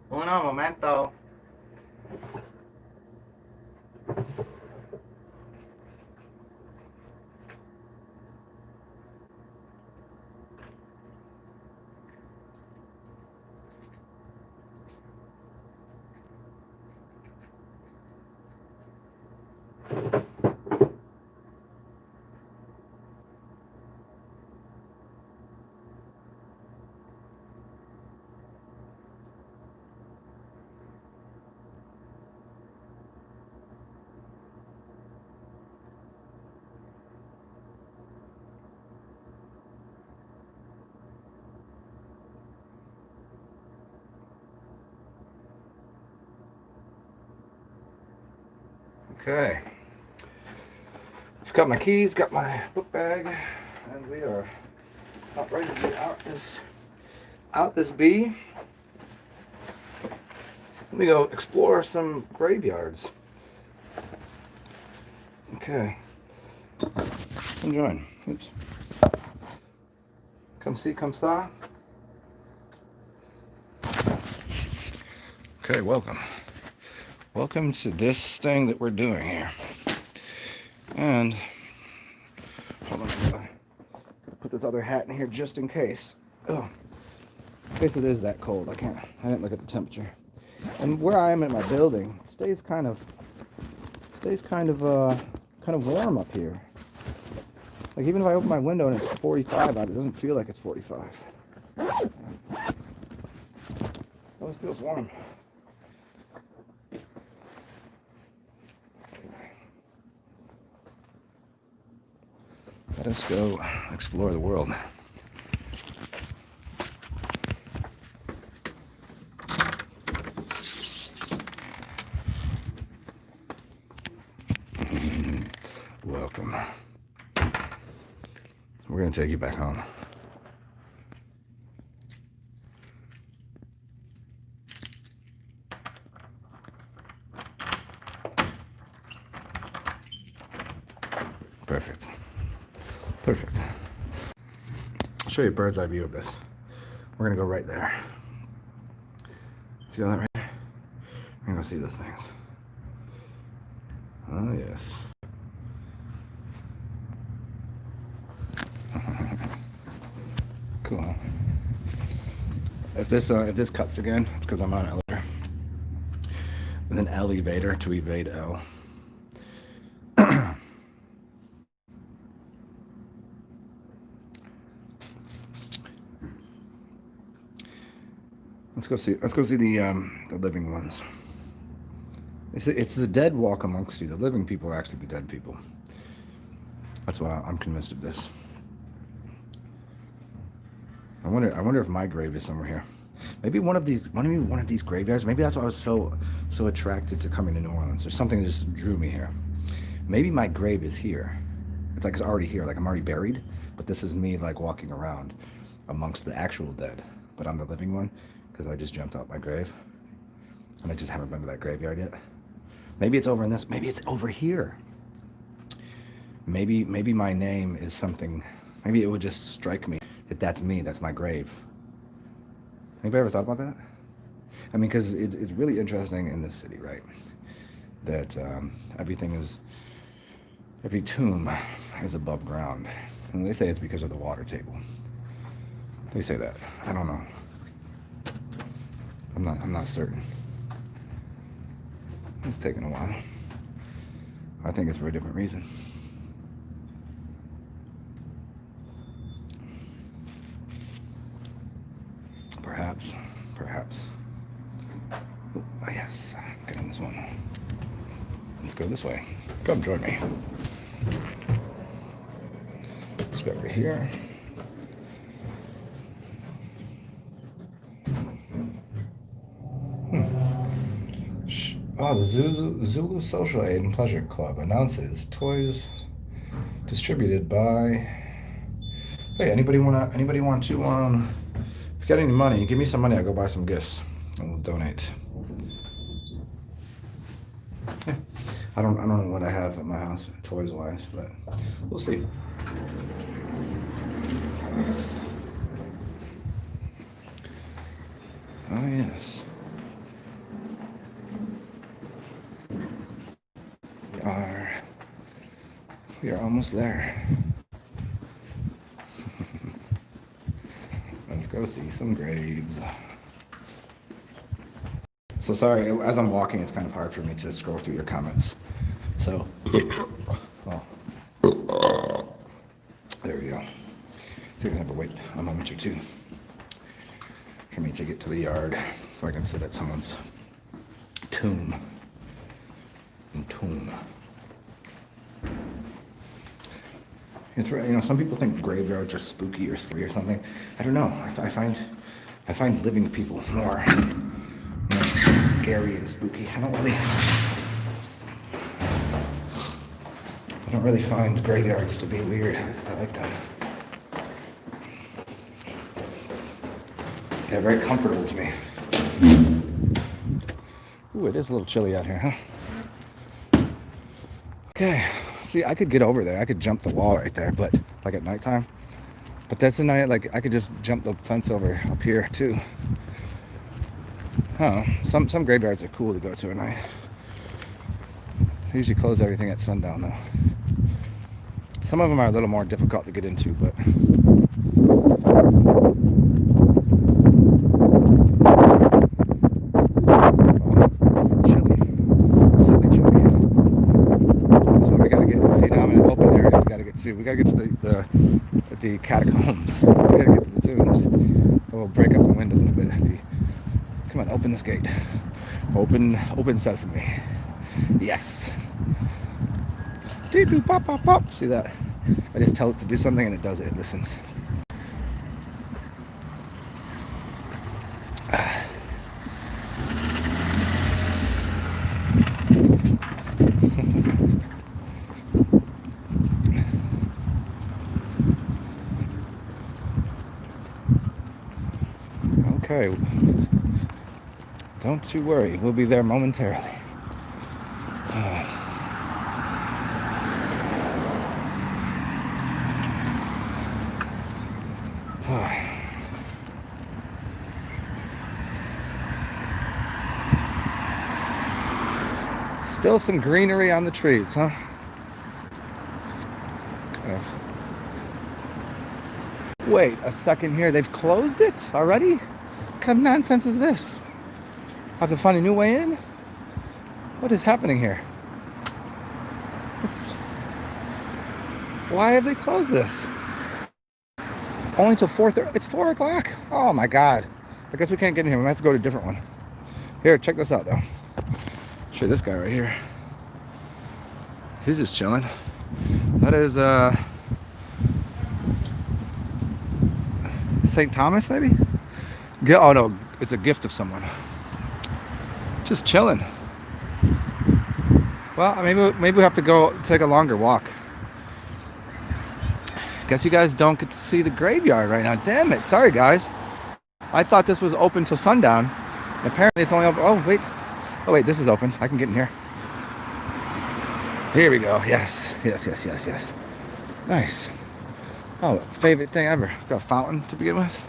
Uno momento. Okay. Just got my keys, got my book bag, and we are about ready to get out this bee. Let me go explore some graveyards. Okay. Come join. Oops. Come see, come saw. Okay, welcome. Welcome to this thing that we're doing here. And hold on, I'm gonna put this other hat in here just in case. Oh, in case it is that cold. I didn't look at the temperature. And where I am in my building, it stays kind of warm up here. Like even if I open my window and it's 45 out, it doesn't feel like it's 45. It always feels warm. Let us go explore the world. Welcome. We're going to take you back home. Perfect. Perfect. I'll show you a bird's eye view of this. We're going to go right there. See all that right there? We're going to go see those things. Oh, yes. Cool. If this cuts again, it's because I'm on an elevator. With an elevator to evade L. Let's go see the living ones. It's the dead walk amongst you. The living people are actually the dead people. That's why I'm convinced of this. I wonder if my grave is somewhere here. Maybe one of these graveyards. Maybe that's why I was so attracted to coming to New Orleans. There's something that just drew me here. Maybe my grave is here. It's like it's already here. Like I'm already buried, but this is me like walking around amongst the actual dead. But I'm the living one because I just jumped out my grave, and I just haven't been to that graveyard yet. Maybe it's over in this. Maybe it's over here. Maybe my name is something. Maybe it would just strike me that that's me. That's my grave. Anybody ever thought about that? I mean, because it's really interesting in this city, right? That every tomb is above ground, and they say it's because of the water table. They say that. I don't know. I'm not certain. It's taken a while. I think it's for a different reason. Perhaps. Oh, yes, get on this one. Let's go this way. Come join me. Let's go over here. Oh, the Zulu Social Aid and Pleasure Club announces toys distributed by. Hey, anybody want to? If you got any money, give me some money. I'll go buy some gifts and we'll donate. Yeah, I don't know what I have at my house toys wise, but we'll see. Oh yes. We are almost there. Let's go see some graves. So sorry, as I'm walking, it's kind of hard for me to scroll through your comments. So, well, there we go. So you're gonna have to wait a moment or two for me to get to the yard so I can sit at someone's tomb. It's right, some people think graveyards are spooky or scary or something. I don't know. I find living people more scary and spooky. I don't really. I don't really find graveyards to be weird. I like them. They're very comfortable to me. Ooh, it is a little chilly out here, huh? Okay. See, I could get over there. I could jump the wall right there, but like at nighttime. But that's the night, like I could just jump the fence over up here too. Huh. Some graveyards are cool to go to at night. They usually close everything at sundown though. Some of them are a little more difficult to get into, but chilly. Silly chilly. That's what we gotta get. See, now I'm in an open area. We gotta get to. We gotta get to the catacombs. We gotta get to the tombs. We'll break up the wind a little bit. Come on, open this gate. Open sesame. Yes. Pop, pop, pop. See that? I just tell it to do something and it does it. It listens. Okay. Don't you worry. We'll be there momentarily. Still some greenery on the trees, huh? Kind of. Wait a second here. They've closed it already? What kind of nonsense is this? I have to find a new way in? What is happening here? Why have they closed this? Only till 4:30. It's 4 o'clock. Oh my God. I guess we can't get in here. We might have to go to a different one. Here, check this out though. Show you this guy right here. He's just chilling. That is St. Thomas maybe? Oh no, it's a gift of someone. Just chilling. Well, maybe we have to go take a longer walk. Guess you guys don't get to see the graveyard right now. Damn it. Sorry, guys. I thought this was open till sundown. Apparently it's only open. Oh, wait. This is open. I can get in here. Here we go. Yes. Nice. Oh, favorite thing ever. Got a fountain to begin with.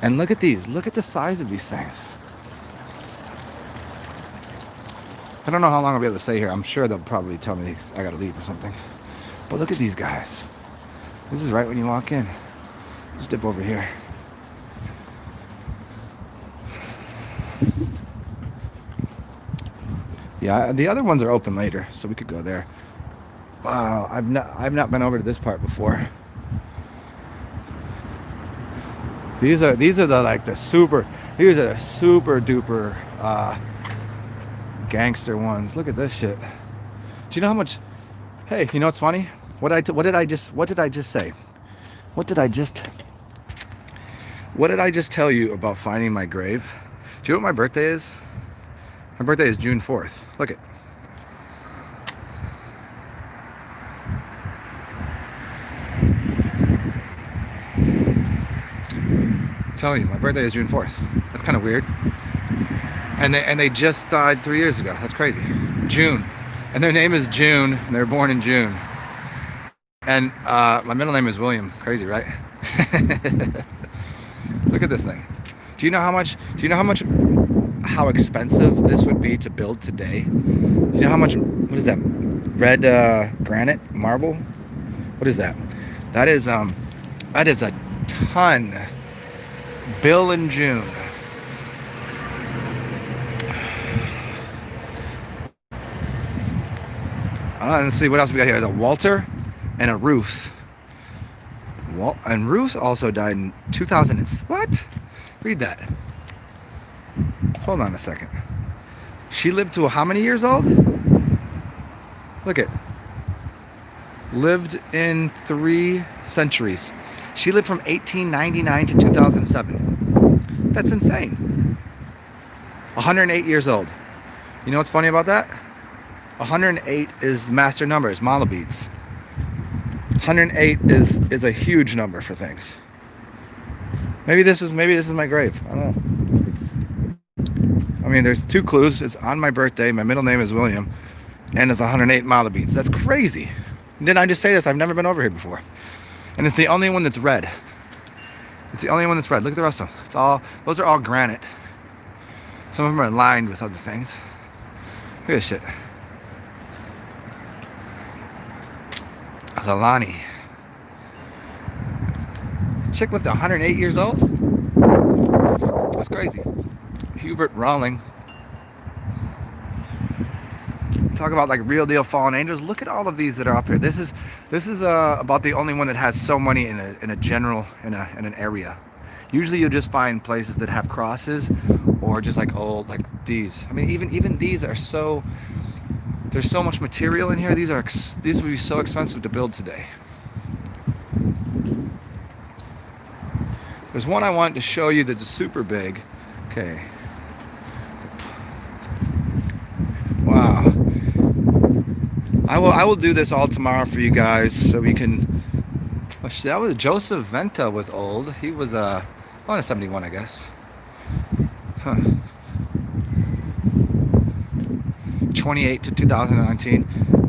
And look at these. Look at the size of these things. I don't know how long I'll be able to stay here. I'm sure they'll probably tell me I gotta leave or something. But look at these guys. This is right when you walk in. Just dip over here. Yeah, the other ones are open later, so we could go there. Wow, I've not been over to this part before. These are the super duper gangster ones. Look at this shit. Do you know how much? Hey, you know what's funny? What did I just say? What did I just tell you about finding my grave? Do you know what my birthday is? My birthday is June 4th. Look it. I'm telling you, my birthday is June 4th. That's kind of weird. And they just died 3 years ago. That's crazy. June. And their name is June, and they were born in June. And my middle name is William. Crazy, right? Look at this thing. Do you know how expensive this would be to build today? Do you know how much? What is that? Red granite marble? What is that? That is a ton. Bill in June. Let's see what else we got here. The Walter and a Ruth. And Ruth also died in 2000. What? Read that. Hold on a second. She lived to how many years old? Look it. Lived in 3 centuries. She lived from 1899 to 2007. That's insane. 108 years old. You know what's funny about that? 108 is the master number. It's mala beads. 108 is a huge number for things. Maybe this is my grave. I don't know. I mean, there's 2 clues. It's on my birthday. My middle name is William, and it's 108 mala beads. That's crazy. Didn't I just say this? I've never been over here before, and it's the only one that's red. It's the only one that's red. Look at the rest of them. Those are all granite. Some of them are lined with other things. Look at this shit. Lalani. Chick lived 108 years old? That's crazy. Hubert Rawling. Talk about like real deal fallen angels. Look at all of these that are up here. This is about the only one that has so many in an area. Usually you'll just find places that have crosses or just like old, like these. I mean, even these are so, there's so much material in here. These would be so expensive to build today. There's one I wanted to show you that's super big. Okay. Wow. I will do this all tomorrow for you guys so we can. That was Joseph Venta was old. He was on a 71, I guess. Huh. 28 to 2019.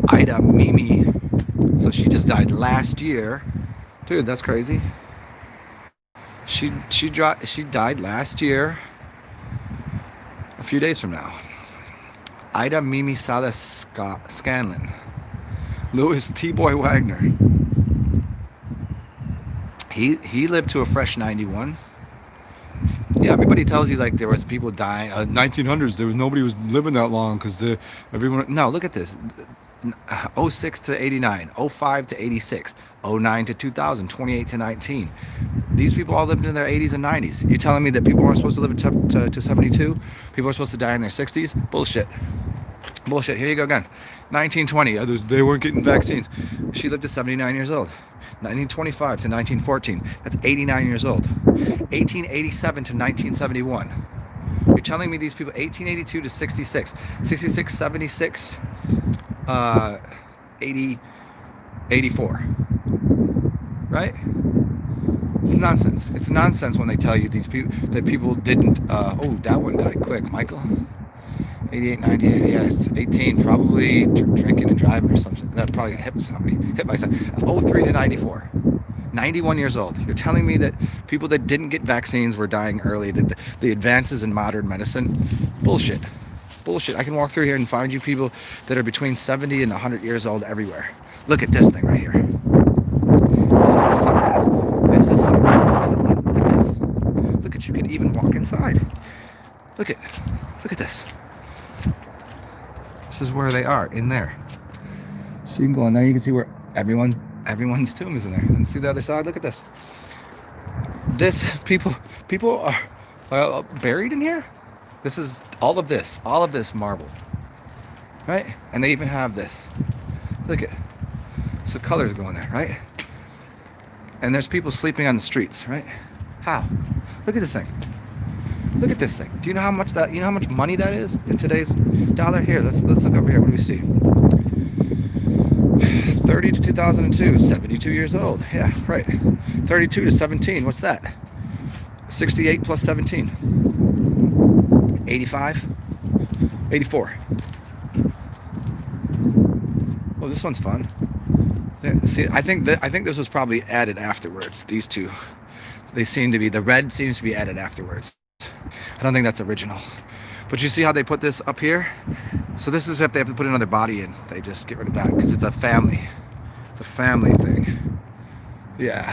Ida Mimi. So she just died last year. Dude, that's crazy. She died last year. A few days from now. Ida Mimi Salas Scanlon. Louis T. Boy Wagner. He lived to a fresh 91. Yeah, everybody tells you like there was people dying. 1900s, there was nobody was living that long because everyone. No, look at this. 06 to 89, 05 to 86, 09 to 2000, 28 to 19. These people all lived in their 80s and 90s. You're telling me that people weren't supposed to live to 72? People are supposed to die in their 60s? Bullshit. Bullshit. Here you go again. 1920, they weren't getting vaccines. She lived to 79 years old. 1925 to 1914, that's 89 years old. 1887 to 1971. You're telling me these people, 1882 to 66, 66, 76, 80, 84, right? It's nonsense. It's nonsense when they tell you these people that people didn't. Oh, that one died quick, Michael. 88, 98, yeah, it's 18, probably drinking and driving or something. That probably got hit by somebody. Hit by something. 03 to 94. 91 years old. You're telling me that people that didn't get vaccines were dying early, that the advances in modern medicine? Bullshit. Bullshit. I can walk through here and find you people that are between 70 and 100 years old everywhere. Look at this thing right here. This is someone's tomb. Look at this. Look at, you can even walk inside. Look at this. This is where they are, in there. So you can go in there, you can see where everyone's tomb is in there. And see the other side? Look at this. People are buried in here. This is all of this marble. Right? And they even have this. Look at, so colors go in there, right? And there's people sleeping on the streets, right? How? Look at this thing. Look at this thing. Do you know how much money that is in today's dollar? Here, let's look over here. What do we see? 30 to 2002, 72 years old. Yeah, right. 32 to 17, what's that? 68 plus 17. 85? 84. Oh, this one's fun. See, I think this was probably added afterwards. These two, they seem to be, the red seems to be added afterwards. I don't think that's original. But you see how they put this up here? So this is if they have to put another body in. They just get rid of that because it's a family. It's a family thing. Yeah.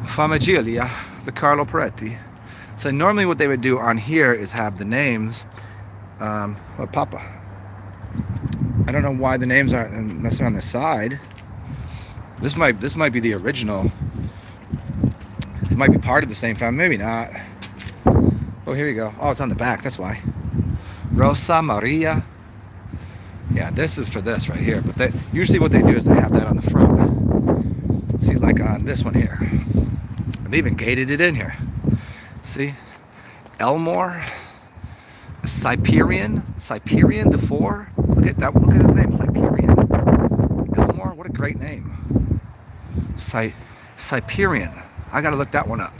Famiglia, the Carlo Peretti. So normally what they would do on here is have the names of Papa. I don't know why the names aren't unless they're on the side. This might be the original. It might be part of the same family, maybe not. Oh, here you go. Oh, it's on the back, that's why. Rosa Maria. Yeah, this is for this right here. But usually what they do is they have that on the front. See, like on this one here. They even gated it in here. See? Elmore. Cyperian the Four. Look at that. Look at his name, Cyperian. Elmore. What a great name. Cyperian. I gotta look that one up.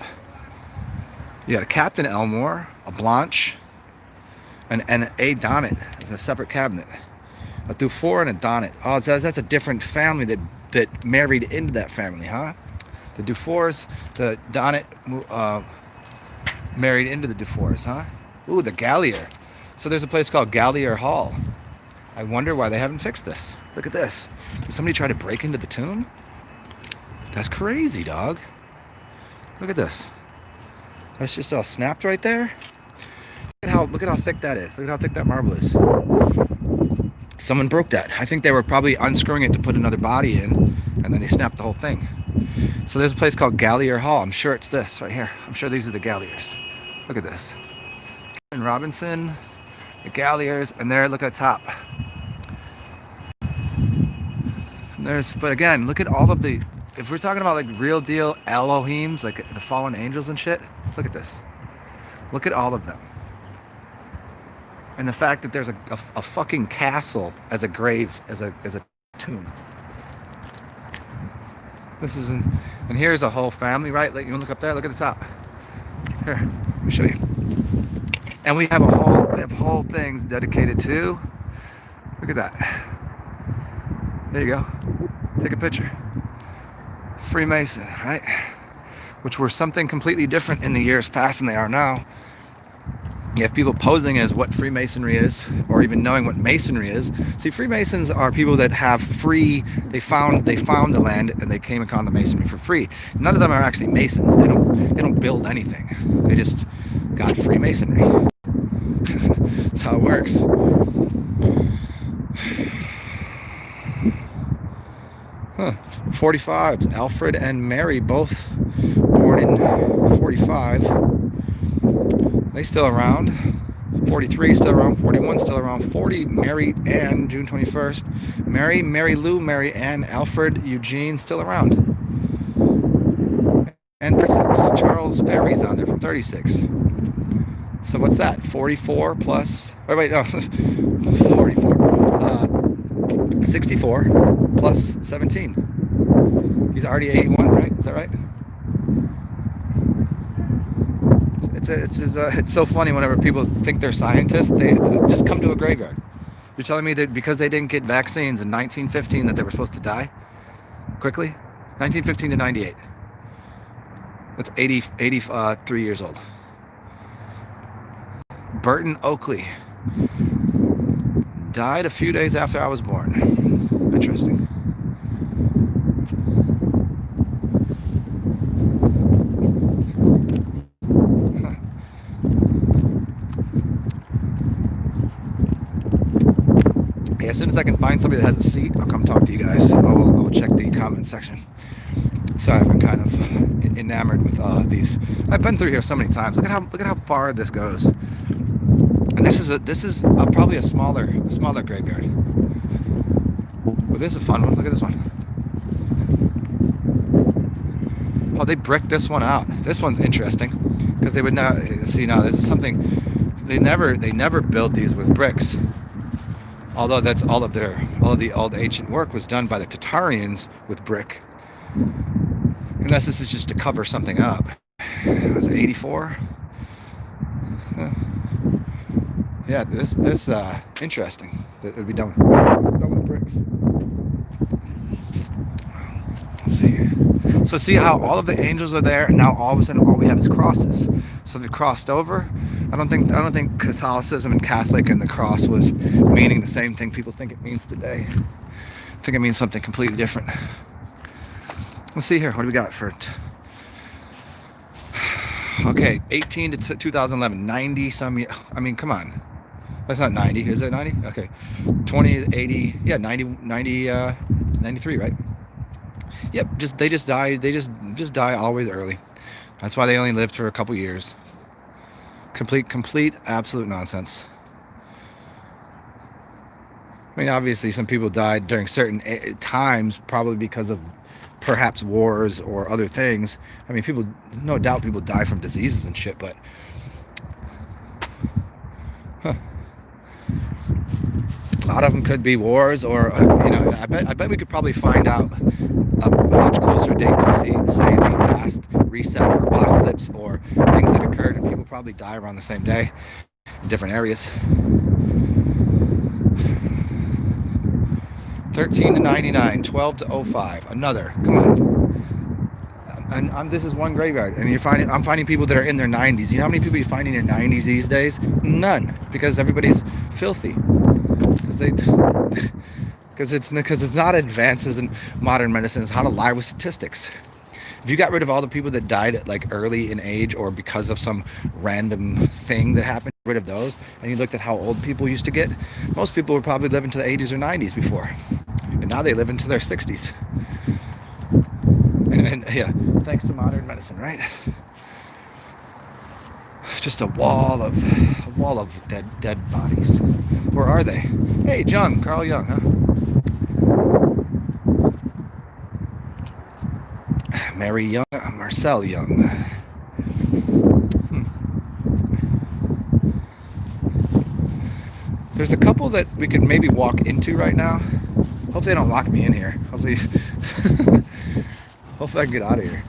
You got a Captain Elmore, a Blanche, and a Donnet. It's a separate cabinet. A Dufour and a Donnet. Oh, that's a different family that married into that family, huh? The Dufours, the Donnet married into the Dufours, huh? Ooh, the Gallier. So there's a place called Gallier Hall. I wonder why they haven't fixed this. Look at this. Did somebody try to break into the tomb? That's crazy, dog. Look at this. That's just all snapped right there. Look at how thick that is. Look at how thick that marble is. Someone broke that. I think they were probably unscrewing it to put another body in, and then they snapped the whole thing. So there's a place called Gallier Hall. I'm sure it's this right here. I'm sure these are the Galliers. Look at this. And Robinson, the Galliers, and there, look at the top. But again, look at all of the, if we're talking about like real deal Elohims, like the fallen angels and shit, look at this. Look at all of them. And the fact that there's a fucking castle as a grave, as a tomb. This is, and here's a whole family, right? Like, you want to look up there? Look at the top. Here, let me show you. And we have whole things dedicated to, look at that. There you go. Take a picture. Freemason, right? Which were something completely different in the years past than they are now. You have people posing as what Freemasonry is, or even knowing what Masonry is. See, Freemasons are people that have free. They found the land and they came upon the Masonry for free. None of them are actually Masons. They don't build anything. They just got Freemasonry. That's how it works. Huh. 45s. Alfred and Mary, both born in 45. They still around. 43 still around. 41 still around. 40 Mary Ann, June 21st. Mary Lou, Mary Ann, Alfred, Eugene still around. And 36. Charles Ferry's on there from 36. So what's that? 44 plus. Wait, no. 44. 64 plus 17. He's already 81, right? Is that right? It's so funny whenever people think they're scientists, they just come to a graveyard. You're telling me that because they didn't get vaccines in 1915 that they were supposed to die quickly? 1915 to 98. That's 83 years old. Burton Oakley died a few days after I was born. Interesting. Yeah, as soon as I can find somebody that has a seat, I'll come talk to you guys. I will check the comment section. Sorry, I've been kind of enamored with these. I've been through here so many times. Look at how far this goes. And this is probably a smaller graveyard. Well, this is a fun one. Look at this one. Oh, they bricked this one out. This one's interesting because they would not see now. This is something they never built these with bricks. Although that's all of the old ancient work was done by the Tatarians with brick. Unless this is just to cover something up. Was it 84? Yeah, this interesting. That it would be done with bricks. Let's see. So see how all of the angels are there, and now all of a sudden all we have is crosses. So they crossed over. I don't think Catholicism and Catholic and the cross was meaning the same thing people think it means today. I think it means something completely different. Let's see here. What do we got for it? Okay, 18 to 2011, 90 some years. I mean, come on. That's not 90. Is it 90? Okay. 20, 80. Yeah, 90, 93, right? Yep. They just died. They just die always early. That's why they only lived for a couple years. Complete, absolute nonsense. I mean, obviously, some people died during certain times, probably because of perhaps wars or other things. I mean, no doubt people die from diseases and shit, but A lot of them could be wars, or I bet we could probably find out a much closer date to see, say, the last reset or apocalypse or things that occurred, and people probably die around the same day in different areas. 13 to 99, 12 to 05. Another. Come on. And this is one graveyard, and I'm finding people that are in their 90s. You know how many people you find in your 90s these days? None, because everybody's filthy. Because it's not advances in modern medicine. It's how to lie with statistics. If you got rid of all the people that died at like early in age or because of some random thing that happened, rid of those, and you looked at how old people used to get, most people were probably living to the 80s or 90s before, and now they live into their 60s. And yeah, thanks to modern medicine, right? Just a wall of dead bodies. Where are they? Hey, Jung, Carl Jung, huh? Mary Young, Marcel Young. There's a couple that we could maybe walk into right now. Hopefully they don't lock me in here. Hopefully I can get out of here.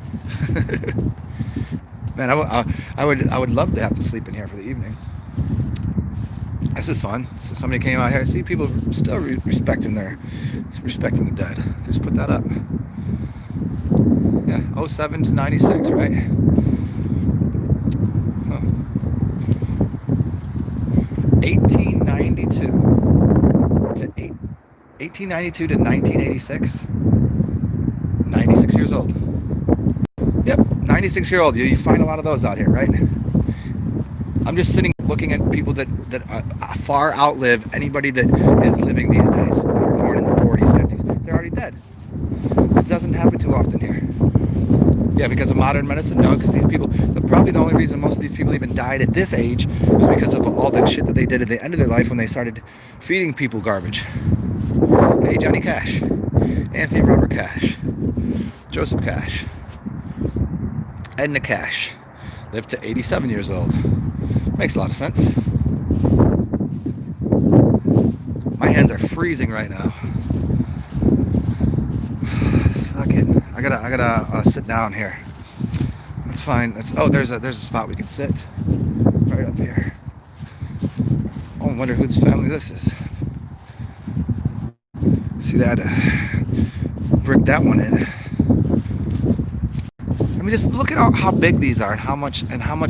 Man, I would love to have to sleep in here for the evening. This is fun. So somebody came out here. I see people still respecting the dead. Just put that up. Yeah, 07 to 96, right? Huh. 1892 to 1986. 96 years old. Yep, 96-year-old. You find a lot of those out here, right? I'm just sitting looking at people that far outlive anybody that is living these days. They were born in the 40s, 50s. They're already dead. This doesn't happen too often here. Yeah, because of modern medicine? No, because these people, probably the only reason most of these people even died at this age was because of all the shit that they did at the end of their life when they started feeding people garbage. Hey, Johnny Cash. Anthony Robert Cash. Joseph Cash. Edna Cash. Lived to 87 years old. Makes a lot of sense. My hands are freezing right now. Fucking, I gotta sit down here. That's fine. There's a spot we can sit. Right up here. Oh, I wonder whose family this is. See that? Brick that one in. I mean, just look at how big these are and how much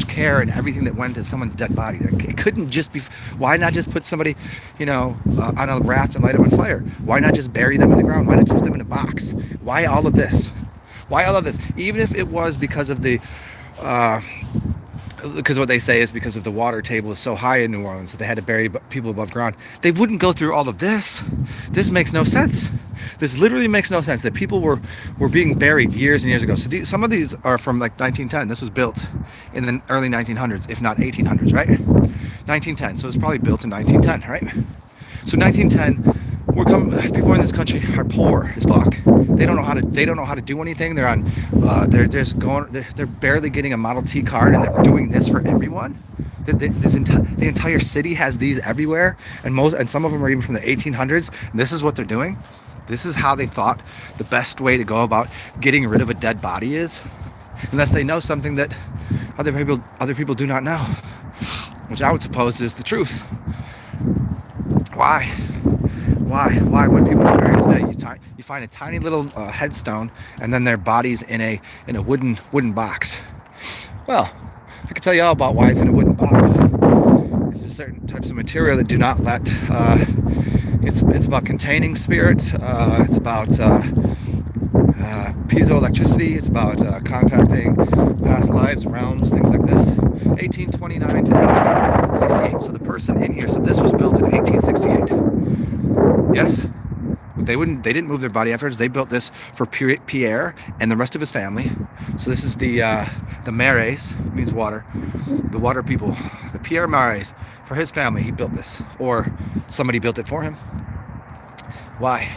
care and everything that went to someone's dead body. It couldn't just be. Why not just put somebody, on a raft and light them on fire? Why not just bury them in the ground? Why not just put them in a box? Why all of this? Why all of this? Even if it was because of the, because what they say is because of the water table is so high in New Orleans that they had to bury people above ground, they wouldn't go through all of this. This makes no sense. This literally makes no sense that people were being buried years and years ago. So some of these are from like 1910. This was built in the early 1900s, if not 1800s, right? 1910. So it's probably built in 1910, right? So 1910, people in this country are poor as fuck. They don't know how to do anything. They're barely getting a Model T card, and they're doing this for everyone. The entire city has these everywhere, and some of them are even from the 1800s. And this is what they're doing. This is how they thought the best way to go about getting rid of a dead body is, unless they know something that other people do not know, which I would suppose is the truth. Why when people are buried today, you find a tiny little headstone and then their bodies in a wooden box? Well, I can tell you all about why it's in a wooden box. Because there's certain types of material that do not let. It's about containing spirits. It's about piezoelectricity. It's about contacting past lives, realms, things like this. 1829 to 1868. So the person in here. So this was built in 1868. Yes. They didn't move their body afterwards. They built this for Pierre and the rest of his family. So this is the Marais, means water, the water people, the Pierre Marais. For his family, he built this, or somebody built it for him. Why?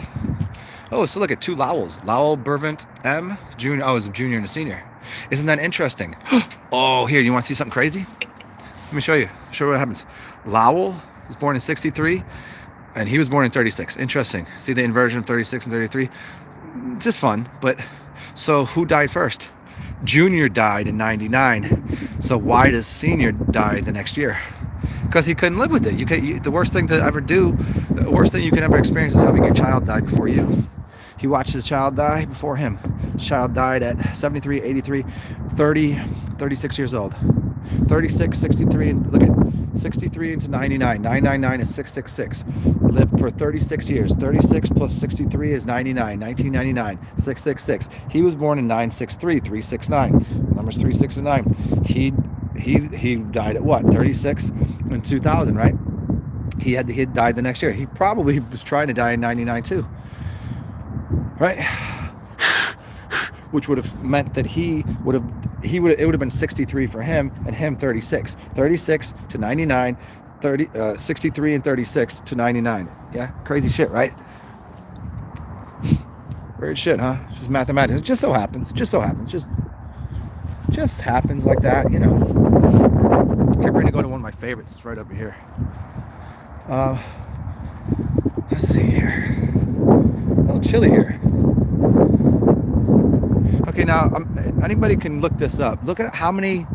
Oh, so look at two Lowells. Lowell Bervant M. Junior. Oh, it's a junior and a senior. Isn't that interesting? Oh, here, you want to see something crazy? Let me show you. Show you what happens. Lowell was born in 63. And he was born in 36. Interesting. See the inversion of 36 and 33? Just fun. But so who died first? Junior died in 99. So why does Senior die the next year? Because he couldn't live with it. The worst thing to ever do, the worst thing you can ever experience is having your child die before you. He watched his child die before him. His child died at 73, 83, 30, 36 years old. 36, 63, and look at 63 into 99. 999 is 666. Lived for 36 years. 36 plus 63 is 99. 1999, 666. He was born in 963, 369. Numbers 3, 6, and 9. He died at what? 36 in 2000, right? He had died the next year. He probably was trying to die in 99 too. Right? Which would have meant that it would have been 63 for him and him 36. 36 to 99, 63 and 36 to 99. Yeah, crazy shit, right? Weird shit, huh? Just mathematics. It just so happens. Just happens like that, you know. Okay, we're gonna go to one of my favorites. It's right over here. Let's see here. A little chilly here. Okay, now anybody can look this up. Look at how many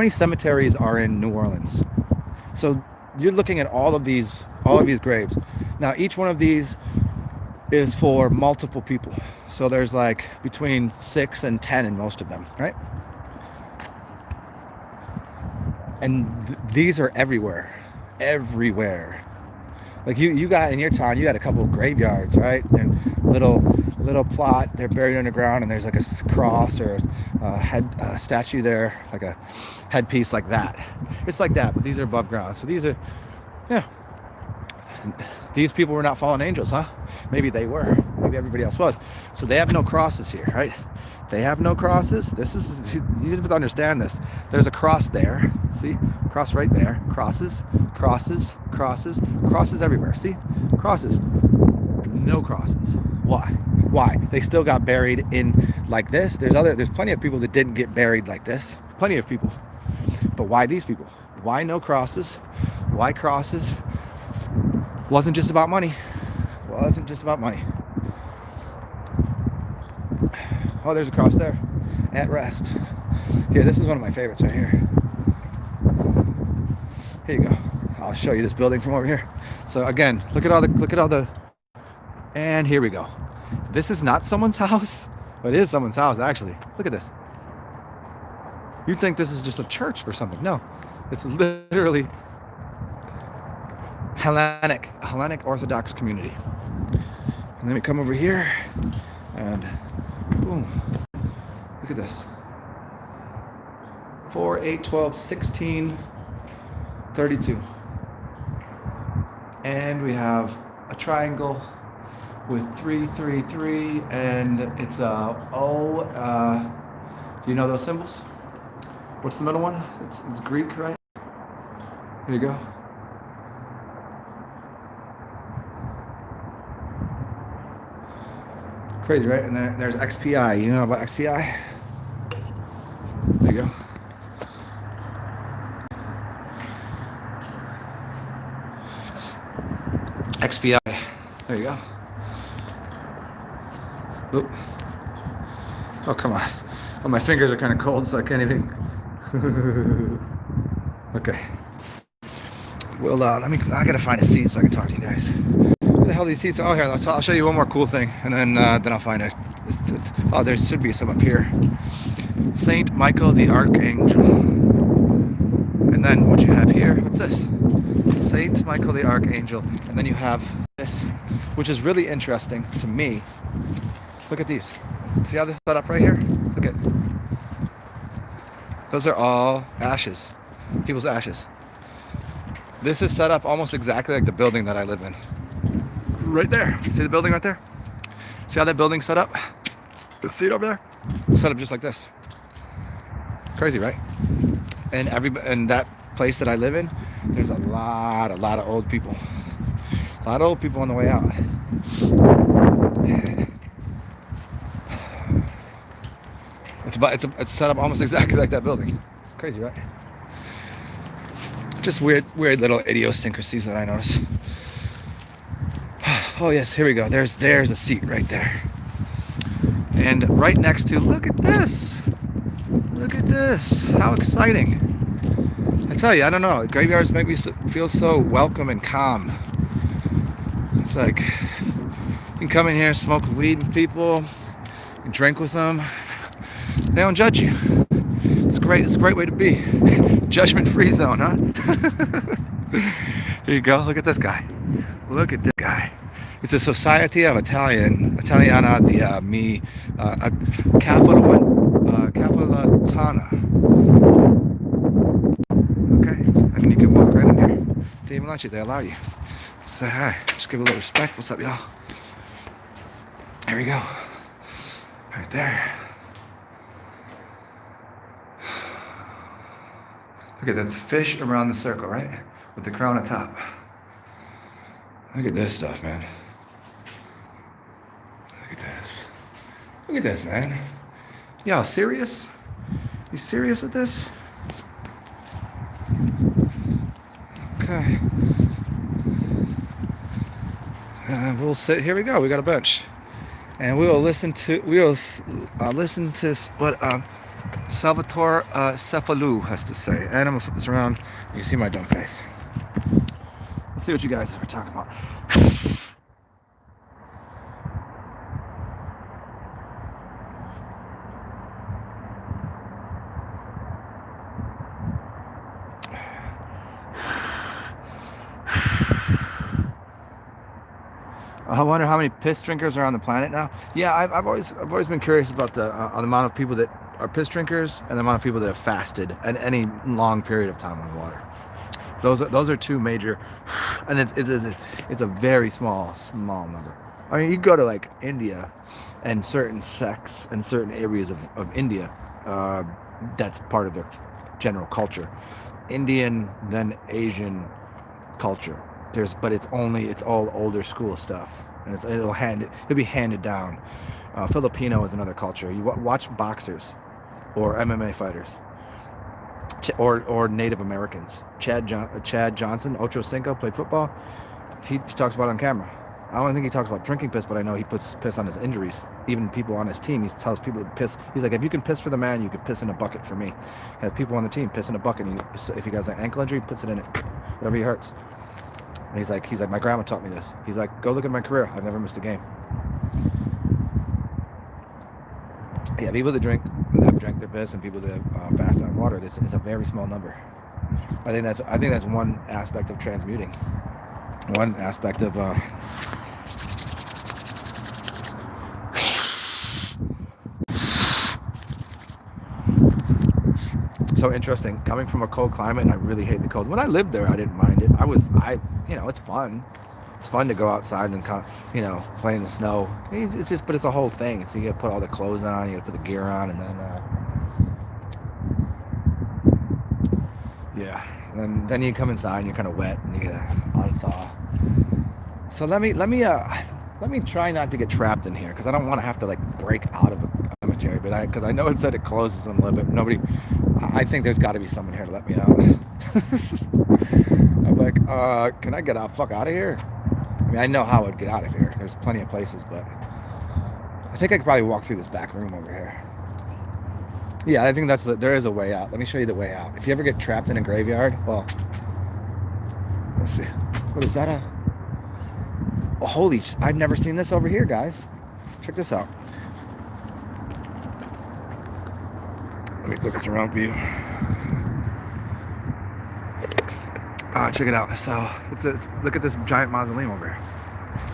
cemeteries are in New Orleans. So you're looking at all of these graves. Now each one of these is for multiple people. So there's like between 6 and 10 in most of them, right? And these are everywhere. Like you got in your town, you got a couple of graveyards, right? And little plot, they're buried underground, and there's like a cross or a statue there, like a headpiece like that. It's like that, but these are above ground. So these are, yeah. These people were not fallen angels, huh? Maybe they were. Maybe everybody else was. So they have no crosses here, right? They have no crosses. This is, you have to understand this. There's a cross there. See? Cross right there. Crosses everywhere. See? Crosses. No crosses. Why? They still got buried in like this. There's plenty of people that didn't get buried like this. Plenty of people. But why these people? Why no crosses? Why crosses? Wasn't just about money. Oh, there's a cross there. At rest. Here, this is one of my favorites right here. Here you go. I'll show you this building from over here. So again, look at all the, and here we go. This is not someone's house, but it is someone's house actually. Look at this. You'd think this is just a church for something. No, it's literally Hellenic Orthodox community. And then we come over here and boom, look at this. 4, 8, 12, 16, 32. And we have a triangle with 3, 3, 3, and it's a O. Do you know those symbols? What's the middle one? It's Greek, right? Here you go. Crazy, right? And then there's XPI. You know about XPI? There you go. XPI. There you go. Oop. Oh, come on. Oh, my fingers are kind of cold, so I can't even. Okay. Well, I gotta find a seat so I can talk to you guys. Where the hell are these seats? Oh, here. I'll show you one more cool thing, and then I'll find it. Oh, there should be some up here. Saint Michael the Archangel. And then what you have here? What's this? Saint Michael the Archangel. And then you have this, which is really interesting to me. Look at these. See how this is set up right here? Look at. Those are all ashes. People's ashes. This is set up almost exactly like the building that I live in. Right there. See the building right there? See how that building's set up? See it over there? It's set up just like this. Crazy, right? And that place that I live in, there's a lot of old people. A lot of old people on the way out. It's set up almost exactly like that building. Crazy, right? Just weird little idiosyncrasies that I notice. Oh yes, here we go. There's a seat right there. And right next to, look at this. Look at this. How exciting. I tell you, I don't know. Graveyards make me feel so welcome and calm. It's like, you can come in here, smoke weed with people, and drink with them. They don't judge you. It's great. It's a great way to be. Judgment-free zone, huh? Here you go. Look at this guy. Look at this guy. It's a Society of Italiana di Capolatana. Okay, and you can walk right in here. They even let you. They allow you. Say hi. Just give a little respect. What's up, y'all? There we go. Right there. Look at the fish around the circle, right? With the crown on top. Look at this stuff, man. Look at this. Look at this, man. Y'all serious? You serious with this? Okay. We'll sit. Here we go. We got a bench, and we will listen to what Salvatore Cephalou has to say. And I'm gonna flip this around. You can see my dumb face. Let's see what you guys are talking about. I wonder how many piss drinkers are on the planet now. Yeah, I've always been curious about the amount of people that are piss drinkers and the amount of people that have fasted at any long period of time on water. Those are two major, and it's a very small number. I mean, you go to like India, and certain sects and certain areas of India, that's part of their general culture. Indian, then Asian culture. But it's all older school stuff, and it'll be handed down. Filipino is another culture. You watch boxers, or MMA fighters, or Native Americans. Chad Johnson, Ocho Cinco, played football. He talks about it on camera. I don't think he talks about drinking piss, but I know he puts piss on his injuries. Even people on his team, he tells people to piss. He's like, if you can piss for the man, you can piss in a bucket for me. He has people on the team piss in a bucket. And if he has an ankle injury, he puts it in it, whatever he hurts. And he's like, my grandma taught me this. He's like, go look at my career. I've never missed a game. Yeah, people that drank their piss and people that fast on water, this is a very small number. I think that's one aspect of transmuting. One aspect of so interesting. Coming from a cold climate, and I really hate the cold. When I lived there, I didn't mind it. It's fun. It's fun to go outside and play in the snow. It's just, but it's a whole thing. So you got to put all the clothes on, you got to put the gear on, and then then you come inside and you're kind of wet and you gotta unthaw. So let me try not to get trapped in here because I don't want to have to like break out of a cemetery, but because I know it said it closes in a little bit. I think there's got to be someone here to let me out. I'm like, can I get out? Fuck out of here. I mean, I know how I would get out of here. There's plenty of places, but I think I could probably walk through this back room over here. Yeah, I think there is a way out. Let me show you the way out. If you ever get trapped in a graveyard, well, let's see. What is that? I've never seen this over here, guys. Check this out. Let me look at surround view. Check it out. So look at this giant mausoleum over here.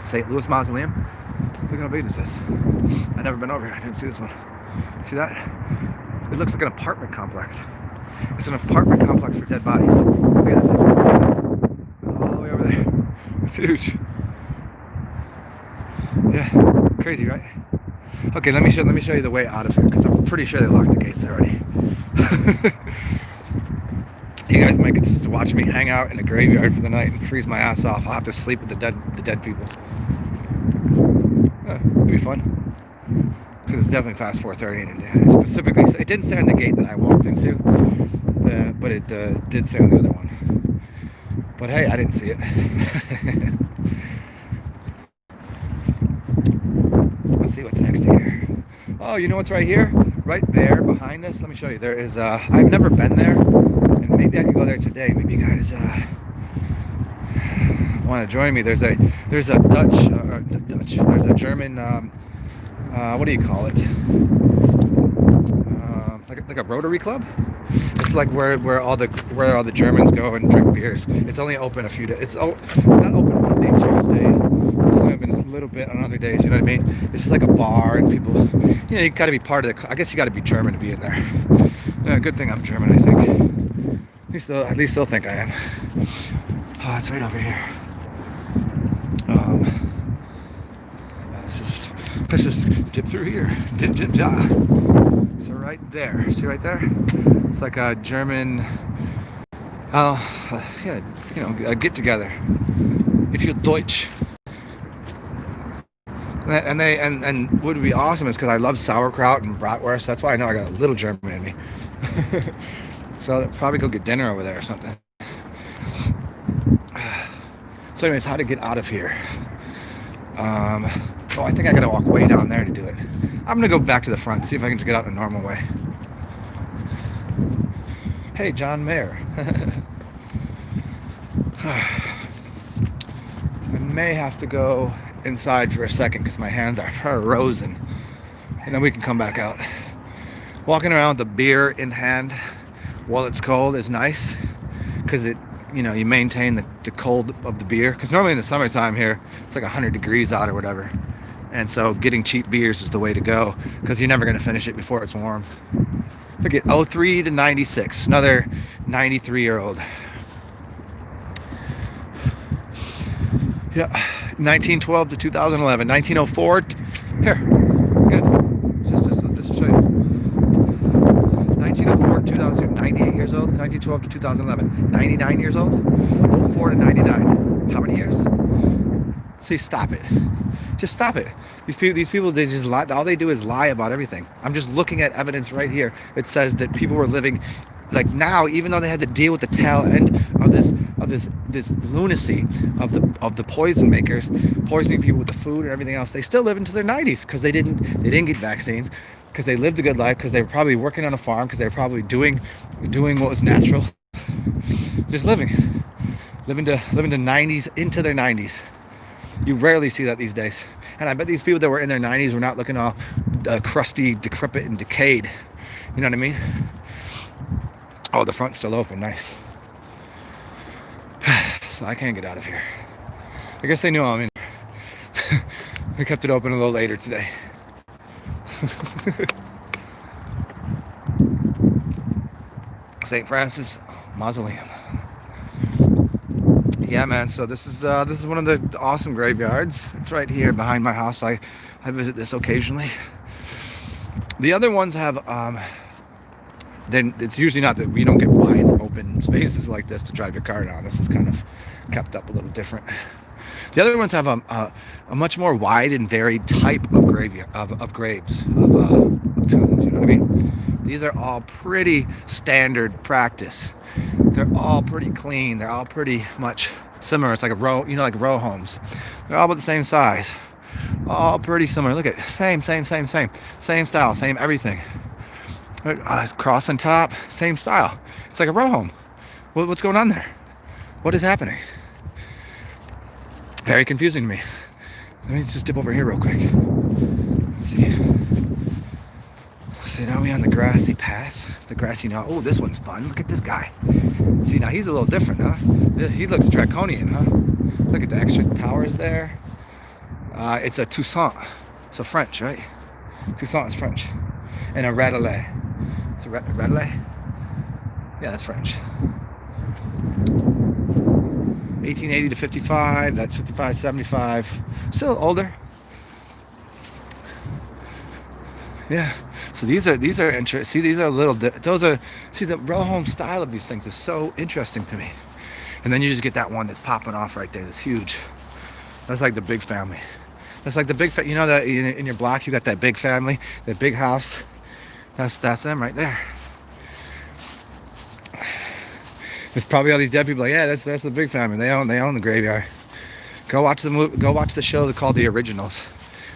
St. Louis Mausoleum. Look how big this is. I've never been over here. I didn't see this one. See that? It looks like an apartment complex. It's an apartment complex for dead bodies. Look at that thing. All the way over there. It's huge. Yeah, crazy, right? Okay, let me show you the way out of here because I'm pretty sure they locked the gates already. You guys might get to watch me hang out in a graveyard for the night and freeze my ass off. I'll have to sleep with the dead people. It'll be fun. Because it's definitely past 4:30, and it didn't say on the gate that I walked into, but it did say on the other one. But hey, I didn't see it. Let's see what's next here. Oh, you know what's right here? Right there behind us. Let me show you. There is, I've never been there, and maybe I could go there today. Maybe you guys want to join me. There's a there's a German, what do you call it? Like a Rotary Club. It's like where all the Germans go and drink beers. It's only open a few days. It's not open Monday, Tuesday. It's only open a little bit on other days. You know what I mean? It's just like a bar, and people, you got to be part of the. I guess you got to be German to be in there. Good thing I'm German, I think. At least they'll think I am. Oh, it's right over here. Let's just dip through here. Dip, ja. So right there, see right there? It's like a German, a get together. If you're Deutsch. And what would be awesome is because I love sauerkraut and bratwurst. That's why I know I got a little German in me. So I'll probably go get dinner over there or something. So anyways, how to get out of here? I think I gotta walk way down there to do it. I'm gonna go back to the front, see if I can just get out in a normal way. Hey, John Mayer. I may have to go inside for a second because my hands are frozen, and then we can come back out. Walking around with a beer in hand while it's cold is nice because you maintain the cold of the beer, because normally in the summertime here it's like 100 degrees out or whatever, and so getting cheap beers is the way to go because you're never going to finish it before it's warm. Look at 03 to 96, another 93-year-old. Yeah, 1912 to 2011, 1904. Here, good. Just to show you. 1904 to 2000, 98 years old. 1912 to 2011, 99 years old. 04 to 99. How many years? See, stop it. Just stop it. These people, they just lie. All they do is lie about everything. I'm just looking at evidence right here that says that people were living like now, even though they had to deal with the tail end of this lunacy of the poison makers, poisoning people with the food and everything else, they still live into their 90s because they didn't get vaccines, because they lived a good life, because they were probably working on a farm, because they were probably doing what was natural, just living to 90s, into their 90s. You rarely see that these days, and I bet these people that were in their 90s were not looking all crusty, decrepit, and decayed. You know what I mean? Oh, the front's still open. Nice. So I can't get out of here. I guess they knew I'm in. They kept it open a little later today. St. Francis Mausoleum. Yeah, man. So this is one of the awesome graveyards. It's right here behind my house. I visit this occasionally. The other ones have then it's usually not that we don't get wide open spaces like this to drive your car down. This is kind of kept up a little different. The other ones have a much more wide and varied type of graveyard of graves, of tombs. You know what I mean? These are all pretty standard practice. They're all pretty clean. They're all pretty much similar. It's like a row, like row homes. They're all about the same size. All pretty similar. Look at it. Same style, same everything. Cross on top, same style. It's like a row home. What's going on there? What is happening? Very confusing to me. Let me just dip over here real quick. Let's see. So now we're on the grassy path. The grassy now. Oh, this one's fun. Look at this guy. See, now he's a little different, huh? He looks draconian, huh? Look at the extra towers there. It's a Toussaint. So French, right? Toussaint is French. And a Ratelet. It's a Ratelet? Yeah, that's French. 1880 to 55. That's 55, 75. Still older. Yeah. So these are interesting. See, these are a little. See, the row home style of these things is so interesting to me. And then you just get that one that's popping off right there. That's huge. That's like the big family. That's like the big. You know that in your block you got that big family, that big house. That's them right there. There's probably all these dead people like, yeah, that's the big family. They own the graveyard. Go watch the movie. Go watch the show called The Originals.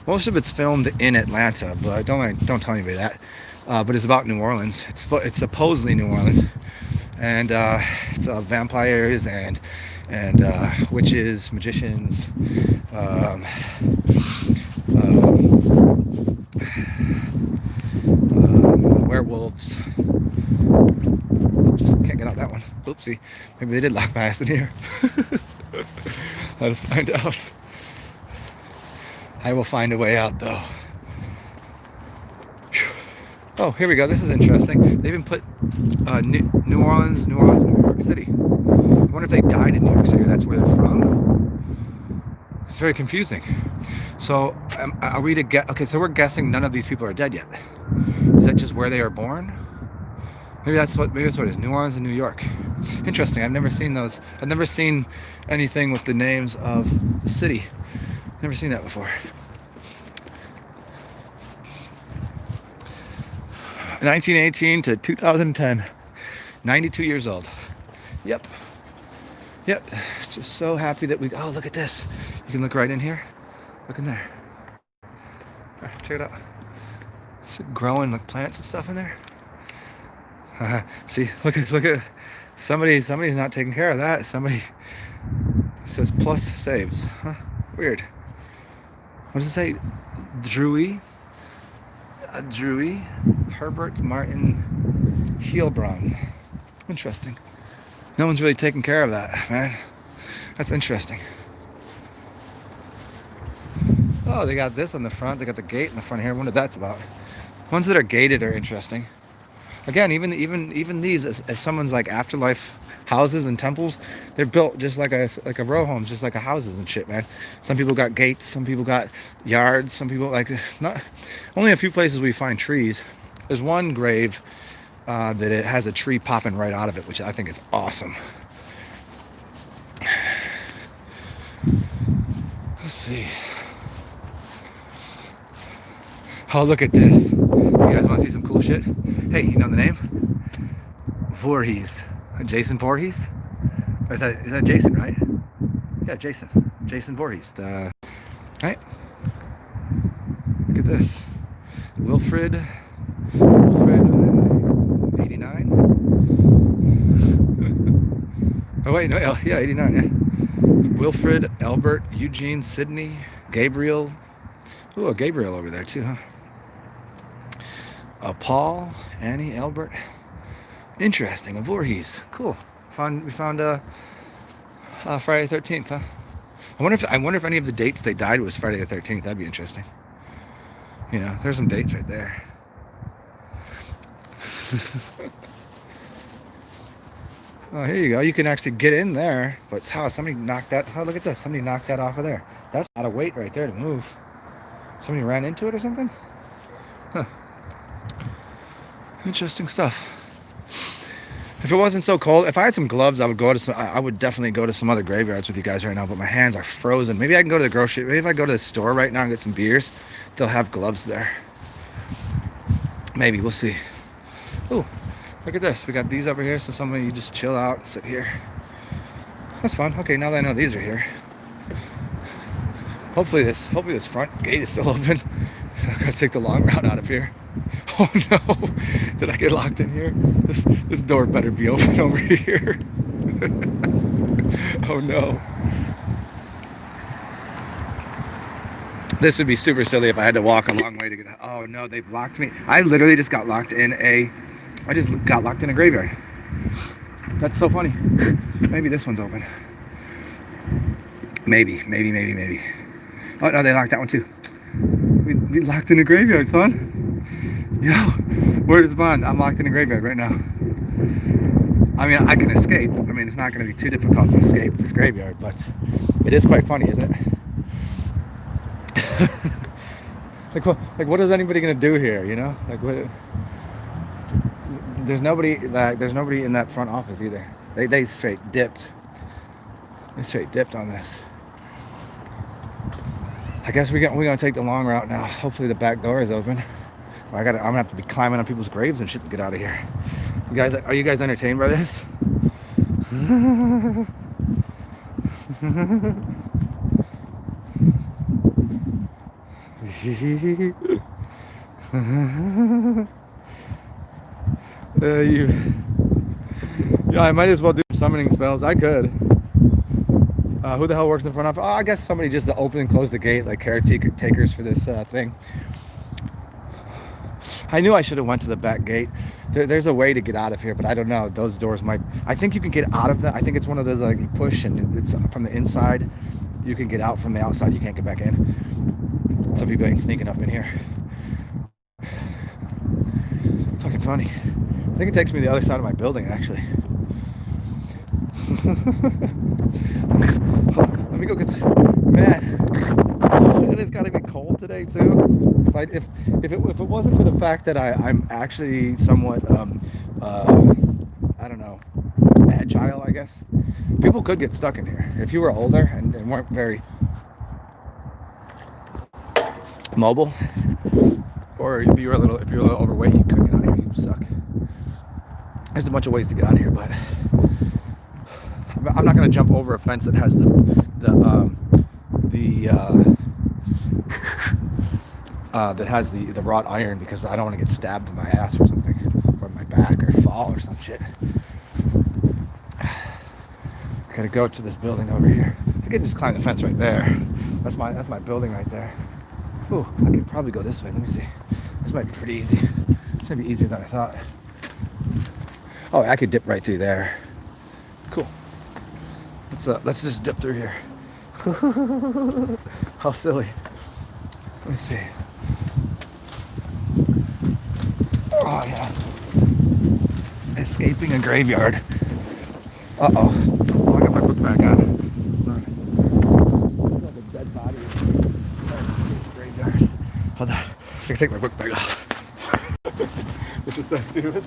Most of it's filmed in Atlanta, but don't tell anybody that. But it's about New Orleans. It's supposedly New Orleans, and it's vampires and witches, magicians, werewolves. Oops, can't get out that one. Oopsie. Maybe they did lock my ass in here. Let us find out. I will find a way out, though. Whew. Oh, here we go. This is interesting. They even put New Orleans, New York City. I wonder if they died in New York City. That's where they're from. It's very confusing. So, are we to get? Okay, so we're guessing none of these people are dead yet. Is that just where they are born? Maybe that's what it is. New Orleans and New York. Interesting. I've never seen those. I've never seen anything with the names of the city. Never seen that before. 1918 to 2010. 92 years old. Yep. Just so happy that oh, look at this. You can look right in here. Look in there. All right, check it out. It's growing like plants and stuff in there. See, look at somebody's not taking care of that. Somebody says plus saves. Huh? Weird. What does it say? Drewy, Herbert Martin Heilbronn. Interesting. No one's really taking care of that, man. That's interesting. Oh, they got this on the front. They got the gate in the front here. I wonder what that's about. Ones that are gated are interesting. Again, even these, as someone's like afterlife houses and temples, they're built just like a row homes, just like a houses and shit, man. Some people got gates, some people got yards, some people not only a few places we find trees. There's one grave that it has a tree popping right out of it, which I think is awesome. Let's see. Oh, look at this. You guys want to see some cool shit? Hey, you know the name? Voorhees. Jason Voorhees? Is that Jason, right? Yeah, Jason. Jason Voorhees. Right? Look at this. Wilfred 89? Oh, wait, no, yeah, 89, yeah. Wilfred, Albert, Eugene, Sidney, Gabriel. Ooh, a Gabriel over there, too, huh? Paul, Annie, Albert. Interesting. A Voorhees. Cool. We found Friday the 13th, huh? I wonder if any of the dates they died was Friday the 13th. That'd be interesting. You know, there's some dates right there. Oh, here you go. You can actually get in there, but somebody knocked that. Oh, look at this. Somebody knocked that off of there. That's a lot of weight right there to move. Somebody ran into it or something? Huh. Interesting stuff. If it wasn't so cold, if I had some gloves, I would definitely go to some other graveyards with you guys right now, but my hands are frozen. Maybe I can go to maybe if I go to the store right now and get some beers, they'll have gloves there. Maybe, we'll see. Oh, look at this. We got these over here, so somebody you just chill out and sit here. That's fun. Okay, now that I know these are here. Hopefully this front gate is still open. I'm gonna take the long route out of here. Oh no! Did I get locked in here? This door better be open over here. Oh no! This would be super silly if I had to walk a long way to get out. Oh no! They've locked me. I literally just got locked in a graveyard. That's so funny. Maybe this one's open. Maybe. Oh no! They locked that one too. We locked in a graveyard, son. Yo, word is bond. I'm locked in a graveyard right now. I mean, I can escape. I mean, it's not going to be too difficult to escape this graveyard, but it is quite funny, isn't it? What is anybody going to do here? You know, what? There's nobody in that front office either. They straight dipped. They straight dipped on this. I guess we're gonna take the long route now. Hopefully the back door is open. I'm gonna have to be climbing on people's graves and shit to get out of here. Are you guys entertained by this? You, yeah, I might as well do summoning spells. I could. Who the hell works in the front office? Oh, I guess somebody just to open and close the gate, like caretakers for this thing. I knew I should have went to the back gate. There's a way to get out of here, but I don't know. Those doors might. I think you can get out of that. I think it's one of those like you push and it's from the inside. You can get out from the outside. You can't get back in. Some people ain't sneaking up in here. Fucking funny. I think it takes me to the other side of my building actually. Let me go get some. Man, it's got to be cold today too. If it wasn't for the fact that I'm actually somewhat I don't know, agile, I guess. People could get stuck in here if you were older and weren't very mobile, or if you're a little overweight, you couldn't get out of here. You'd be stuck. There's a bunch of ways to get out of here, but I'm not going to jump over a fence that has the wrought iron because I don't want to get stabbed in my ass or something, or my back, or fall or some shit. I gotta go to this building over here. I can just climb the fence right there. That's my building right there. Ooh, I could probably go this way. Let me see. This might be pretty easy. This might be easier than I thought. Oh, I could dip right through there. Cool. Let's just dip through here. How silly. Let me see. Oh yeah. Escaping a graveyard. Uh-oh. Oh, I got my book bag on. Like a dead body. Graveyard. Hold on. I can take my book bag off. This is so stupid.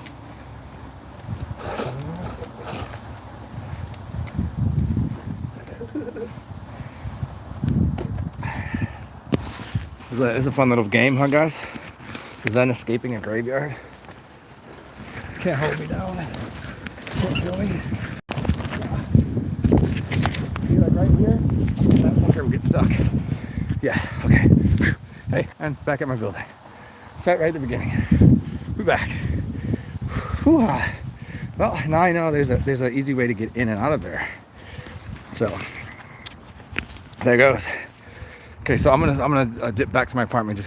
This is a fun little game, huh, guys? Zen escaping a graveyard. Can't hold me down. Can't kill me. See, like right here? That fucker will get stuck. Yeah, okay. Hey, and back at my building. Start right at the beginning. We're back. Whew. Well, now I know there's an easy way to get in and out of there. So there goes. Okay, so I'm gonna dip back to my apartment.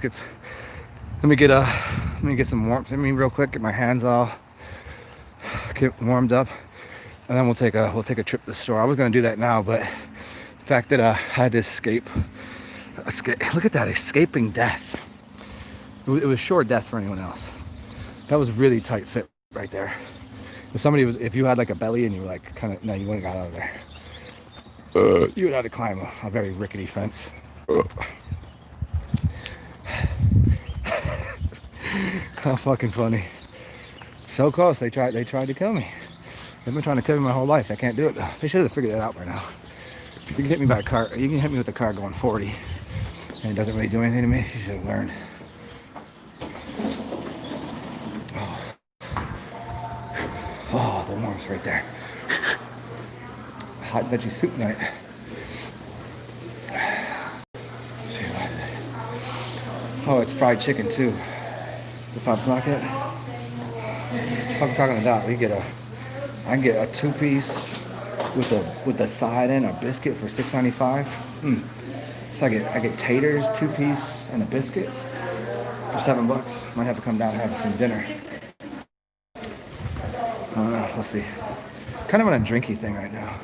Let me get some warmth in me real quick. Get my hands all get warmed up, and then we'll take a trip to the store. I was gonna do that now, but the fact that I had to escape. Look at that, escaping death. It was sure death for anyone else. That was really tight fit right there. If you had like a belly and you were like no, you wouldn't have got out of there. You would have to climb a very rickety fence. How fucking funny. So close. They tried to kill me. They've been trying to kill me my whole life. I can't do it though. They should have figured that out by now. You can hit me by a car. You can hit me with a car going 40 and it doesn't really do anything to me. You should have learned. Oh, the warmth right there. Hot veggie soup night. Oh, it's fried chicken too. Is it 5 o'clock yet? 5 o'clock on the dot. I can get a 2-piece with the side and a biscuit for $6.95. So I get taters, 2-piece, and a biscuit for $7. Might have to come down and have some dinner. I don't know. We'll see. Kind of on a drinky thing right now.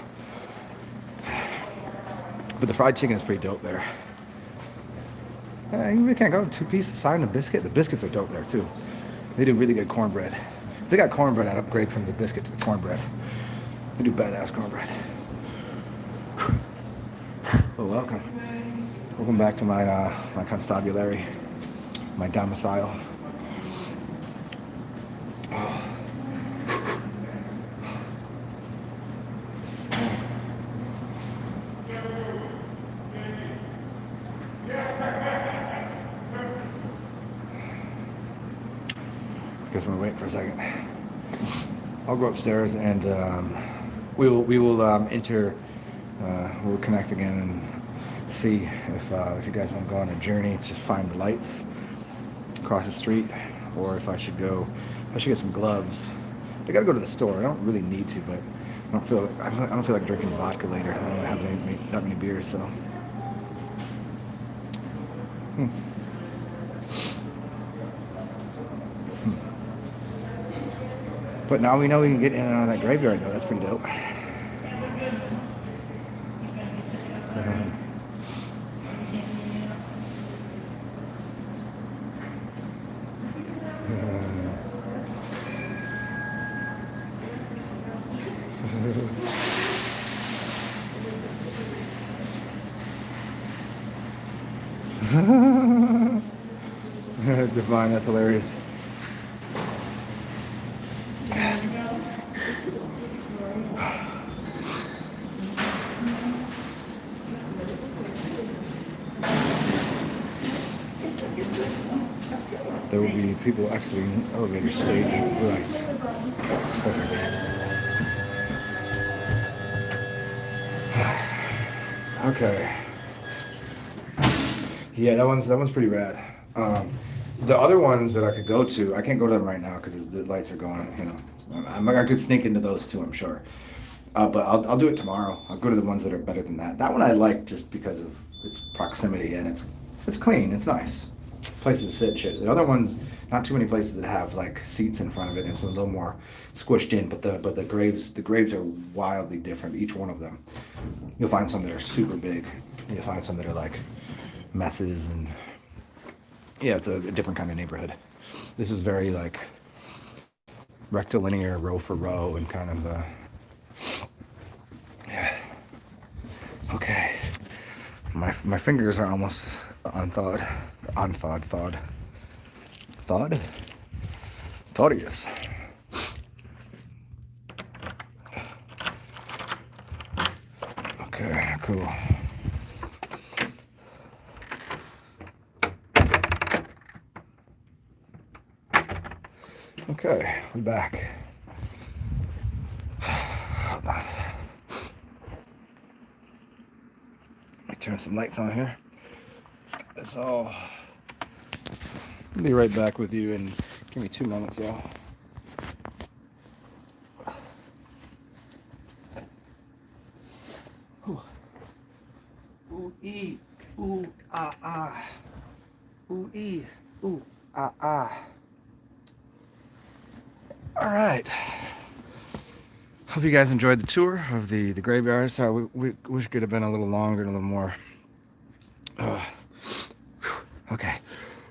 But the fried chicken is pretty dope there. You really can't go 2-piece, a side and a biscuit. The biscuits are dope there too. They do really good cornbread. If they got cornbread, I'd upgrade from the biscuit to the cornbread. They do badass cornbread. Well, welcome. Welcome back to my constabulary, my domicile. Guess we're gonna wait for a second. I'll go upstairs and we'll connect again and see if you guys want to go on a journey to find the lights across the street, or if I should get some gloves. I gotta go to the store. I don't really need to, but I don't feel like drinking vodka later. I don't have that many beers, so. But now we know we can get in and out of that graveyard, though. That's pretty dope. Divine, that's hilarious. There will be people exiting elevator stage right. Perfect. Okay. Yeah, that one's pretty rad. The other ones that I could go to, I can't go to them right now because the lights are going. You know, I could sneak into those too, I'm sure. But I'll do it tomorrow. I'll go to the ones that are better than that. That one I like just because of its proximity, and it's clean. It's nice. Places to sit and shit. The other ones, not too many places that have like seats in front of it, and it's a little more squished in. But the graves are wildly different. Each one of them. You'll find some that are super big. You'll find some that are like messes, and yeah, it's a different kind of neighborhood. This is very like rectilinear, row for row, and kind of yeah. Okay, my fingers are almost unthawed. Thawdius. Okay, cool. Okay, we're back. Hold on. Let me turn some lights on here. Let's get this all. I'll be right back with you, and give me 2 moments, y'all. Ooh. Ooh, ee. Ooh, ah, ah. Ooh, ee. Ooh, ah, ah. All right. Hope you guys enjoyed the tour of the graveyard. Sorry, we wish it could have been a little longer and a little more. Okay.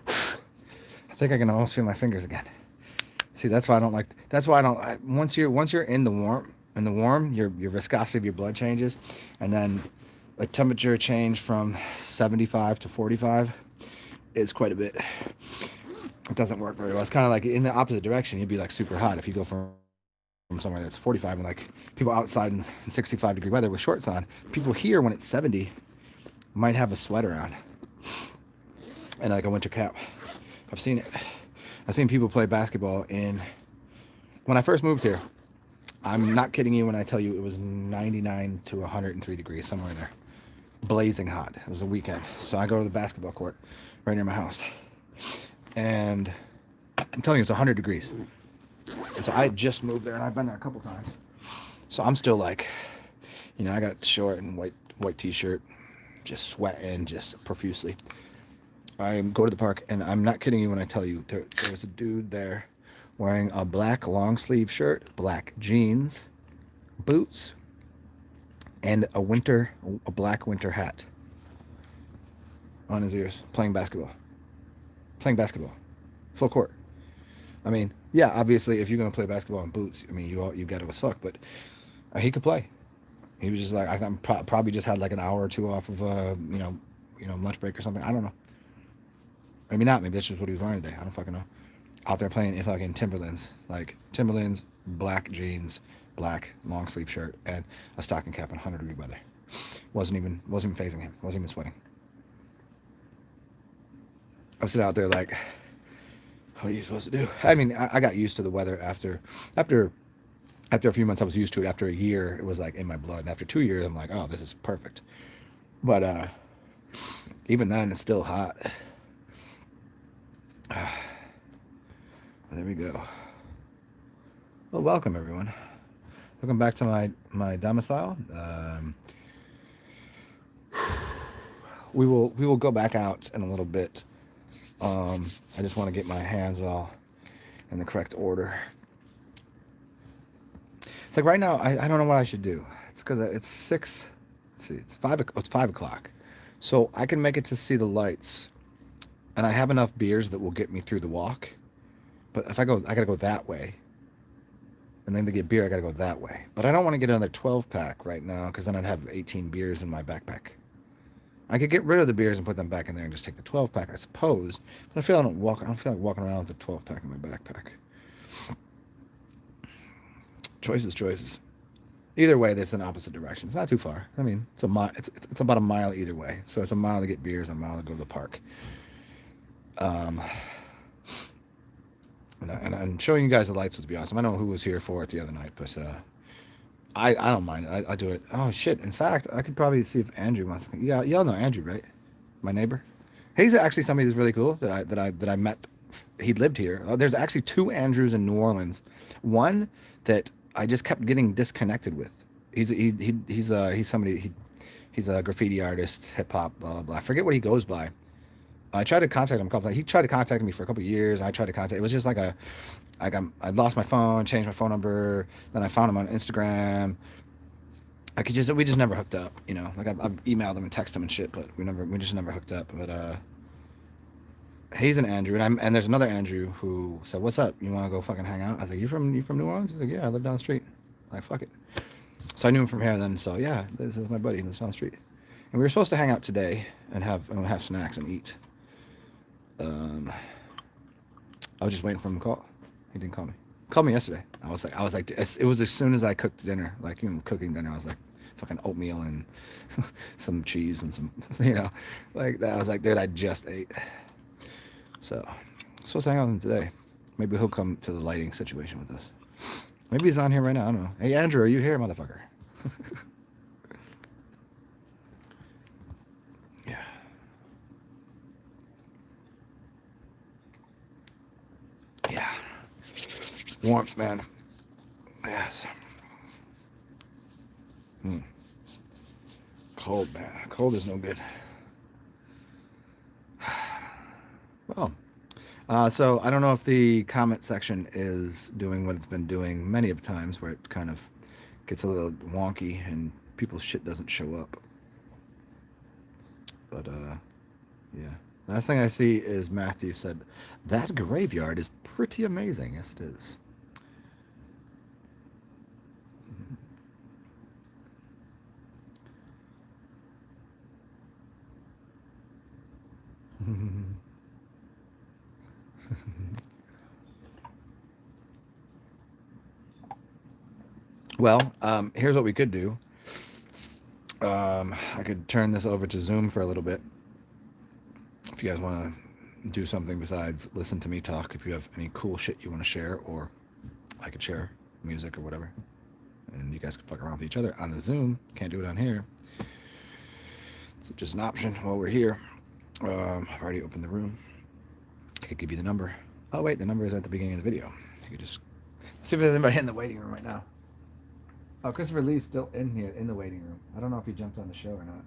I think I can almost feel my fingers again. See, that's why I don't like. That's why I don't. Once you're in the warm, your viscosity of your blood changes, and then a temperature change from 75 to 45 is quite a bit. It doesn't work very well. It's kind of like in the opposite direction. You'd be like super hot if you go from somewhere that's 45 and like people outside in 65-degree weather with shorts on. People here when it's 70 might have a sweater on and like a winter cap. I've seen it. I've seen people play basketball when I first moved here. I'm not kidding you when I tell you it was 99 to 103 degrees, somewhere in there. Blazing hot. It was a weekend. So I go to the basketball court right near my house. And I'm telling you, it's 100 degrees. And so I just moved there, and I've been there a couple times. So I'm still like, you know, I got short and white t-shirt, just sweating just profusely. I go to the park, and I'm not kidding you when I tell you there was a dude there wearing a black long sleeve shirt, black jeans, boots, and a black winter hat on his ears, playing basketball. Full court. I mean, yeah, obviously, if you're gonna play basketball in boots, I mean, you got to as fuck. But he could play. He was just like, I probably just had like an hour or two off of lunch break or something. I don't know. Maybe not. Maybe that's just what he was wearing today. I don't fucking know. Out there playing in fucking Timberlands, black jeans, black long sleeve shirt, and a stocking cap in 100-degree weather. Wasn't even phasing him. Wasn't even sweating. I'm sitting out there like, what are you supposed to do? I mean, I got used to the weather after After a few months, I was used to it. After a year, it was like in my blood. And after 2 years, I'm like, oh, this is perfect. But even then, it's still hot. There we go. Well, welcome everyone. Welcome back to my domicile. We will go back out in a little bit. I just want to get my hands all in the correct order. It's like right now, I don't know what I should do. It's because it's 6. Let's see, it's 5 o'clock. So I can make it to see the lights. And I have enough beers that will get me through the walk. But if I gotta go that way. And then to get beer, I gotta go that way. But I don't want to get another 12-pack right now, because then I'd have 18 beers in my backpack. I could get rid of the beers and put them back in there and just take the 12-pack, I suppose. But I don't feel like walking around with the 12-pack in my backpack. Choices. Either way, there's an opposite direction. It's not too far. I mean, it's about a mile either way. So it's a mile to get beers, a mile to go to the park. And I'm showing you guys the lights would be awesome. I don't know who was here for it the other night, but I don't mind. I do it. Oh shit! In fact, I could probably see if Andrew wants to. Yeah, y'all know Andrew, right? My neighbor. He's actually somebody that's really cool that I met. He lived here. There's actually 2 Andrews in New Orleans. One that I just kept getting disconnected with. He's somebody. He's a graffiti artist, hip hop, blah blah blah. I forget what he goes by. I tried to contact him a couple times. He tried to contact me for a couple of years. And I tried to contact. It was just like I lost my phone, changed my phone number. Then I found him on Instagram. We just never hooked up. You know, like I've emailed him and texted him and shit, but we just never hooked up. But he's an Andrew, and there's another Andrew who said, "What's up? You want to go fucking hang out?" I was like, "You from New Orleans?" He's like, "Yeah, I live down the street." I'm like, fuck it. So I knew him from here then. So yeah, this is my buddy. He lives down the street, and we were supposed to hang out today and have snacks and eat. I was just waiting for him to call. He didn't call me. He called me yesterday. I was like, it was as soon as I cooked dinner, like, you know, cooking dinner. I was like, fucking oatmeal and some cheese and some, you know, like that. I was like, dude, I just ate. So, I'm supposed to hang out with him today. Maybe he'll come to the lighting situation with us. Maybe he's on here right now. I don't know. Hey, Andrew, are you here, motherfucker? Yeah. Yeah. Warmth, man. Yes. Cold, man. Cold is no good. Well, so I don't know if the comment section is doing what it's been doing many of times, where it kind of gets a little wonky and people's shit doesn't show up. But, yeah. Last thing I see is Matthew said, that graveyard is pretty amazing. Yes, it is. Well, here's what we could do. I could turn this over to Zoom for a little bit. If you guys want to do something besides listen to me talk, if you have any cool shit you want to share, or I could share music or whatever, and you guys could fuck around with each other on the Zoom. Can't do it on here. It's just an option while we're here. I've already opened the room. I could give you the number. Oh wait, the number is at the beginning of the video. You could just see if there's anybody in the waiting room right now. Oh, Christopher Lee's still in here in the waiting room. I don't know if he jumped on the show or not.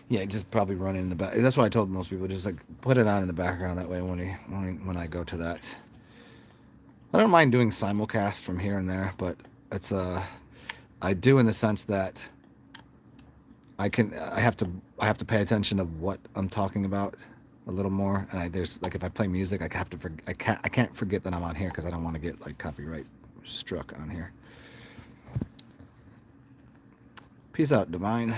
Yeah, just probably run in the back. That's what I told most people. Just like put it on in the background. That way, when I go to that, I don't mind doing simulcast from here and there, but it's I do in the sense that I have to pay attention to what I'm talking about a little more. And there's like if I play music, I can't forget that I'm on here because I don't want to get like copyright struck on here. Peace out, Divine.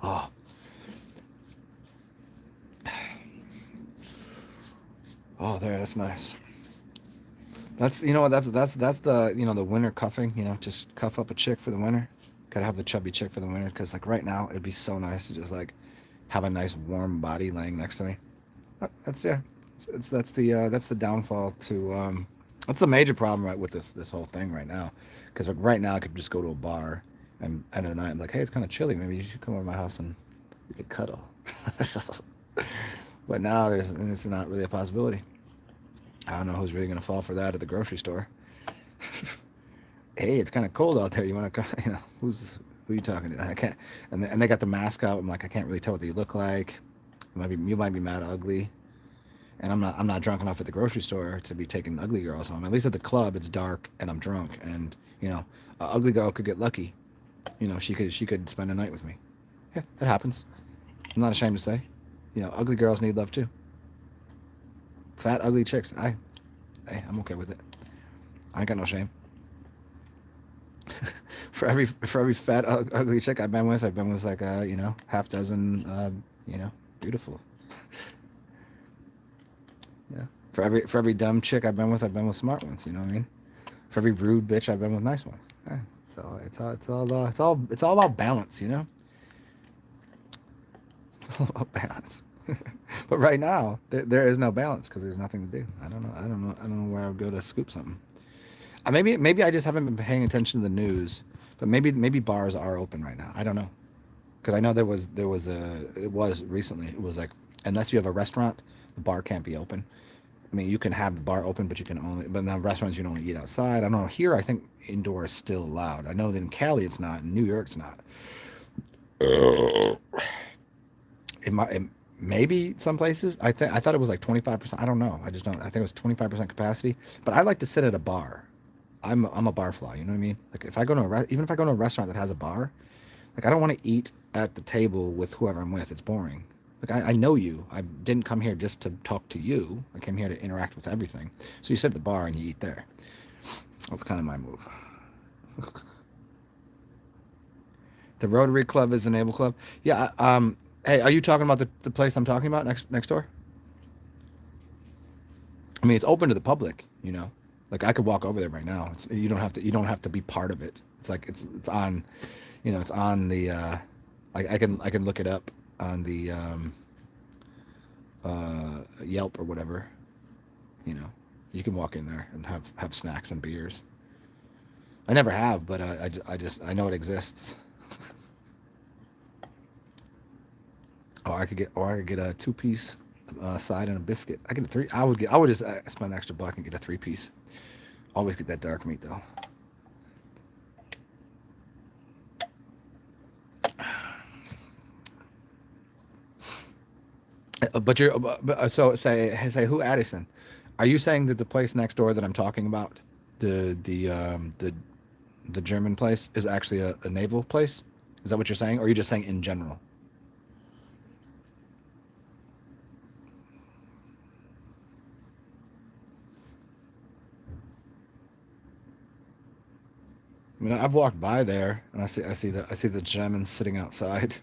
Oh. Oh, there, that's nice. That's you know what that's the the winter cuffing. Just cuff up a chick for the winter. Gotta have the chubby chick for the winter because like right now it'd be so nice to just like have a nice warm body laying next to me. That's yeah. That's the downfall to that's the major problem right with this whole thing right now. Because like, right now I could just go to a bar and end of the night I'm like, hey, it's kind of chilly. Maybe you should come over to my house and we could cuddle. But now it's not really a possibility. I don't know who's really gonna fall for that at the grocery store. Hey, it's kind of cold out there. You want to, who are you talking to? I can't. And they got the mask out. I'm like, I can't really tell what they look like. You might be mad ugly. And I'm not drunk enough at the grocery store to be taking ugly girls home. At least at the club, it's dark and I'm drunk, and an ugly girl could get lucky. She could spend a night with me. Yeah, that happens. I'm not ashamed to say. Ugly girls need love too. Fat, ugly chicks. I'm okay with it. I ain't got no shame. For every fat, ugly chick I've been with like half dozen, beautiful. Yeah. For every dumb chick I've been with smart ones. You know what I mean? For every rude bitch I've been with nice ones. Yeah. So it's all about balance. It's all about balance. But right now there is no balance because there's nothing to do. I don't know where I would go to scoop something. Maybe I just haven't been paying attention to the news. But maybe bars are open right now. I don't know. Because I know it was recently. It was like, unless you have a restaurant, the bar can't be open. I mean, you can have the bar open, but now restaurants you can only eat outside. I don't know. Here, I think indoor is still allowed. I know that in Cali it's not. In New York it's not. Maybe some places. I thought it was like 25%. I don't know. I just don't. I think it was 25% capacity. But I like to sit at a bar. I'm a bar fly. You know what I mean? Like if I go to even if I go to a restaurant that has a bar, like I don't want to eat at the table with whoever I'm with. It's boring. Like I know you. I didn't come here just to talk to you. I came here to interact with everything. So you sit at the bar and you eat there. That's kind of my move. The Rotary Club is a naval club. Yeah. Hey, are you talking about the place I'm talking about next door? I mean, it's open to the public. Like I could walk over there right now. You don't have to be part of it. It's like it's on, it's on the. I can look it up on the Yelp or whatever. You can walk in there and have snacks and beers. I never have, but I know it exists. Or I could get a 2-piece side and a biscuit. I get a three. I would just spend an extra buck and get a 3-piece. Always get that dark meat though. But so say who Addison? Are you saying that the place next door that I'm talking about, the German place, is actually a naval place? Is that what you're saying, or are you just saying in general? I mean, I've walked by there and I see the Germans sitting outside,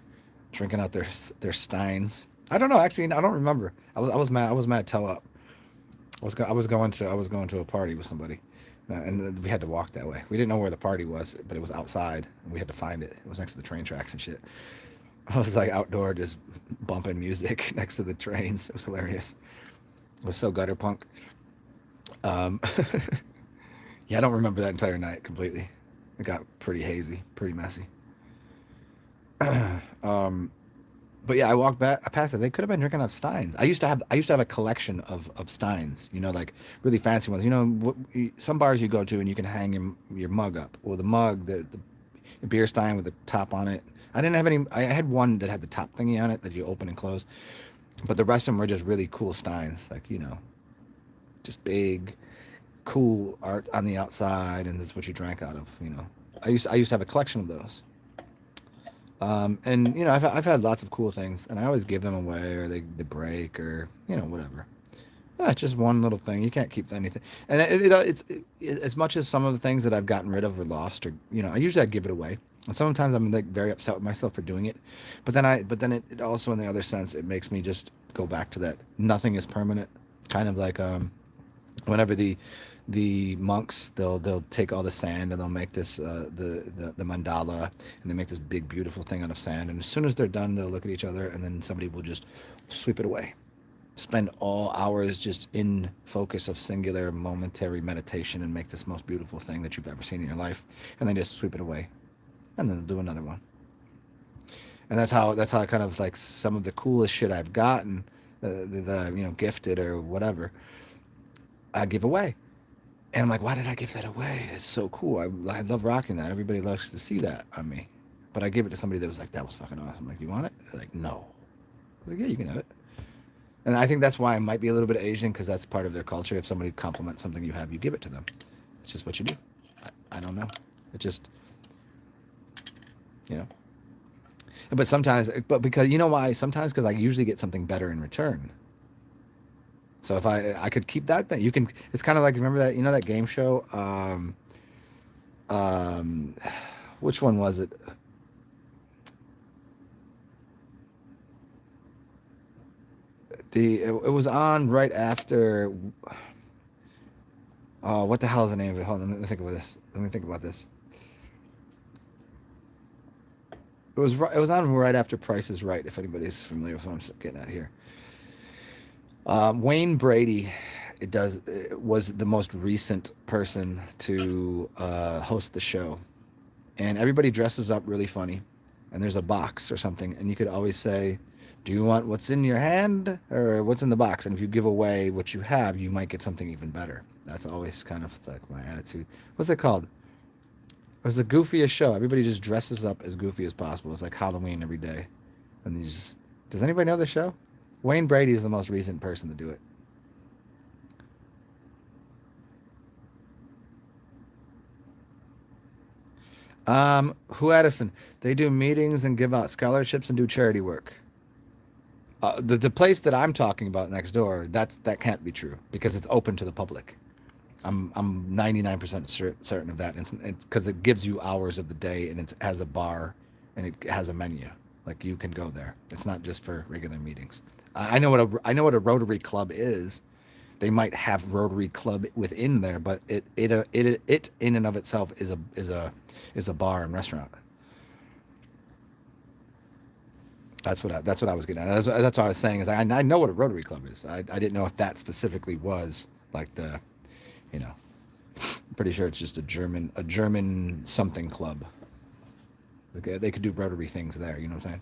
drinking out their steins. I don't know. Actually, I don't remember. I was mad toe up. I was going to a party with somebody, and we had to walk that way. We didn't know where the party was, but it was outside, and we had to find it. It was next to the train tracks and shit. I was like outdoor, just bumping music next to the trains. It was hilarious. It was so gutter punk. Um, yeah, I don't remember that entire night completely. It got pretty hazy, pretty messy. Um, but yeah, I walked back. I passed it. They could have been drinking out Steins. I used to have a collection of Steins. Like really fancy ones. Some bars you go to and you can hang your mug up. Well, the mug, the beer stein with the top on it. I didn't have any. I had one that had the top thingy on it that you open and close. But the rest of them were just really cool Steins, like just big, cool art on the outside, and that's what you drank out of. I used to have a collection of those. And I've had lots of cool things, and I always give them away, or they break, or whatever. Yeah, it's just one little thing. You can't keep anything. And as much as some of the things that I've gotten rid of or lost, or I give it away. And sometimes I'm like very upset with myself for doing it, but then it also, in the other sense, it makes me just go back to that nothing is permanent, kind of like whenever the monks, they'll take all the sand and they'll make this the mandala, and they make this big beautiful thing out of sand. And as soon as they're done, they'll look at each other, and then somebody will just sweep it away. Spend all hours just in focus of singular momentary meditation and make this most beautiful thing that you've ever seen in your life, and then just sweep it away, and then do another one. And that's how I kind of like some of the coolest shit I've gotten, the gifted or whatever, I give away. And I'm like, why did I give that away? It's so cool. I love rocking that. Everybody loves to see that on me. But I gave it to somebody that was like, that was fucking awesome. I'm like, you want it? They're like, no. I'm like, yeah, you can have it. And I think that's why I might be a little bit Asian, because that's part of their culture. If somebody compliments something you have, you give it to them. It's just what you do. I don't know. It just, you know. But sometimes, because, you know why? Sometimes because I usually get something better in return. So if I could keep that thing, you can, it's kind of like, remember that, that game show? Which one was it? It was on right after. Oh, what the hell is the name of it? Hold on, let me think about this. It was on right after Price is Right. If anybody's familiar with what I'm getting at here. Wayne Brady, was the most recent person to host the show, and everybody dresses up really funny, and there's a box or something, and you could always say, do you want what's in your hand or what's in the box? And if you give away what you have, you might get something even better. That's always kind of like my attitude. What's it called? It was the goofiest show. Everybody just dresses up as goofy as possible. It's like Halloween every day. And does anybody know the show? Wayne Brady is the most recent person to do it. Who Edison? They do meetings and give out scholarships and do charity work. The place that I'm talking about next door, that can't be true because it's open to the public. I'm 99% certain of that. It's because it gives you hours of the day, and it has a bar, and it has a menu. Like, you can go there. It's not just for regular meetings. I know what a Rotary Club is. They might have Rotary Club within there, but it in and of itself is a bar and restaurant. That's what I was getting at. That's what I was saying is I know what a Rotary Club is. I didn't know if that specifically was like the, I'm pretty sure it's just a German something club. They could do Rotary things there. You know what I'm saying?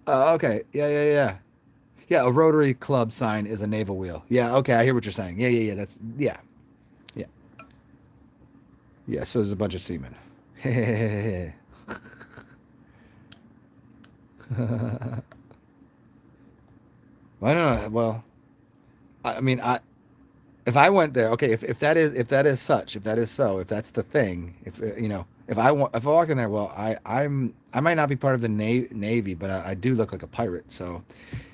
Okay. Yeah. Yeah, a Rotary Club sign is a naval wheel. Yeah. Okay, I hear what you're saying. Yeah. That's yeah. Yeah. So there's a bunch of seamen. I don't know. Well, I mean, if I went there, okay, if that is such, if that is so, if that's the thing, if I walk in there, well, I might not be part of the Navy, but I do look like a pirate, so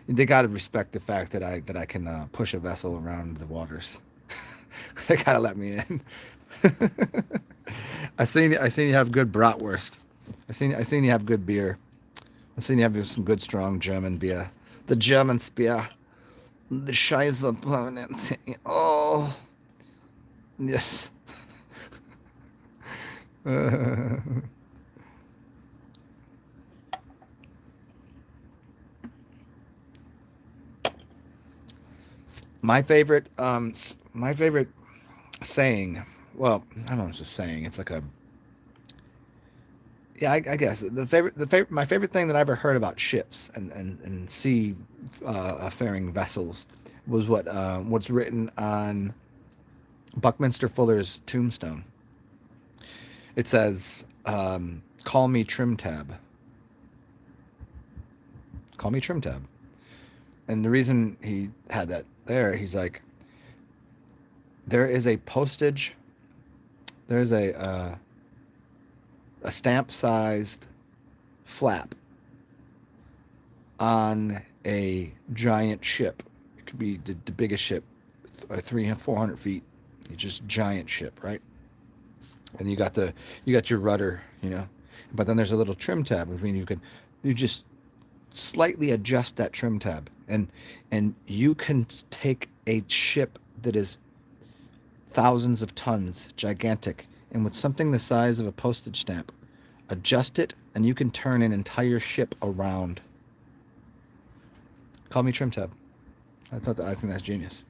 they got to respect the fact that I can push a vessel around the waters. They gotta let me in. I seen you have good bratwurst. I seen you have good beer. I seen you have some good strong German beer. The German beer. The Scheiße. Oh. Yes. My favorite saying, well, I don't know if it's a saying, it's like a, yeah, I guess my favorite thing that I ever heard about ships and sea faring vessels was what's written on Buckminster Fuller's tombstone. It says, "Call me Trim Tab." Call me Trim Tab. And the reason he had that there, he's like, there is a postage, there's a stamp-sized flap on a giant ship. It could be the biggest ship, 300-400 feet. It's just giant ship, right? And you got your rudder, but then there's a little trim tab, which means you just slightly adjust that trim tab, And you can take a ship that is thousands of tons, gigantic, and with something the size of a postage stamp, adjust it, and you can turn an entire ship around. Call me Trim Tab. I think that's genius.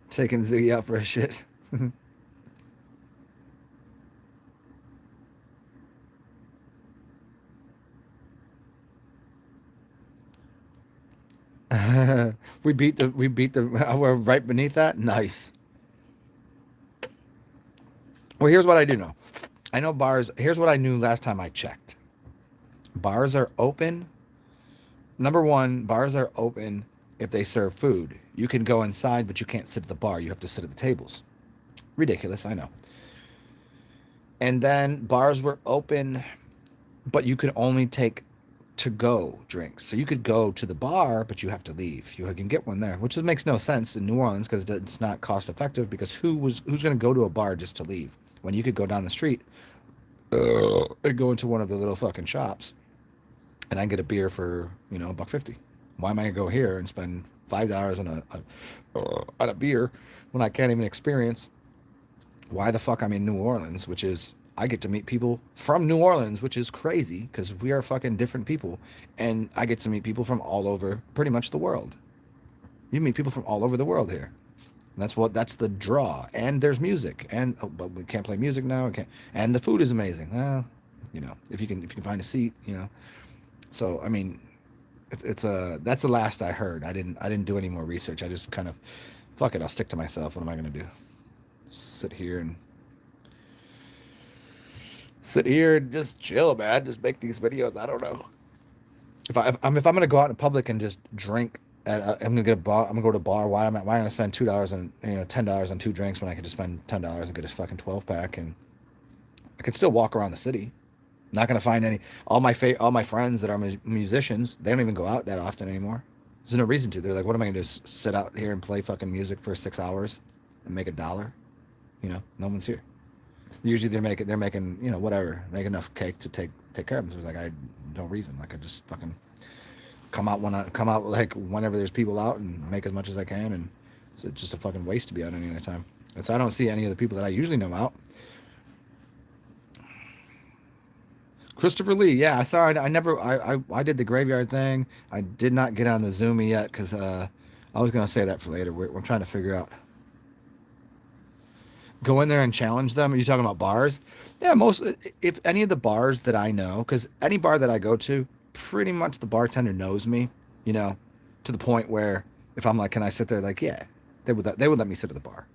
Taking Ziggy out for a shit. we beat the we're right beneath that. Nice. Well, here's what I do know. I know bars. Here's what I knew last time I checked. Bars are open. Number one, bars are open if they serve food. You can go inside, but you can't sit at the bar. You have to sit at the tables. Ridiculous, I know. And then bars were open, but you could only take to-go drinks. So you could go to the bar, but you have to leave. You can get one there, which makes no sense in New Orleans because it's not cost effective. Because who's going to go to a bar just to leave when you could go down the street and go into one of the little fucking shops and I get a beer for $1.50. Why am I gonna go here and spend $5 on a beer when I can't even experience why the fuck I'm in New Orleans, which is I get to meet people from New Orleans, which is crazy because we are fucking different people, and I get to meet people from all over pretty much the world. You meet people from all over the world here. And that's the draw. And there's music, but we can't play music now. And the food is amazing. Well, if you can find a seat, So I mean, that's the last I heard. I didn't do any more research. I just kind of, fuck it, I'll stick to myself. What am I gonna do? Sit here and just chill, man. Just make these videos. I don't know. If I'm gonna go out in public and just drink, I'm gonna get a bar. I'm gonna go to a bar. Why am I gonna spend $2 and $10 on 2 drinks when I could just spend $10 and get a fucking 12-pack, and I could still walk around the city. Not gonna find any. All my friends that are musicians, they don't even go out that often anymore. There's no reason to. They're like, what am I gonna do? Sit out here and play fucking music for 6 hours and make $1? No one's here. Usually they're making whatever, make enough cake to take care of them. So it's like no reason. Like I just fucking come out like whenever there's people out and make as much as I can, and so it's just a fucking waste to be out any other time. And so I don't see any of the people that I usually know out. Christopher Lee, yeah, I saw it. I did the graveyard thing. I did not get on the Zoomy yet because I was gonna say that for later. We're trying to figure out. Go in there and challenge them. Are you talking about bars? Yeah, if any of the bars that I know, because any bar that I go to, pretty much the bartender knows me, to the point where if I'm like, can I sit there? Like, yeah, they would let me sit at the bar.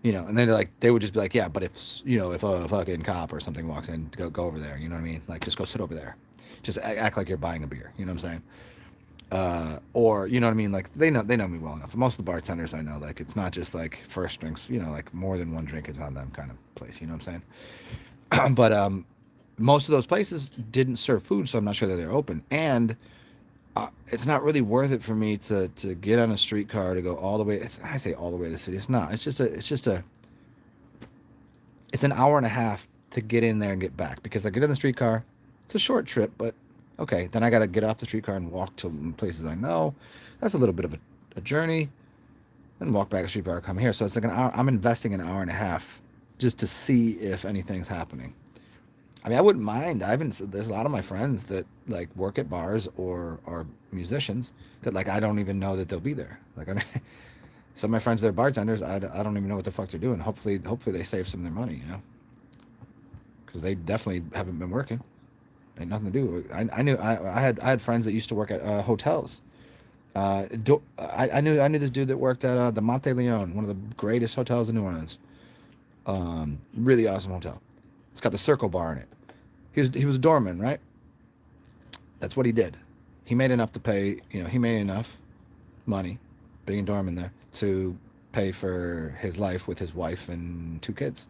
And then they would just be like, yeah, but if a fucking cop or something walks in, go over there. You know what I mean? Like, just go sit over there. Just act like you're buying a beer. You know what I'm saying? Or you know what I mean? Like they know me well enough. Most of the bartenders I know, like it's not just like first drinks. Like more than one drink is on them kind of place. You know what I'm saying? But most of those places didn't serve food, so I'm not sure that they're open. And it's not really worth it for me to get on a streetcar to go all the way. I say all the way to the city. It's not. It's an hour and a half to get in there and get back because I get in the streetcar. It's a short trip, but okay. Then I got to get off the streetcar and walk to places I know. That's a little bit of a journey. Then walk back the streetcar, come here. So it's like an hour. I'm investing an hour and a half just to see if anything's happening. I mean, I wouldn't mind. There's a lot of my friends that like work at bars or are musicians that like I don't even know that they'll be there. Like some of my friends that are bartenders, I don't even know what the fuck they're doing. Hopefully they save some of their money, because they definitely haven't been working. Ain't nothing to do. I had friends that used to work at hotels. I knew this dude that worked at the Monte Leon, one of the greatest hotels in New Orleans. Really awesome hotel. It's got the Circle Bar in it. He was a doorman, right? That's what he did. He made enough to pay. He made enough money, being a doorman there, to pay for his life with his wife and 2 kids.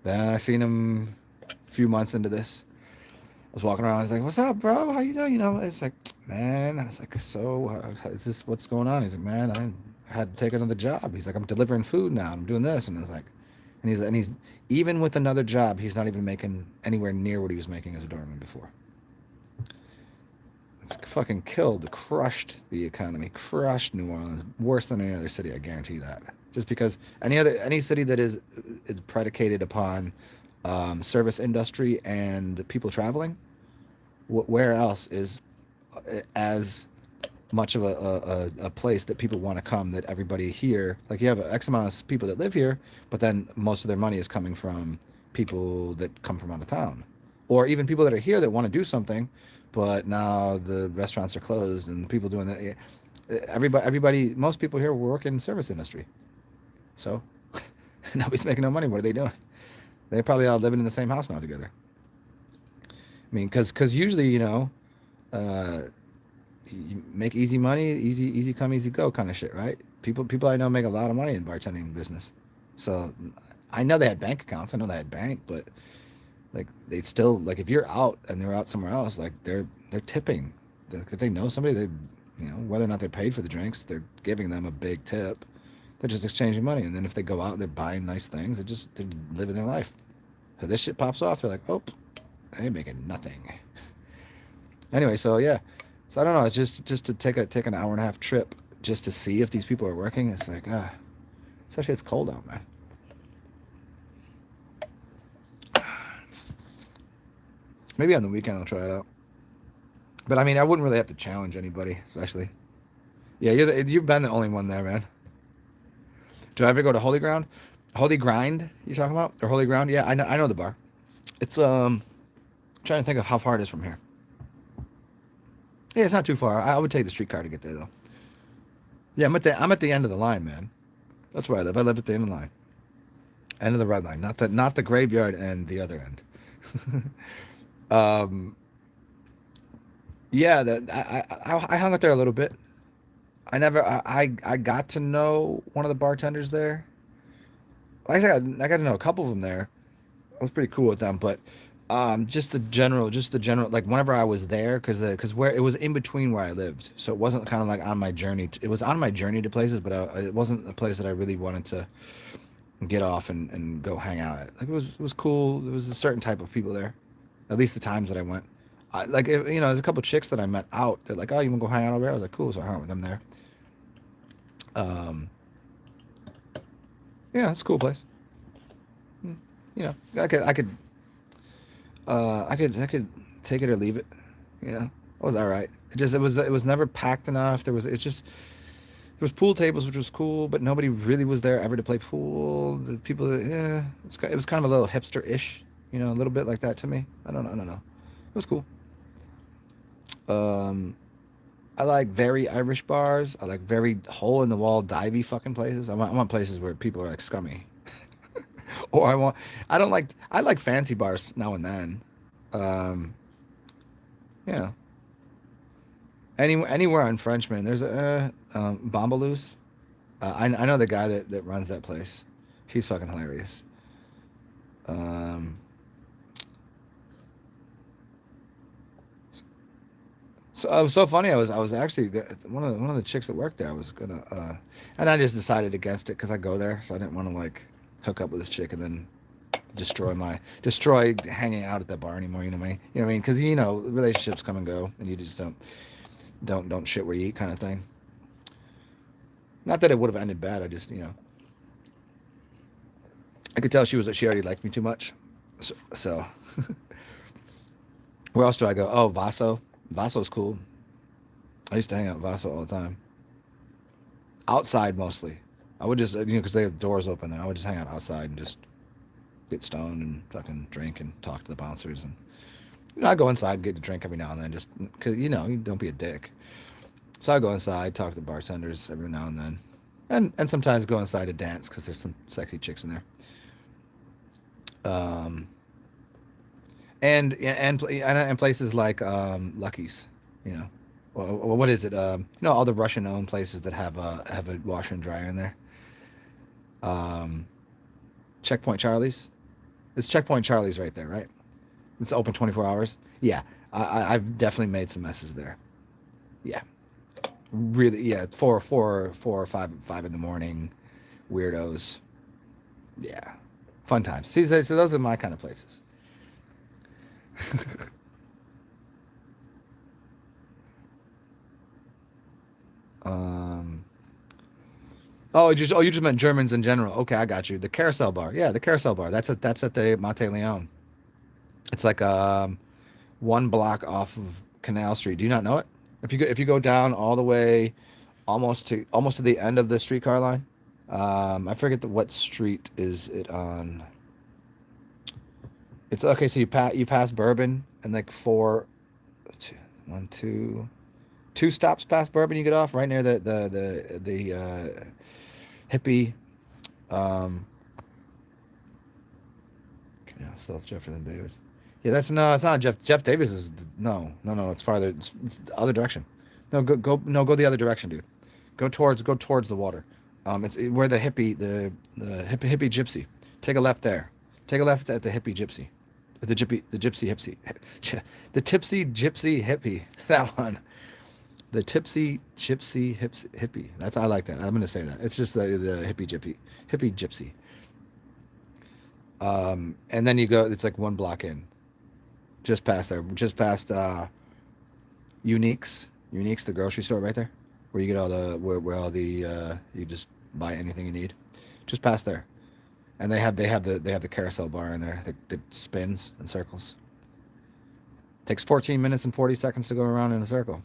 Then I seen him a few months into this. I was walking around. I was like, "What's up, bro? How you doing?" It's like, man. I was like, "So, is this what's going on?" He's like, "Man, I had to take another job." He's like, "I'm delivering food now. I'm doing this," and I was like. And he's even with another job, he's not even making anywhere near what he was making as a doorman before. It's fucking killed, crushed the economy, crushed New Orleans, worse than any other city. I guarantee that. Just because any city that is predicated upon service industry and people traveling, where else is as much of a place that people want to come, that everybody here, like you have X amount of people that live here, but then most of their money is coming from people that come from out of town, or even people that are here that want to do something, but now the restaurants are closed and people doing that. Everybody, most people here work in service industry, so nobody's making no money. What are they doing? They're probably all living in the same house now together. I mean, because usually, uh, you make easy money, easy come, easy go kind of shit, right? People I know make a lot of money in bartending business. So I know they had bank accounts. I know they had bank, but like they still, like if you're out and they're out somewhere else, like they're tipping. If they know somebody, they whether or not they're paid for the drinks, they're giving them a big tip. They're just exchanging money, and then if they go out, they're buying nice things. They're living their life. So this shit pops off, they're like, oh, they ain't making nothing. Anyway, so yeah. So I don't know. It's just to take an hour and a half trip just to see if these people are working. It's like, especially it's cold out, man. Maybe on the weekend I'll try it out. But I mean, I wouldn't really have to challenge anybody, especially. Yeah, you've been the only one there, man. Do I ever go to Holy Ground? Holy Grind? You talking about, or Holy Ground? Yeah, I know the bar. It's trying to think of how far it is from here. Yeah, it's not too far. I would take the streetcar to get there, though. Yeah, I'm at the end of the line, man. That's where I live. I live at the end of the line, end of the red line, not the graveyard and the other end. Yeah, I hung out there a little bit. I got to know one of the bartenders there. Actually, I got to know a couple of them there. I was pretty cool with them, but just the general, like whenever I was there, because where it was in between where I lived, so it wasn't kind of like on my journey. It was on my journey to places, but it wasn't a place that I really wanted to get off and go hang out at. Like it was cool. There was a certain type of people there, at least the times that I went. There's a couple chicks that I met out. They're like, oh, you want to go hang out over there? I was like, cool. So I hung out with them there. Yeah, it's a cool place. I could take it or leave it. It was all right. It was never packed enough. There was pool tables, which was cool, but nobody really was there ever to play pool. The people, it was kind of a little hipster-ish, a little bit like that to me. I don't know. It was cool. I like very Irish bars. I like very hole-in-the-wall divey fucking places. I want places where people are like scummy. Or I like fancy bars now and then. Um, yeah. Anywhere on Frenchman, there's a Bombalous. I know the guy that runs that place. He's fucking hilarious. So it was so funny. I was actually one of the chicks that worked there. I was gonna, and I just decided against it because I go there, so I didn't want to like hook up with this chick and then destroy hanging out at that bar anymore. You know what I mean? Because relationships come and go, and you just don't shit where you eat kind of thing. Not that it would have ended bad. I just I could tell she already liked me too much. So where else do I go? Oh, Vaso. Vaso's cool. I used to hang out at Vaso all the time. Outside mostly. I would just, because they have doors open there. I would just hang out outside and just get stoned and fucking drink and talk to the bouncers. And I go inside and get a drink every now and then, just because you don't be a dick. So I go inside, talk to the bartenders every now and then, and sometimes go inside to dance because there's some sexy chicks in there. And places like Lucky's, what is it? All the Russian-owned places that have a washer and dryer in there. Checkpoint Charlie's. It's Checkpoint Charlie's right there, right? It's open 24 hours. Yeah, I've definitely made some messes there. Yeah, really. Yeah, 4 or 5 in the morning, weirdos. Yeah, fun times. See, so those are my kind of places. You just meant Germans in general. Okay, I got you. The Carousel Bar. Yeah, the Carousel Bar. That's at the Monte Leon. It's like one block off of Canal Street. Do you not know it? If you go down all the way, almost to the end of the streetcar line. I forget what street is it on. It's okay. So you pass Bourbon and like two, one, two stops past Bourbon. You get off right near the hippie. Um, South Jefferson Davis. Yeah, it's not Jeff. Jeff Davis is no. It's farther. It's the other direction. No, go the other direction, dude. Go towards the water. It's where the hippie gypsy. Take a left there. Take a left at the hippie gypsy. The gypsy hippie. The tipsy gypsy hippie. That one. The tipsy gypsy hippie. I like that. I'm gonna say that. It's just the hippie gypsy. And then you go. It's like one block in. Just past there. Just past Unique's. Unique's, the grocery store right there, where you get all the where all the you just buy anything you need. Just past there, and they have the carousel bar in there that spins in circles. Takes 14 minutes and 40 seconds to go around in a circle.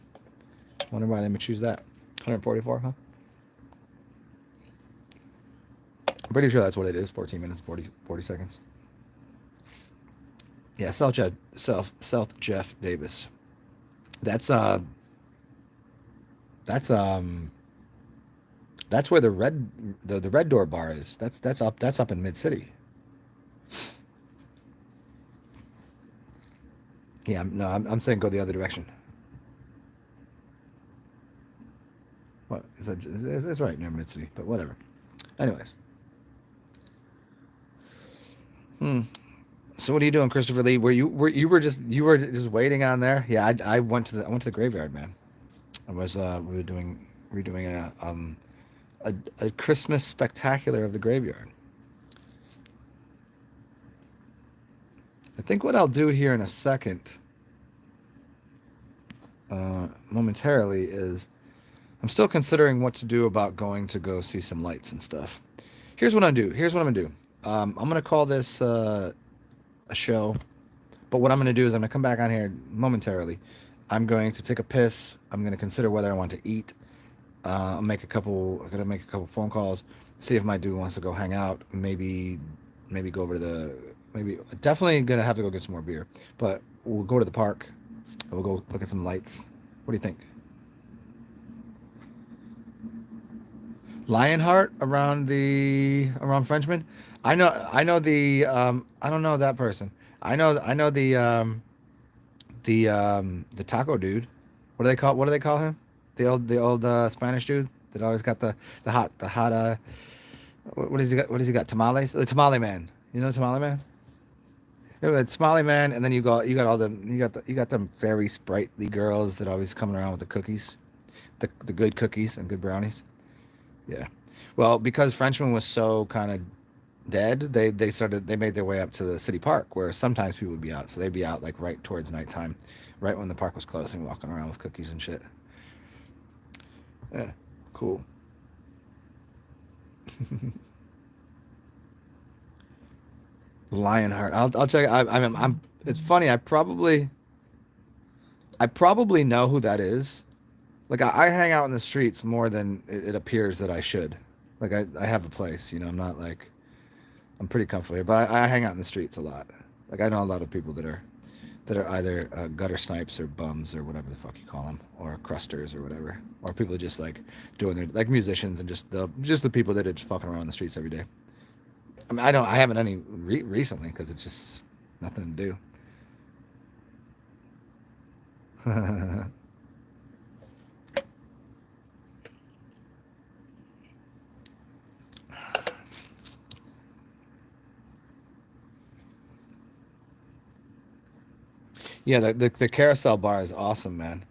Wonder why they would choose that. 144, huh? I'm pretty sure that's what it is. 14 minutes, 40 seconds. Yeah, South Jeff Davis. That's where the Red Door bar is. That's up in Mid City. Yeah, no, I'm saying go the other direction. What is that? It's right near Mid City, but whatever. Anyways. So what are you doing, Christopher Lee? You were just waiting on there? Yeah, I went to the graveyard, man. I was we were doing a Christmas spectacular of the graveyard. I think what I'll do here in a second, momentarily, is I'm still considering what to do about going to go see some lights and stuff. Here's what I'm gonna do. I'm gonna call this a show, but what I'm gonna do is I'm gonna come back on here momentarily. I'm going to take a piss. I'm gonna consider whether I want to eat. I'm gonna make a couple phone calls, see if my dude wants to go hang out. Maybe go over to definitely gonna have to go get some more beer. But we'll go to the park. And we'll go look at some lights. What do you think? Lionheart around Frenchman. I know the I don't know that person. I know the taco dude. What do they call him? The old Spanish dude that always got the hot what does he got? Tamales? The tamale man. You know the tamale man? Yeah, tamale man, and then you got them very sprightly girls that always coming around with the cookies. The good cookies and good brownies. Yeah. Well, because Frenchman was so kind of dead, they made their way up to the city park where sometimes people would be out. So they'd be out like right towards nighttime, right when the park was closing, walking around with cookies and shit. Yeah, cool. Lionheart. I'll check. I'm. It's funny. I probably know who that is. Like I hang out in the streets more than it appears that I should. Like I have a place. I'm not like. I'm pretty comfortable here, but I hang out in the streets a lot. Like I know a lot of people that are either gutter snipes or bums or whatever the fuck you call them, or crusters or whatever, or people just like doing their like musicians and just the people that are just fucking around the streets every day. I mean, I haven't any recently because it's just nothing to do. Yeah, the carousel bar is awesome, man.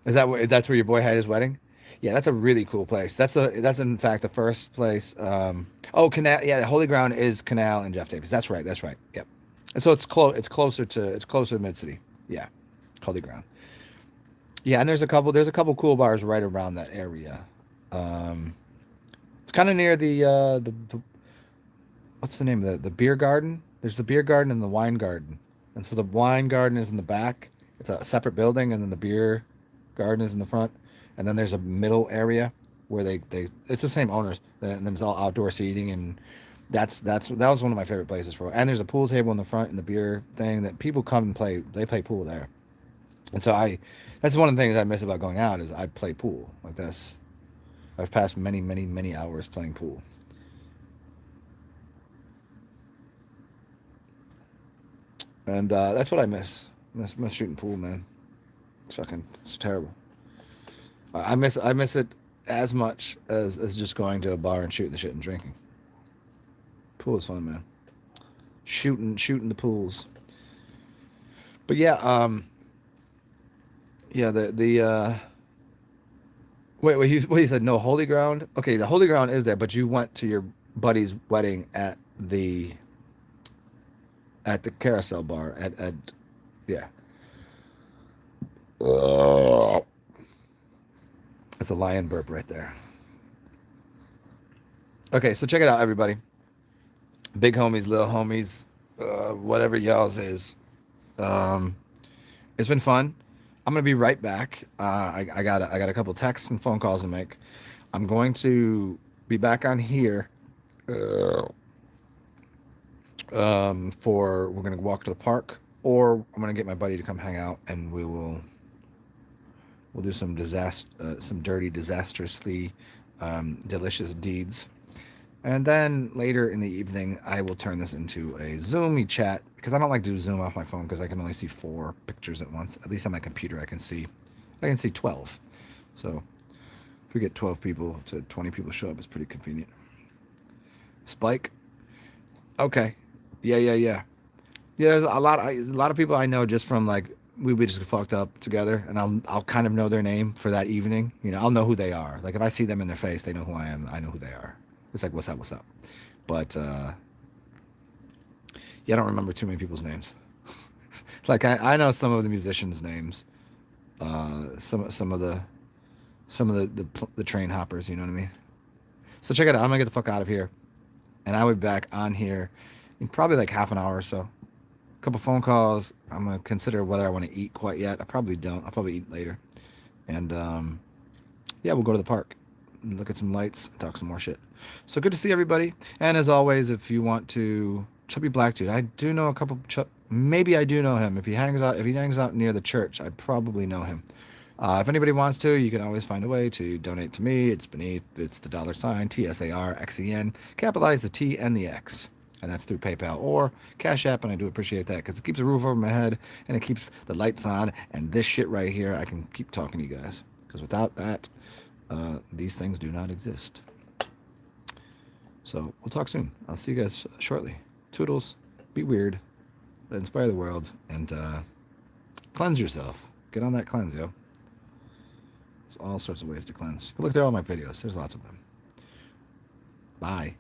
That's where your boy had his wedding? Yeah, that's a really cool place. That's in fact the first place. Canal. Yeah, Holy Ground is Canal and Jeff Davis. That's right. Yep. And so it's closer to Mid City. Yeah, Holy Ground. Yeah, and there's a couple cool bars right around that area. It's kind of near the what's the name of the beer garden? There's the beer garden and the wine garden. And so the wine garden is in the back. It's a separate building, and then the beer garden is in the front. And then there's a middle area where they it's the same owners. And then it's all outdoor seating, and that was one of my favorite places for. And there's a pool table in the front and the beer thing that people come and play. They play pool there. And so that's one of the things I miss about going out is I play pool like this. I've passed many, many, many hours playing pool. And that's what I miss. Miss shooting pool, man. It's terrible. I miss it as much as just going to a bar and shooting the shit and drinking. Pool is fun, man. Shooting the pools. But yeah, yeah, wait, he said no holy ground? Okay, the holy ground is there, but you went to your buddy's wedding at the carousel bar at yeah. It's a lion burp right there. Okay, so check it out, everybody. Big homies, little homies, whatever y'all's is. It's been fun. I'm gonna be right back. I got a couple texts and phone calls to make. I'm going to be back on here. We're gonna walk to the park, or I'm gonna get my buddy to come hang out, and we'll do some dirty, disastrously delicious deeds. And then later in the evening, I will turn this into a Zoomy chat, because I don't like to do Zoom off my phone because I can only see 4 pictures at once. At least on my computer, I can see 12. So if we get 12 people to 20 people show up, it's pretty convenient. Spike. Okay. Yeah. Yeah, there's a lot of people I know just from like we just fucked up together, and I'll kind of know their name for that evening. You know, I'll know who they are. Like if I see them in their face, they know who I am. I know who they are. It's like what's up. But yeah, I don't remember too many people's names. Like I know some of the musicians' names. Some of the train hoppers. You know what I mean? So check it out. I'm gonna get the fuck out of here, and I will be back on here in probably like half an hour or so. A couple phone calls. I'm gonna consider whether I want to eat quite yet. I probably don't. I'll probably eat later. And yeah, we'll go to the park, and look at some lights, and talk some more shit. So good to see everybody. And as always, if you want to, Chubby Black Dude, I do know a couple. Maybe I do know him. If he hangs out near the church, I probably know him. If anybody wants to, you can always find a way to donate to me. It's beneath. It's the $sign TSARXEN. Capitalize the T and the X. And that's through PayPal or Cash App, and I do appreciate that because it keeps a roof over my head and it keeps the lights on, and this shit right here, I can keep talking to you guys, because without that, these things do not exist. So we'll talk soon. I'll see you guys shortly. Toodles. Be weird. Inspire the world, and cleanse yourself. Get on that cleanse, yo. There's all sorts of ways to cleanse. You can look through all my videos. There's lots of them. Bye.